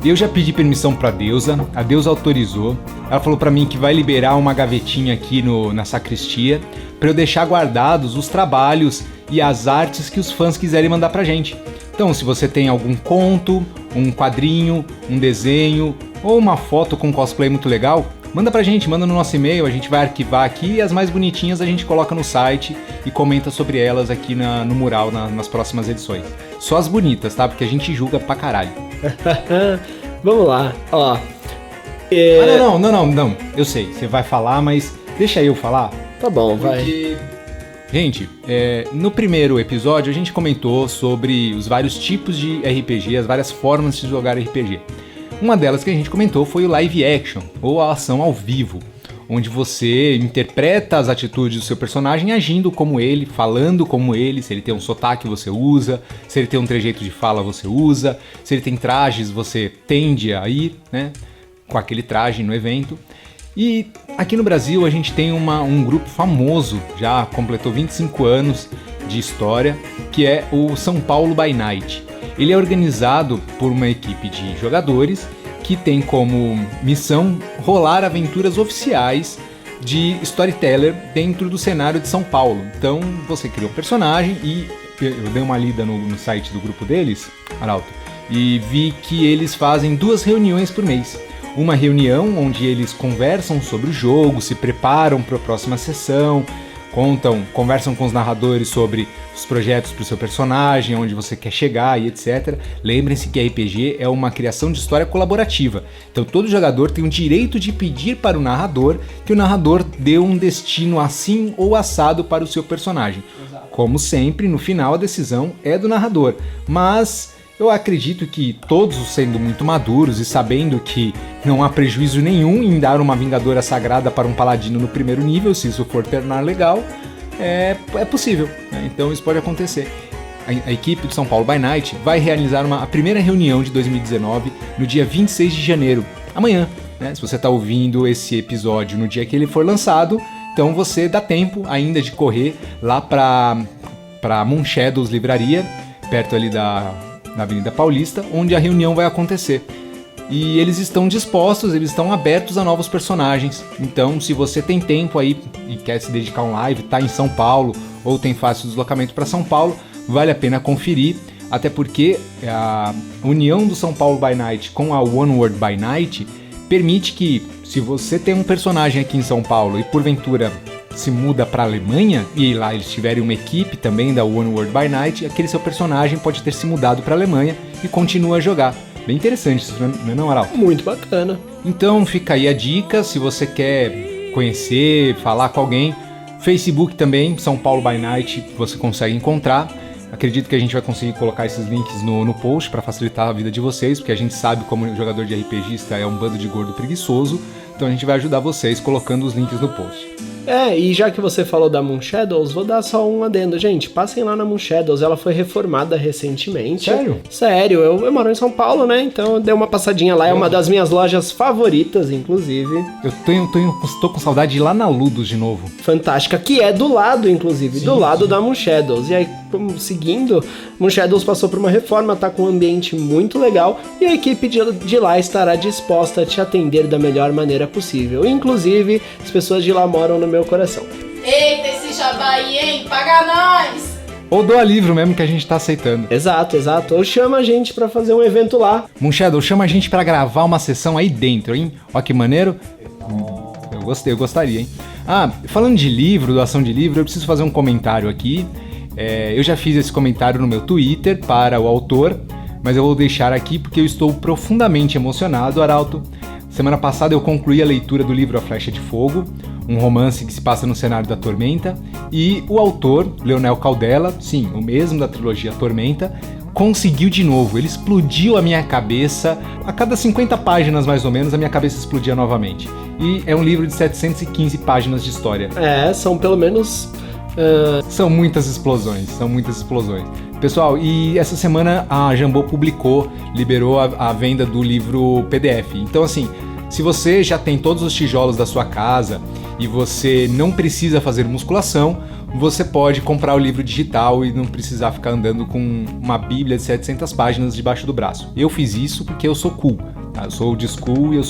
Speaker 1: eu já pedi permissão pra deusa, a deusa autorizou. Ela falou pra mim que vai liberar uma gavetinha aqui na sacristia pra eu deixar guardados os trabalhos e as artes que os fãs quiserem mandar pra gente. Então, se você tem algum conto, um quadrinho, um desenho ou uma foto com cosplay muito legal, manda pra gente, manda no nosso e-mail, a gente vai arquivar aqui e as mais bonitinhas a gente coloca no site e comenta sobre elas aqui no mural nas próximas edições. Só as bonitas, tá? Porque a gente julga pra caralho.
Speaker 6: Vamos lá, ó.
Speaker 1: Não, eu sei, você vai falar, mas deixa eu falar.
Speaker 6: Tá bom, vai.
Speaker 1: Gente, no primeiro episódio a gente comentou sobre os vários tipos de RPG, as várias formas de jogar RPG. Uma delas que a gente comentou foi o live action, ou a ação ao vivo, onde você interpreta as atitudes do seu personagem agindo como ele, falando como ele, se ele tem um sotaque você usa, se ele tem um trejeito de fala você usa, se ele tem trajes você tende a ir, com aquele traje no evento. E aqui no Brasil a gente tem um grupo famoso, já completou 25 anos de história, que é o São Paulo by Night. Ele é organizado por uma equipe de jogadores que tem como missão rolar aventuras oficiais de storyteller dentro do cenário de São Paulo. Então você cria um personagem e eu dei uma lida no site do grupo deles, Arauto, e vi que eles fazem 2 reuniões por mês. Uma reunião onde eles conversam sobre o jogo, se preparam para a próxima sessão, conversam com os narradores sobre os projetos para o seu personagem, onde você quer chegar e etc. Lembrem-se que RPG é uma criação de história colaborativa. Então todo jogador tem o direito de pedir para o narrador que o narrador dê um destino assim ou assado para o seu personagem. Exato. Como sempre, no final a decisão é do narrador. Mas eu acredito que todos, sendo muito maduros e sabendo que não há prejuízo nenhum em dar uma Vingadora Sagrada para um Paladino no primeiro nível, se isso for tornar legal, é possível, Então isso pode acontecer. a equipe do São Paulo by Night vai realizar a primeira reunião de 2019 no dia 26 de janeiro, amanhã, né? Se você está ouvindo esse episódio no dia que ele for lançado, então você dá tempo ainda de correr lá para Moon Shadows Livraria, perto ali da Avenida Paulista, onde a reunião vai acontecer. E eles estão dispostos, eles estão abertos a novos personagens. Então, se você tem tempo aí e quer se dedicar a um live, tá em São Paulo ou tem fácil deslocamento para São Paulo, vale a pena conferir. Até porque a união do São Paulo by Night com a One World by Night permite que, se você tem um personagem aqui em São Paulo e porventura se muda para a Alemanha e lá eles tiverem uma equipe também da One World by Night, aquele seu personagem pode ter se mudado para a Alemanha e continua a jogar. Bem interessante isso, não é, Arauto?
Speaker 6: Muito bacana.
Speaker 1: Então fica aí a dica, se você quer conhecer, falar com alguém, Facebook também, São Paulo by Night, você consegue encontrar. Acredito que a gente vai conseguir colocar esses links no post para facilitar a vida de vocês, porque a gente sabe como o jogador de RPGista é um bando de gordo preguiçoso, então a gente vai ajudar vocês colocando os links no post.
Speaker 6: E já que você falou da Moon Shadows, vou dar só um adendo. Gente, passem lá na Moon Shadows, ela foi reformada recentemente.
Speaker 1: Sério?
Speaker 6: Sério, eu moro em São Paulo, né? Então eu dei uma passadinha lá, é uma das minhas lojas favoritas, inclusive.
Speaker 1: Eu tô com saudade de ir lá na Ludus de novo.
Speaker 6: Fantástica, que é do lado, inclusive, do lado da Moon Shadows. E aí, seguindo, Moon Shadows passou por uma reforma, tá com um ambiente muito legal e a equipe de lá estará disposta a te atender da melhor maneira possível. Inclusive, as pessoas de lá moram no meu coração.
Speaker 3: Eita, esse jabá aí, hein? Paga nós!
Speaker 1: Ou doa livro mesmo que a gente tá aceitando.
Speaker 6: Exato. Ou chama a gente pra fazer um evento lá.
Speaker 1: Moon Shadow, chama a gente pra gravar uma sessão aí dentro, hein? Ó que maneiro. Eu gostaria, hein? Falando de livro, doação de livro, eu preciso fazer um comentário aqui. Eu já fiz esse comentário no meu Twitter para o autor, mas eu vou deixar aqui porque eu estou profundamente emocionado, Arauto. Semana passada eu concluí a leitura do livro A Flecha de Fogo, um romance que se passa no cenário da Tormenta, e o autor, Leonel Caldela, sim, o mesmo da trilogia Tormenta, conseguiu de novo, ele explodiu a minha cabeça, a cada 50 páginas mais ou menos a minha cabeça explodia novamente. E é um livro de 715 páginas de história.
Speaker 6: São pelo menos...
Speaker 1: São muitas explosões. Pessoal, e essa semana a Jambô liberou a venda do livro PDF. Então assim, se você já tem todos os tijolos da sua casa e você não precisa fazer musculação, você pode comprar o livro digital e não precisar ficar andando com uma bíblia de 700 páginas debaixo do braço. Eu fiz isso porque eu sou cool, tá? Eu sou old school e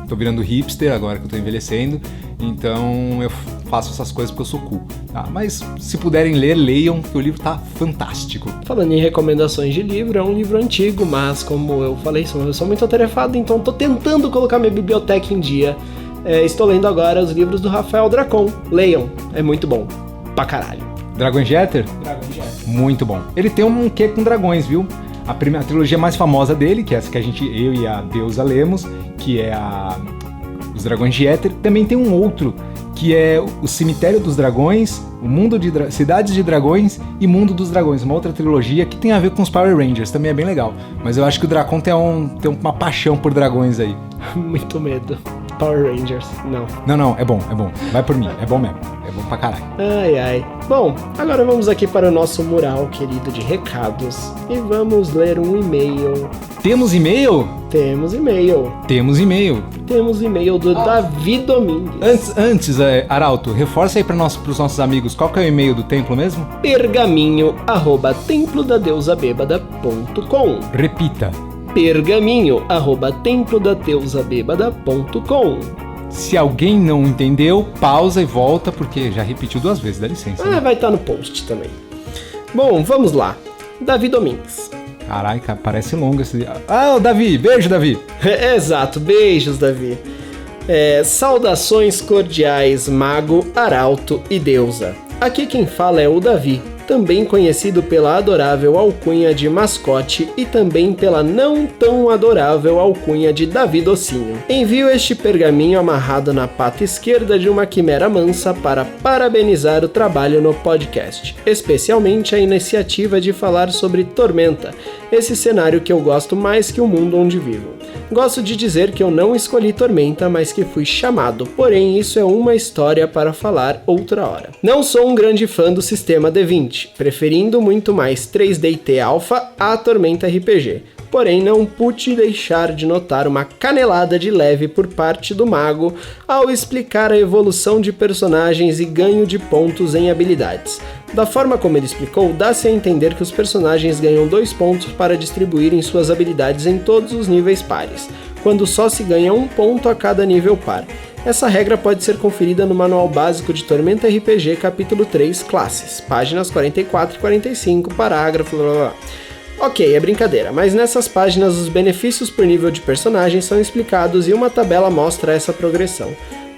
Speaker 1: tô virando hipster agora que eu tô envelhecendo, então eu faço essas coisas porque eu sou cool, tá? Mas se puderem ler, leiam, que o livro tá fantástico.
Speaker 6: Falando em recomendações de livro, é um livro antigo, mas como eu falei, eu sou muito atarefado, então tô tentando colocar minha biblioteca em dia. Estou lendo agora os livros do Rafael Dracon. Leiam, é muito bom. Pra caralho.
Speaker 1: Dragon Jeter?
Speaker 6: Dragon Jeter.
Speaker 1: Muito bom. Ele tem um quê com dragões, viu? A trilogia mais famosa dele, que é essa que eu e a Deusa lemos, que é Os Dragões de Éter. Também tem um outro, que é O Cemitério dos Dragões, O Mundo de Cidades de Dragões e Mundo dos Dragões. Uma outra trilogia que tem a ver com os Power Rangers, também é bem legal. Mas eu acho que o Dracon tem uma paixão por dragões aí.
Speaker 6: Muito medo. Power Rangers, não.
Speaker 1: Não, é bom. Vai por mim, é bom mesmo. É bom pra caralho.
Speaker 6: Ai. Bom, agora vamos aqui para o nosso mural querido de recados e vamos ler um e-mail.
Speaker 1: Temos e-mail?
Speaker 6: Temos e-mail.
Speaker 1: Temos e-mail
Speaker 6: do Davi Domingues.
Speaker 1: Antes, Arauto, reforça aí pros nossos amigos, qual que é o e-mail do templo mesmo?
Speaker 6: pergaminho@templodadeusabebada.com.
Speaker 1: Repita.
Speaker 6: pergaminho@templodadeusabebada.com.
Speaker 1: Se alguém não entendeu, pausa e volta, porque já repetiu 2 vezes, dá licença. Né?
Speaker 6: Vai estar no post também. Bom, vamos lá. Davi Domingues.
Speaker 1: Caralho, cara, parece longo esse... Davi, beijo, Davi.
Speaker 6: Exato, beijos, Davi. Saudações cordiais, Mago, Arauto e Deusa. Aqui quem fala é o Davi, também conhecido pela adorável alcunha de Mascote e também pela não tão adorável alcunha de Davi Docinho. Envio este pergaminho amarrado na pata esquerda de uma quimera mansa para parabenizar o trabalho no podcast, especialmente a iniciativa de falar sobre Tormenta, esse cenário que eu gosto mais que o mundo onde vivo. Gosto de dizer que eu não escolhi Tormenta, mas que fui chamado, porém isso é uma história para falar outra hora. Não sou um grande fã do sistema D20, novamente, preferindo muito mais 3DT Alpha à Tormenta RPG. Porém, não pude deixar de notar uma canelada de leve por parte do mago ao explicar a evolução de personagens e ganho de pontos em habilidades. Da forma como ele explicou, dá-se a entender que os personagens ganham 2 pontos para distribuírem suas habilidades em todos os níveis pares, quando só se ganha 1 ponto a cada nível par. Essa regra pode ser conferida no Manual Básico de Tormenta RPG, capítulo 3, Classes, páginas 44 e 45, parágrafo blá blá blá. Ok, é brincadeira, mas nessas páginas os benefícios por nível de personagem são explicados e uma tabela mostra essa progressão.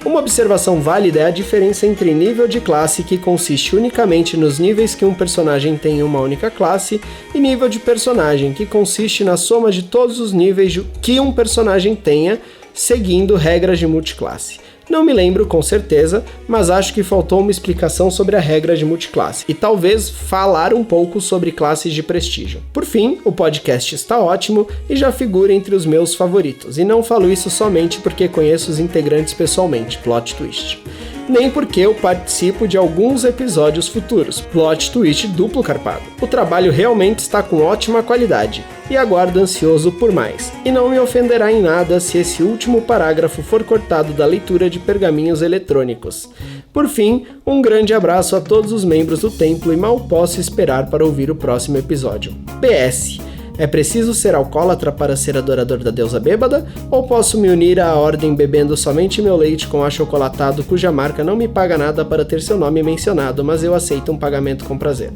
Speaker 6: Uma observação válida é a diferença entre nível de classe, que consiste unicamente nos níveis que um personagem tem em uma única classe, e nível de personagem, que consiste na soma de todos os níveis que um personagem tenha, seguindo regras de multiclasse. Não me lembro com certeza, mas acho que faltou uma explicação sobre a regra de multiclasse e talvez falar um pouco sobre classes de prestígio. Por fim, o podcast está ótimo e já figura entre os meus favoritos, e não falo isso somente porque conheço os integrantes pessoalmente, plot twist. Nem porque eu participo de alguns episódios futuros, plot twist duplo carpado. O trabalho realmente está com ótima qualidade, e aguardo ansioso por mais. E não me ofenderá em nada se esse último parágrafo for cortado da leitura de pergaminhos eletrônicos. Por fim, um grande abraço a todos os membros do templo e mal posso esperar para ouvir o próximo episódio. PS. É preciso ser alcoólatra para ser adorador da deusa bêbada? Ou posso me unir à ordem bebendo somente meu leite com achocolatado cuja marca não me paga nada para ter seu nome mencionado, mas eu aceito um pagamento com prazer?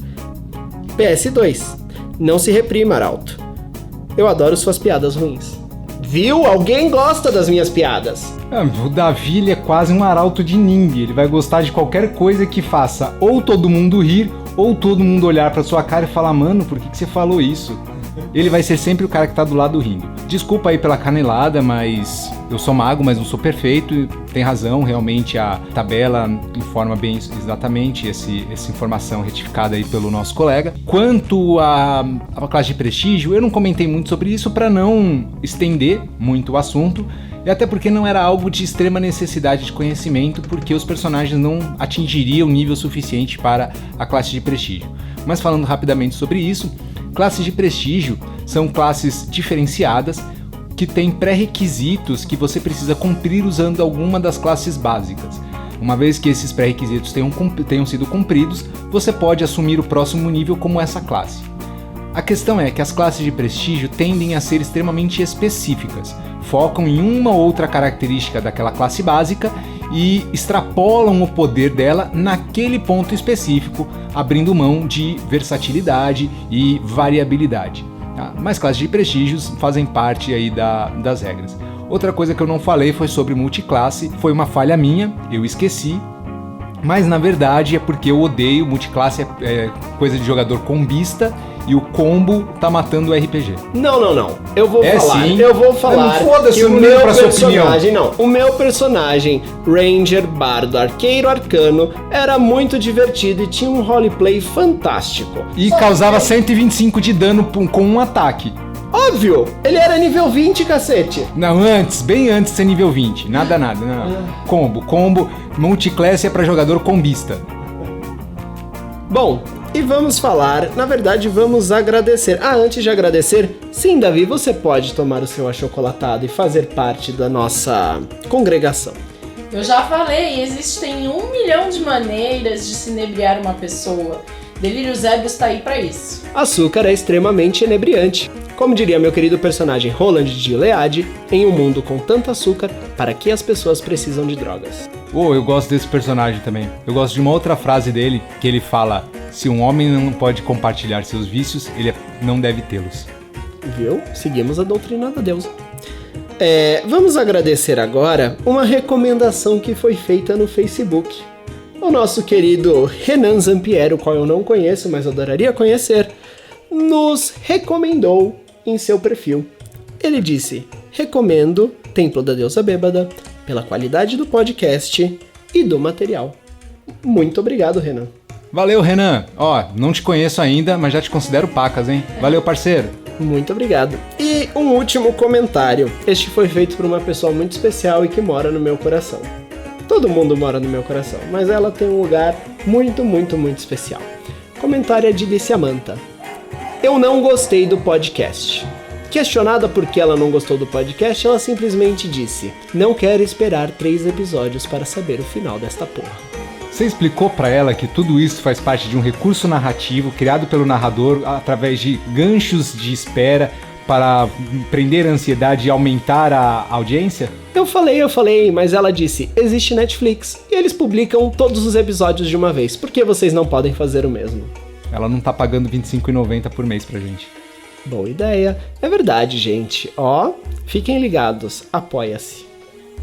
Speaker 6: PS2. Não se reprima, Arauto. Eu adoro suas piadas ruins. Viu? Alguém gosta das minhas piadas.
Speaker 1: O Davi, ele é quase um arauto de ninguém. Ele vai gostar de qualquer coisa que faça ou todo mundo rir, ou todo mundo olhar pra sua cara e falar: mano, por que você falou isso? Ele vai ser sempre o cara que tá do lado rindo. Desculpa aí pela canelada, mas eu sou mago, mas não sou perfeito. Tem razão, realmente a tabela informa bem exatamente essa informação retificada aí pelo nosso colega. Quanto à classe de prestígio, eu não comentei muito sobre isso para não estender muito o assunto, e até porque não era algo de extrema necessidade de conhecimento, porque os personagens não atingiriam nível suficiente para a classe de prestígio. Mas falando rapidamente sobre isso, classes de prestígio são classes diferenciadas que têm pré-requisitos que você precisa cumprir usando alguma das classes básicas. Uma vez que esses pré-requisitos tenham sido cumpridos, você pode assumir o próximo nível como essa classe. A questão é que as classes de prestígio tendem a ser extremamente específicas, focam em uma ou outra característica daquela classe básica e extrapolam o poder dela naquele ponto específico, abrindo mão de versatilidade e variabilidade. Tá? Mas classes de prestígios fazem parte aí das regras. Outra coisa que eu não falei foi sobre multiclasse, foi uma falha minha, eu esqueci. Mas na verdade é porque eu odeio multiclasse, é coisa de jogador combista, e o combo tá matando o RPG.
Speaker 6: Não. Eu vou falar.
Speaker 1: Sim.
Speaker 6: Eu vou falar
Speaker 1: Foda-se,
Speaker 6: que o
Speaker 1: não ligo
Speaker 6: meu
Speaker 1: pra sua
Speaker 6: personagem,
Speaker 1: opinião.
Speaker 6: o meu personagem, Ranger, Bardo, Arqueiro, Arcano, era muito divertido e tinha um roleplay fantástico.
Speaker 1: E causava 125 de dano com um ataque.
Speaker 6: Óbvio! Ele era nível 20, cacete!
Speaker 1: Não, bem antes de ser nível 20. Nada. Não. Combo, multiclasse é pra jogador combista.
Speaker 6: Bom, e vamos falar, na verdade vamos agradecer. Antes de agradecer, sim, Davi, você pode tomar o seu achocolatado e fazer parte da nossa congregação.
Speaker 8: Eu já falei, existem 1 milhão de maneiras de se inebriar uma pessoa. Delírios Ébrios tá aí pra isso.
Speaker 6: Açúcar é extremamente inebriante. Como diria meu querido personagem Roland de Gilead, em um mundo com tanto açúcar, para que as pessoas precisam de drogas?
Speaker 1: Eu gosto desse personagem também. Eu gosto de uma outra frase dele, que ele fala: se um homem não pode compartilhar seus vícios, ele não deve tê-los.
Speaker 6: Viu? Seguimos a doutrina da deusa. Vamos agradecer agora uma recomendação que foi feita no Facebook. O nosso querido Renan Zampiero, o qual eu não conheço, mas adoraria conhecer, nos recomendou em seu perfil. Ele disse: recomendo Templo da Deusa Bêbada pela qualidade do podcast e do material. Muito obrigado, Renan.
Speaker 1: Valeu, Renan. Não te conheço ainda, mas já te considero pacas, hein? Valeu, parceiro.
Speaker 6: Muito obrigado. E um último comentário. Este foi feito por uma pessoa muito especial e que mora no meu coração. Todo mundo mora no meu coração, mas ela tem um lugar muito, muito, muito especial. Comentário de Samantha. Eu não gostei do podcast. Questionada por que ela não gostou do podcast, ela simplesmente disse: não quero esperar 3 episódios para saber o final desta porra.
Speaker 1: Você explicou pra ela que tudo isso faz parte de um recurso narrativo criado pelo narrador através de ganchos de espera para prender a ansiedade e aumentar a audiência?
Speaker 6: Eu falei, mas ela disse: existe Netflix e eles publicam todos os episódios de uma vez, por que vocês não podem fazer o mesmo?
Speaker 1: Ela não tá pagando R$25,90 por mês pra gente.
Speaker 6: Boa ideia. É verdade, gente. Ó, fiquem ligados. Apoia-se.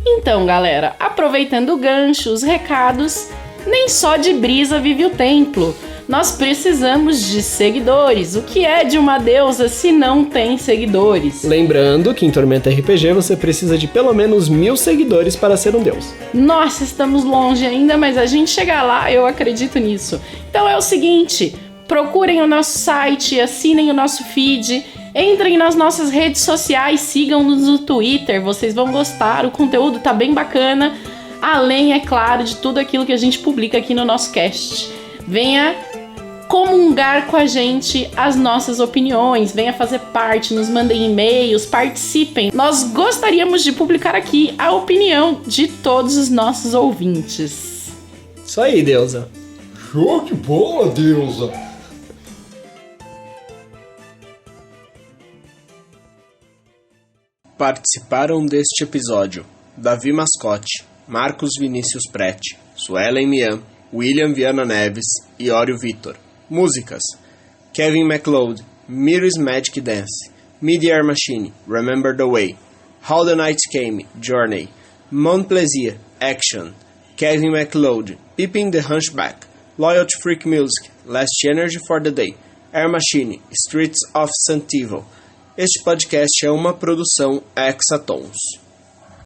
Speaker 8: Então, galera, aproveitando o gancho, os recados, nem só de brisa vive o templo. Nós precisamos de seguidores. O que é de uma deusa se não tem seguidores?
Speaker 6: Lembrando que em Tormenta RPG você precisa de pelo menos 1000 seguidores para ser um deus.
Speaker 8: Nossa, estamos longe ainda, mas a gente chegar lá, eu acredito nisso. Então é o seguinte, procurem o nosso site, assinem o nosso feed, entrem nas nossas redes sociais, sigam-nos no Twitter, vocês vão gostar, o conteúdo tá bem bacana, além, é claro, de tudo aquilo que a gente publica aqui no nosso cast. Venha comungar com a gente as nossas opiniões, venha fazer parte, nos mandem e-mails, participem. Nós gostaríamos de publicar aqui a opinião de todos os nossos ouvintes.
Speaker 6: Isso aí, deusa.
Speaker 10: Show de bola, deusa.
Speaker 6: Participaram deste episódio Davi Mascote, Marcos Vinícius Prete, Suelen Mian, William Viana Neves e Ório Vitor. Músicas: Kevin MacLeod, Mirror's Magic Dance, Mid-Air Machine, Remember the Way, How the Night Came, Journey, Mont Plaisir, Action, Kevin MacLeod, Pippin the Hunchback, Loyalty Freak Music, Last Energy for the Day, Air Machine, Streets of Santival. Este podcast é uma produção Hexatons.